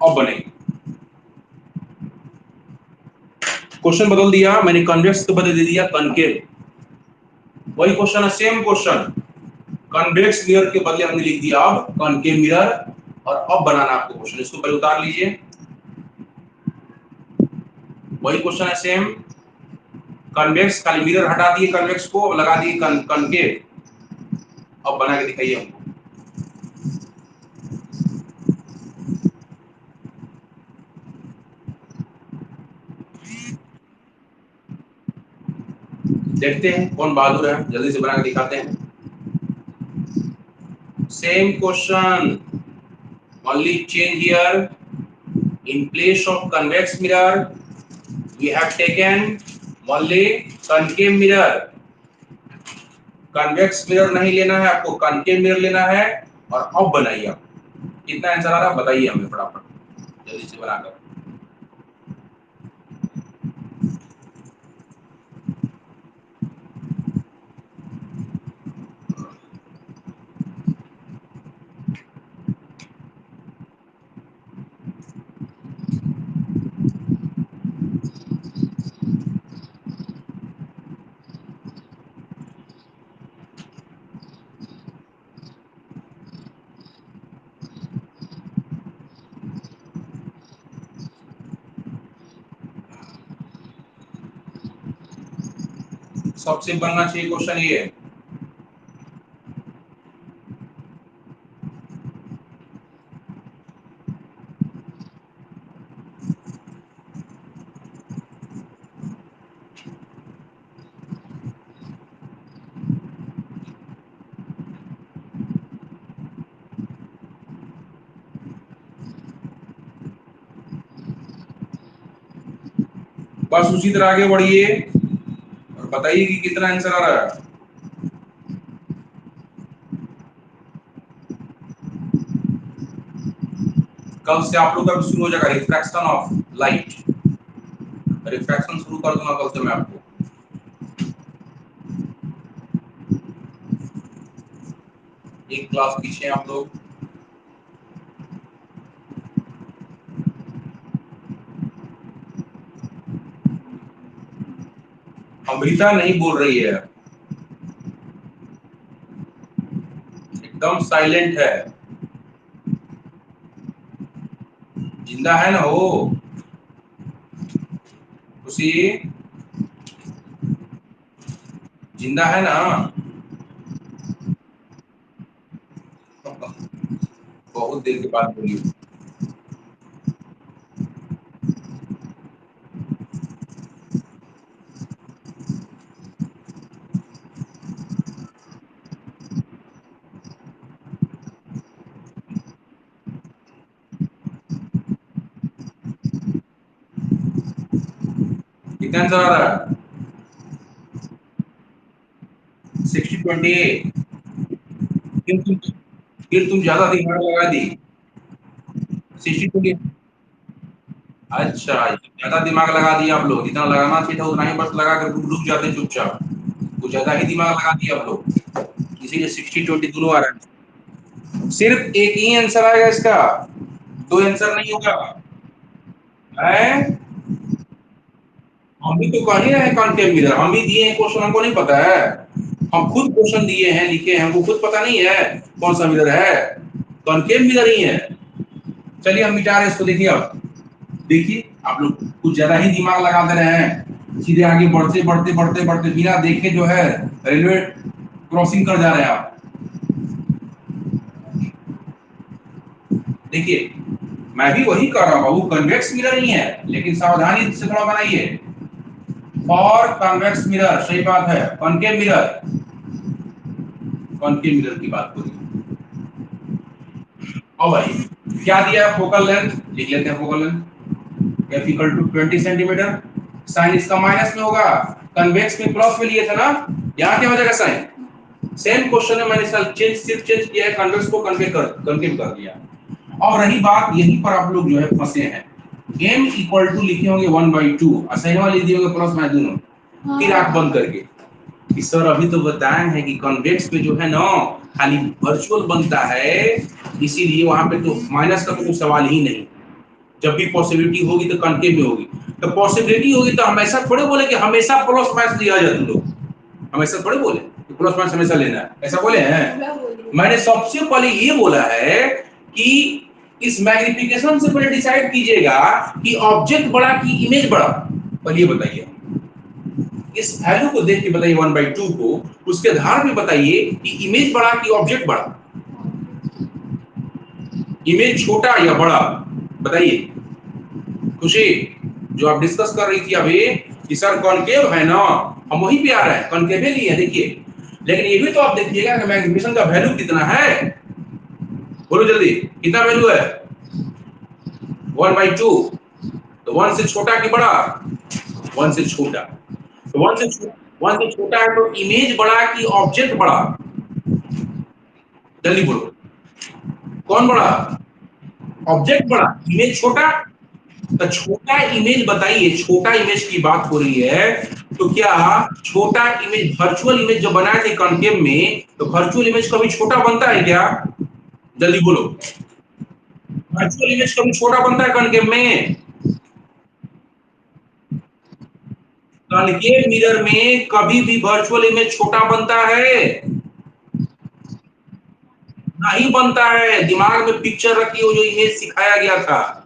अब बनेगी, क्वेश्चन बदल दिया मैंने, कन्वेक्स के बदले दे दिया कनकेव। वही क्वेश्चन है, सेम क्वेश्चन, कन्वेक्स मिरर के बदले हमने लिख दिया अब कनकेव मिरर। और अब बनाना आपको क्वेश्चन, इसको पहले उतार लीजिए। वही क्वेश्चन है सेम, कन्वेक्स, खाली मिरर हटा दिए, कन्वेक्स को लगा दिए कनकेव। अब बना के दिखाइए हमको। देखते हैं कौन बहादुर है, जल्दी से बना के दिखाते हैं। Same question, only change here, in place of convex mirror we have taken only concave mirror। Convex mirror नहीं लेना है आपको, कनकेव मिरर लेना है। और अब बनाइए आप, कितना आंसर आ रहा है बताइए हमें फटाफट, जल्दी से बनाकर। सबसे बनना चाहिए क्वेश्चन ये। बस उसी तरह आगे बढ़िए और बताइए कि कितना आंसर आ रहा है। कल से आप लोग का शुरू हो जाएगा रिफ्रैक्शन ऑफ लाइट। रिफ्रैक्शन शुरू कर दूंगा कल से मैं आपको। एक क्लास पीछे आप लोग। अमृता नहीं बोल रही है, एकदम साइलेंट है। जिंदा है ना वो? खुशी जिंदा है ना? बहुत देर के बाद बोली। कितना आंसर आ रहा है? 60-28। फिर तुम ज्यादा दिमाग लगा दी। 60-20। अच्छा, ज्यादा दिमाग लगा दिया आप लोग। जितना लगाना चाहिए था उतना ही बस लगा कर रुक जाते चुपचाप। कुछ ज्यादा ही दिमाग लगा दिया आप लोग, इसीलिए 60-20 दोनों आ रहा है। सिर्फ एक ही आंसर आएगा इसका, दो आंसर नहीं होगा। है? हम भी तो कह ही रहे हैं कॉन्केव मिरर, हम भी दिए हैं क्वेश्चन, हमको नहीं पता है? हम खुद क्वेश्चन दिए हैं, लिखे हैं, हमको खुद पता नहीं है कौन सा मिरर है। कॉन्केव मिरर ही है। चलिए हम मिटा रहे हैं इसको। देखिए अब, देखिए आप लोग कुछ ज्यादा ही दिमाग लगा दे रहे हैं। सीधे आगे बढ़ते बढ़ते बढ़ते बढ़ते बिना देखे जो है रेलवे क्रॉसिंग कर जा रहे हैं आप। देखिए मैं भी वही कर रहा हूँ बाबू, कन्वेक्स मिरर ही है, लेकिन सावधानी से थोड़ा बनाइए। और कन्वेक्स मिरर सही बात है, कॉनकेव मिरर, कॉनकेव मिरर की बात करिए। और भाई क्या दिया है? फोकल लेंथ लिख लेते हैं। Focal length F equal to 20 centimetre. Sign इसका माइनस में होगा, कन्वेक्स में प्लस में लिए थे ना, यहाँ क्या हो जाएगा साइन। सेम क्वेश्चन है, मैंने सिर्फ चेंज किया है, कन्वेक्स को कनकेव कर दिया। और रही बात, यहीं पर आप लोग जो है फंसे हैं। m इक्वल टू लिखे होंगे 1/2 और सही वाले दिए होंगे प्लस माइनस दोनों। फिर आंख बंद करके कि सर अभी तो बताए हैं कि कॉन्वेक्स में जो है ना खाली वर्चुअल बनता है, इसीलिए वहां पे तो माइनस का कोई सवाल ही नहीं। जब भी पॉसिबिलिटी होगी तो कॉन्केव में होगी। तो पॉसिबिलिटी होगी तो हमेशा थोड़े बोले कि हमेशा प्लस माइनस लिया जाए। तुम लोग हमेशा थोड़े बोले कि प्लस माइनस हमेशा लेना है, ऐसा बोले हैं? मैंने सबसे पहले ये बोला है कि इस मैग्निफिकेशन से पहले डिसाइड कीजिएगा कि ऑब्जेक्ट बड़ा कि इमेज बड़ा। पहले ये बताइए, इस वैल्यू को देख के बताइए 1/2 को, उसके आधार पे बताइए कि इमेज बड़ा कि ऑब्जेक्ट बड़ा। इमेज छोटा या बड़ा, बताइए। खुशी, जो आप डिस्कस कर रही थी अभी कि सर कॉनकेव है ना, हम वहीं पे आ रहे हैं, कॉनकेव ही है। देखिए लेकिन ये भी तो आप देखिएगा कि मैग्निफिकेशन का वैल्यू कितना है। बोलो जल्दी, कितना वैल्यू है? 1/2। तो 1 से छोटा कि बड़ा? 1 से छोटा। तो 1 से छोटा है तो इमेज बड़ा कि ऑब्जेक्ट बड़ा? जल्दी बोलो, कौन बड़ा? ऑब्जेक्ट बड़ा, इमेज छोटा। तो छोटा इमेज बताइए, छोटा इमेज की बात हो रही है तो क्या छोटा इमेज, वर्चुअल इमेज जो बनाए थे कॉन्केव में, तो वर्चुअल इमेज कभी छोटा बनता है क्या? जल्दी बोलो, वर्चुअल इमेज कभी छोटा बनता है कॉन्केव में? कॉन्केव मिरर में कभी भी वर्चुअल इमेज छोटा बनता है? नहीं बनता है। दिमाग में पिक्चर रखी हो, जो इमेज सिखाया गया था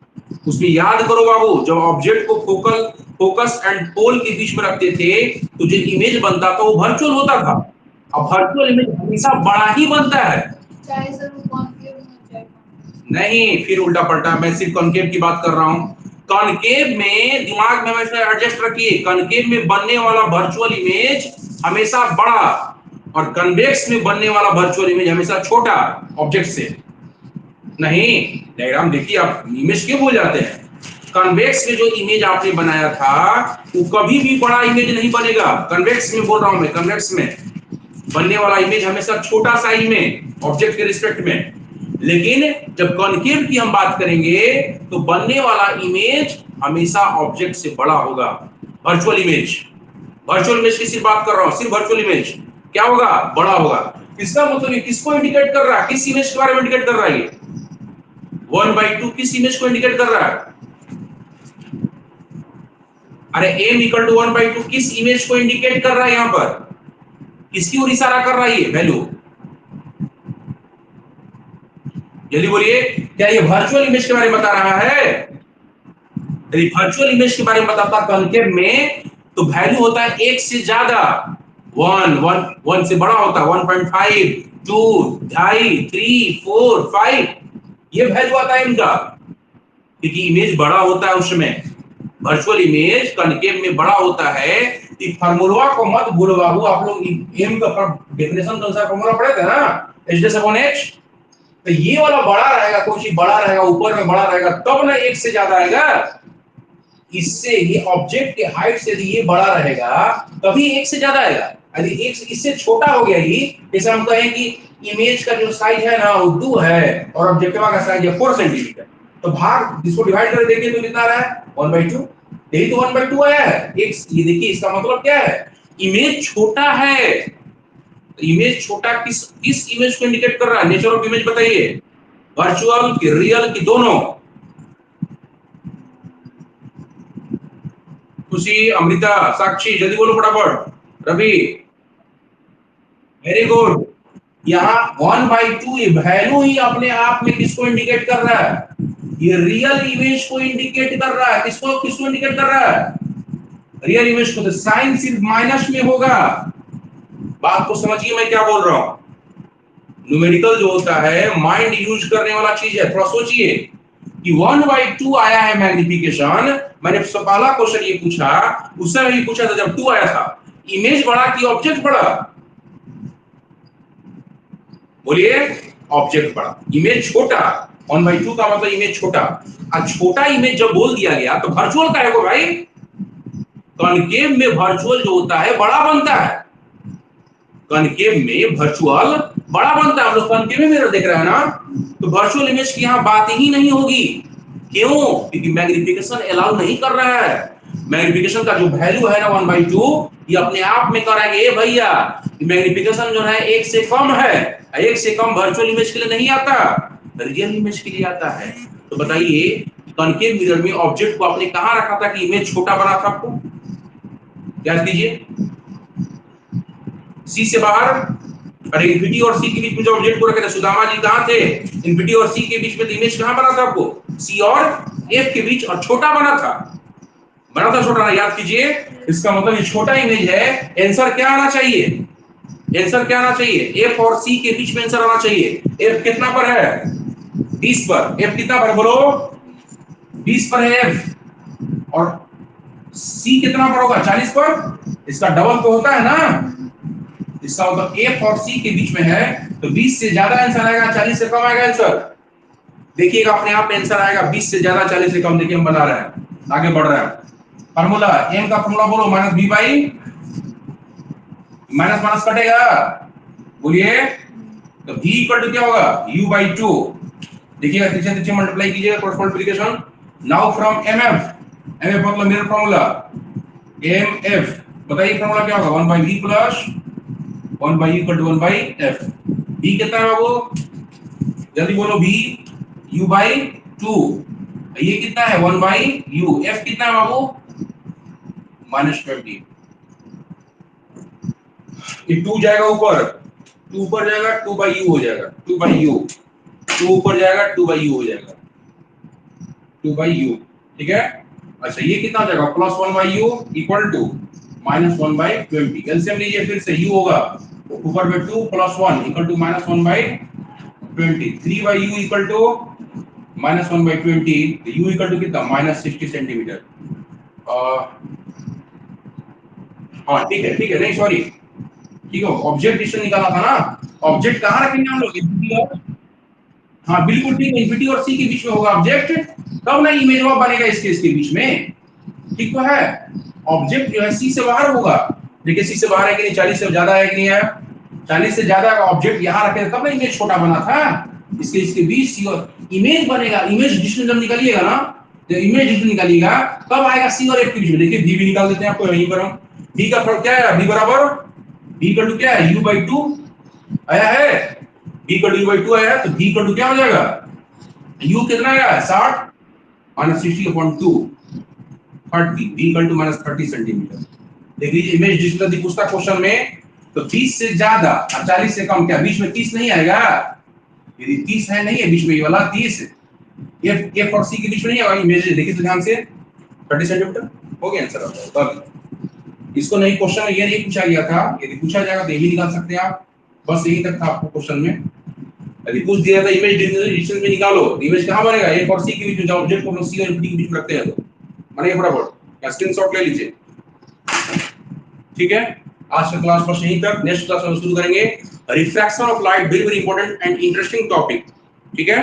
उसमें याद करो बाबू। जब ऑब्जेक्ट को फोकल फोकस एंड पोल के बीच में रखते थे तो जो इमेज बनता था वो वर्चुअल होता था। अब वर्चुअल इमेज हमेशा बड़ा ही बनता है, चाहे सर वो कॉन्केव में चाहे नहीं फिर उल्टा पलटा, मैं सिर्फ कॉन्केव की बात कर रहा हूं। कॉन्केव में दिमाग में हमेशा एडजस्ट रखिए, कॉन्केव में बनने वाला वर्चुअल इमेज हमेशा बड़ा और कन्वेक्स में बनने वाला वर्चुअल इमेज हमेशा छोटा ऑब्जेक्ट से। नहीं डायग्राम देखिए, आप इमेज क्यों भूल जाते हैं? कन्वेक्स में जो इमेज आपने बनाया था वो कभी भी बड़ा इमेज नहीं बनेगा। कन्वेक्स में बोल रहा हूं मैं, कन्वेक्स में बनने वाला इमेज हमेशा छोटा साइज में ऑब्जेक्ट के रिस्पेक्ट में। लेकिन जब कॉन्केव की हम बात करेंगे तो बनने वाला इमेज हमेशा ऑब्जेक्ट से बड़ा होगा। वर्चुअल इमेज, वर्चुअल इमेज की सिर्फ बात कर रहा हूं, सिर्फ वर्चुअल इमेज क्या होगा? बड़ा होगा। इसका मतलब ये किसको इंडिकेट कर रहा है? किस इमेज के बारे में इंडिकेट कर रहा है? ये 1/2 किस इमेज को इंडिकेट कर रहा है? अरे m इक्वल टू 1/2 किस इमेज को इंडिकेट कर रहा है? यहां पर किसकी ओर इशारा कर रहा है ये वैल्यू? जल्दी बोलिए, क्या ये वर्चुअल इमेज के बारे में बता रहा है? यदि वर्चुअल इमेज के बारे में बताता कॉन्केव में तो वैल्यू होता है 1 से ज्यादा, 1 से बड़ा होता है 1.5 2 2.5 3 4 5, ये वैल्यू आता है इनका, क्योंकि इमेज बड़ा होता है उसमें। वर्चुअल इमेज कॉन्केव में बड़ा होता है। इस फार्मूला को मत भूलो बाबू, आप लोग एम का डेफिनेशन कौन सा फार्मूला पढ़े थे ना, h/h। तो ये वाला बड़ा रहेगा, कोई चीज बड़ा रहेगा ऊपर में बड़ा रहेगा तब ना 1 से ज्यादा आएगा। इससे ये ऑब्जेक्ट के हाइट से यदि ये बड़ा रहेगा तभी 1 से ज्यादा आएगा। यदि 1 इससे छोटा हो गया ही, जैसे हम कहें कि इमेज का जो साइज है ना वो 2 है और ऑब्जेक्टिव का साइज है 4 सेंटीमीटर, तो भाग इसको डिवाइड करके देखिए तो कितना आ रहा है? 1/2। यही तो 1/2 आया है। एक ये देखिए, इसका मतलब क्या है? इमेज छोटा है। इमेज छोटा किस किस इमेज को इंडिकेट कर रहा है? नेचर ऑफ इमेज बताइए, वर्चुअल की रियल की दोनों? खुशी, अमृता, साक्षी, जल्दी बोलो फटाफट। Ravi, very good. यहाँ 1/2 ये वैल्यू ही अपने आप में किसको इंडिकेट कर रहा है? ये रियल इमेज को इंडिकेट कर रहा है। किसको किसको इंडिकेट कर रहा है? रियल इमेज को। तो साइन सिर्फ माइनस में होगा। बात को समझिए मैं क्या बोल रहा हूं। न्यूमेरिकल जो होता है माइंड यूज करने वाला चीज है। थोड़ा सोचिए कि 1/2 आया है मैग्निफिकेशन। मैंने पहला क्वेश्चन ये पूछा, उससे भी पूछा था जब 2 आया था, इमेज बड़ा कि ऑब्जेक्ट बड़ा? बोलिए, ऑब्जेक्ट बड़ा, इमेज छोटा। 1/2 का मतलब इमेज छोटा। अब छोटा इमेज जब बोल दिया गया तो वर्चुअल का है वो भाई। कॉन्केव में वर्चुअल जो होता है बड़ा बनता है। कॉन्केव में वर्चुअल बड़ा बनता है। हम लोग कॉन्केव में देख रहे हैं ना, तो वर्चुअल इमेज की यहाँ बात ही नहीं होगी। क्यों? क्योंकि मैग्निफिकेशन अलाउ नहीं कर रहा है। मैग्निफिकेशन का जो वैल्यू है ना 1/2, ये अपने आप में कर रहा है कि भैया मैग्निफिकेशन जो है 1 से कम है। 1 से कम वर्चुअल इमेज के लिए नहीं आता, रियल इमेज के लिए आता है। तो बताइए कॉन्केव मिरर में ऑब्जेक्ट को आपने कहां रखा था कि इमेज छोटा बना था? आपको याद कीजिए, सी से बाहर। अरे इन्फिनिटी और सी के बीच में जो ऑब्जेक्ट को रखे थे, सुदामा जी कहां थे? इन्फिनिटी और सी के बीच में इमेज कहां बना था आपको? सी और एफ के बीच, और छोटा बना था। बना था छोटा ना, याद कीजिए। इसका मतलब ये छोटा इमेज है। आंसर क्या आना चाहिए? आंसर क्या आना चाहिए? एफ और सी के बीच में आंसर आना चाहिए। एफ कितना पर है? 20 पर। एफ कितना पर बोलो? 20 पर है एफ। और सी कितना पर होगा? 40 पर। इसका डबल तो होता है ना। इसका मतलब एफ और सी के बीच में है, तो 20 से ज्यादा आंसर आएगा, 40 से कम आएगा आंसर। देखिएगा अपने आप आंसर आएगा 20 से ज्यादा 40 से कम। देखिए हम बना रहे हैं, आगे बढ़ रहे हैं। फार्मूला एम का फार्मूला बोलो, minus B by, minus minus कटेगा, बोलिए। तो v इक्वल टू क्या होगा? u by 2। देखिएगा तीसरे तीसरे मल्टीप्लाई कीजिएगा, cross multiplication. Now from mf, mf मतलब मेरा फार्मूला mf, बताइए फार्मूला क्या होगा? 1 by v plus 1 by equal to 1 by f। v कितना है बाबू? जल्दी बोलो, v u बाई 2। ये कितना है? 1 बाई u। f कितना है बाबू? -20। ये 2 जाएगा ऊपर, 2 ऊपर जाएगा, 2 बाई u हो जाएगा, 2 बाई u। 2 ऊपर जाएगा, 2 बाई u हो जाएगा, 2 बाई u। ठीक है। अच्छा ये कितना हो जाएगा +1/u इक्वल टू -1/20। एलसीएम लीजिए फिर से u होगा ऊपर में 2 + 1 equal to -1/20। 3/u equal to -1/20, तो u इक्वल टू कितना -60 सेंटीमीटर। हाँ ठीक है नहीं सॉरी ठीक है, ऑब्जेक्ट डिस्टेंस निकाला था ना। ऑब्जेक्ट कहाँ रखेंगे हम लोग, इंफिनिटी और हाँ बिल्कुल ठीक है, इंफिनिटी और सी के बीच में होगा ऑब्जेक्ट, तब ना इमेज ऑफ बनेगा इसके बीच में। ठीक तो है, ऑब्जेक्ट जो है सी से बाहर होगा। देखिए सी से बाहर है कि नहीं, 40 से ज्यादा है कि नहीं है, 40 से ज्यादा का ऑब्जेक्ट यहाँ रखे तब ना इमेज छोटा बना था। इसके बीच सी और इमेज बनेगा। इमेज डिस्टेंस जब निकालिएगा ना, तो इमेज डिस्टेंस निकालिएगा तब आएगा सी और एफ के बीच में। देखिए वी भी निकाल देते हैं आपको यहीं पर हम। वी का फर्क क्या है, वी बराबर वी इक्वल टू क्या है u/2 आया है, v इक्वल टू u/2 आया है, तो v इक्वल टू क्या हो जाएगा, u कितना आया 60 minus 60/2 30, v equal to -30 centimetre. देखिए इमेज डिस्टेंस यदि पूछता क्वेश्चन में तो 30 से ज्यादा और 40 से कम, क्या बीच में 30 नहीं आएगा, यदि 30 है नहीं है बीच में ये वाला 30, ये और सी के बीच में नहीं आएगा इमेज। देखिए तो ध्यान से 30 सेंटीमीटर हो गया आंसर आपका। तब इसको नहीं क्वेश्चन में ये नहीं पूछा गया था, यदि पूछा जाएगा तो ये भी निकाल सकते हैं आप। बस यही तक था आपको क्वेश्चन में। यदि पूछ दिया था इमेज डिस्टेंस में निकालो, तो इमेज कहां बनेगा, ए और सी के बीच में, जब ऑब्जेक्ट को हम सी और इंफिनिटी के बीच में रखते हैं तो मानिए फटाफट या स्क्रीनशॉट ले लीजिए। ठीक है, आज का क्लास बस यहीं तक। नेक्स्ट क्लास में शुरू करेंगे refraction of light, very very important and interesting topic. ठीक है।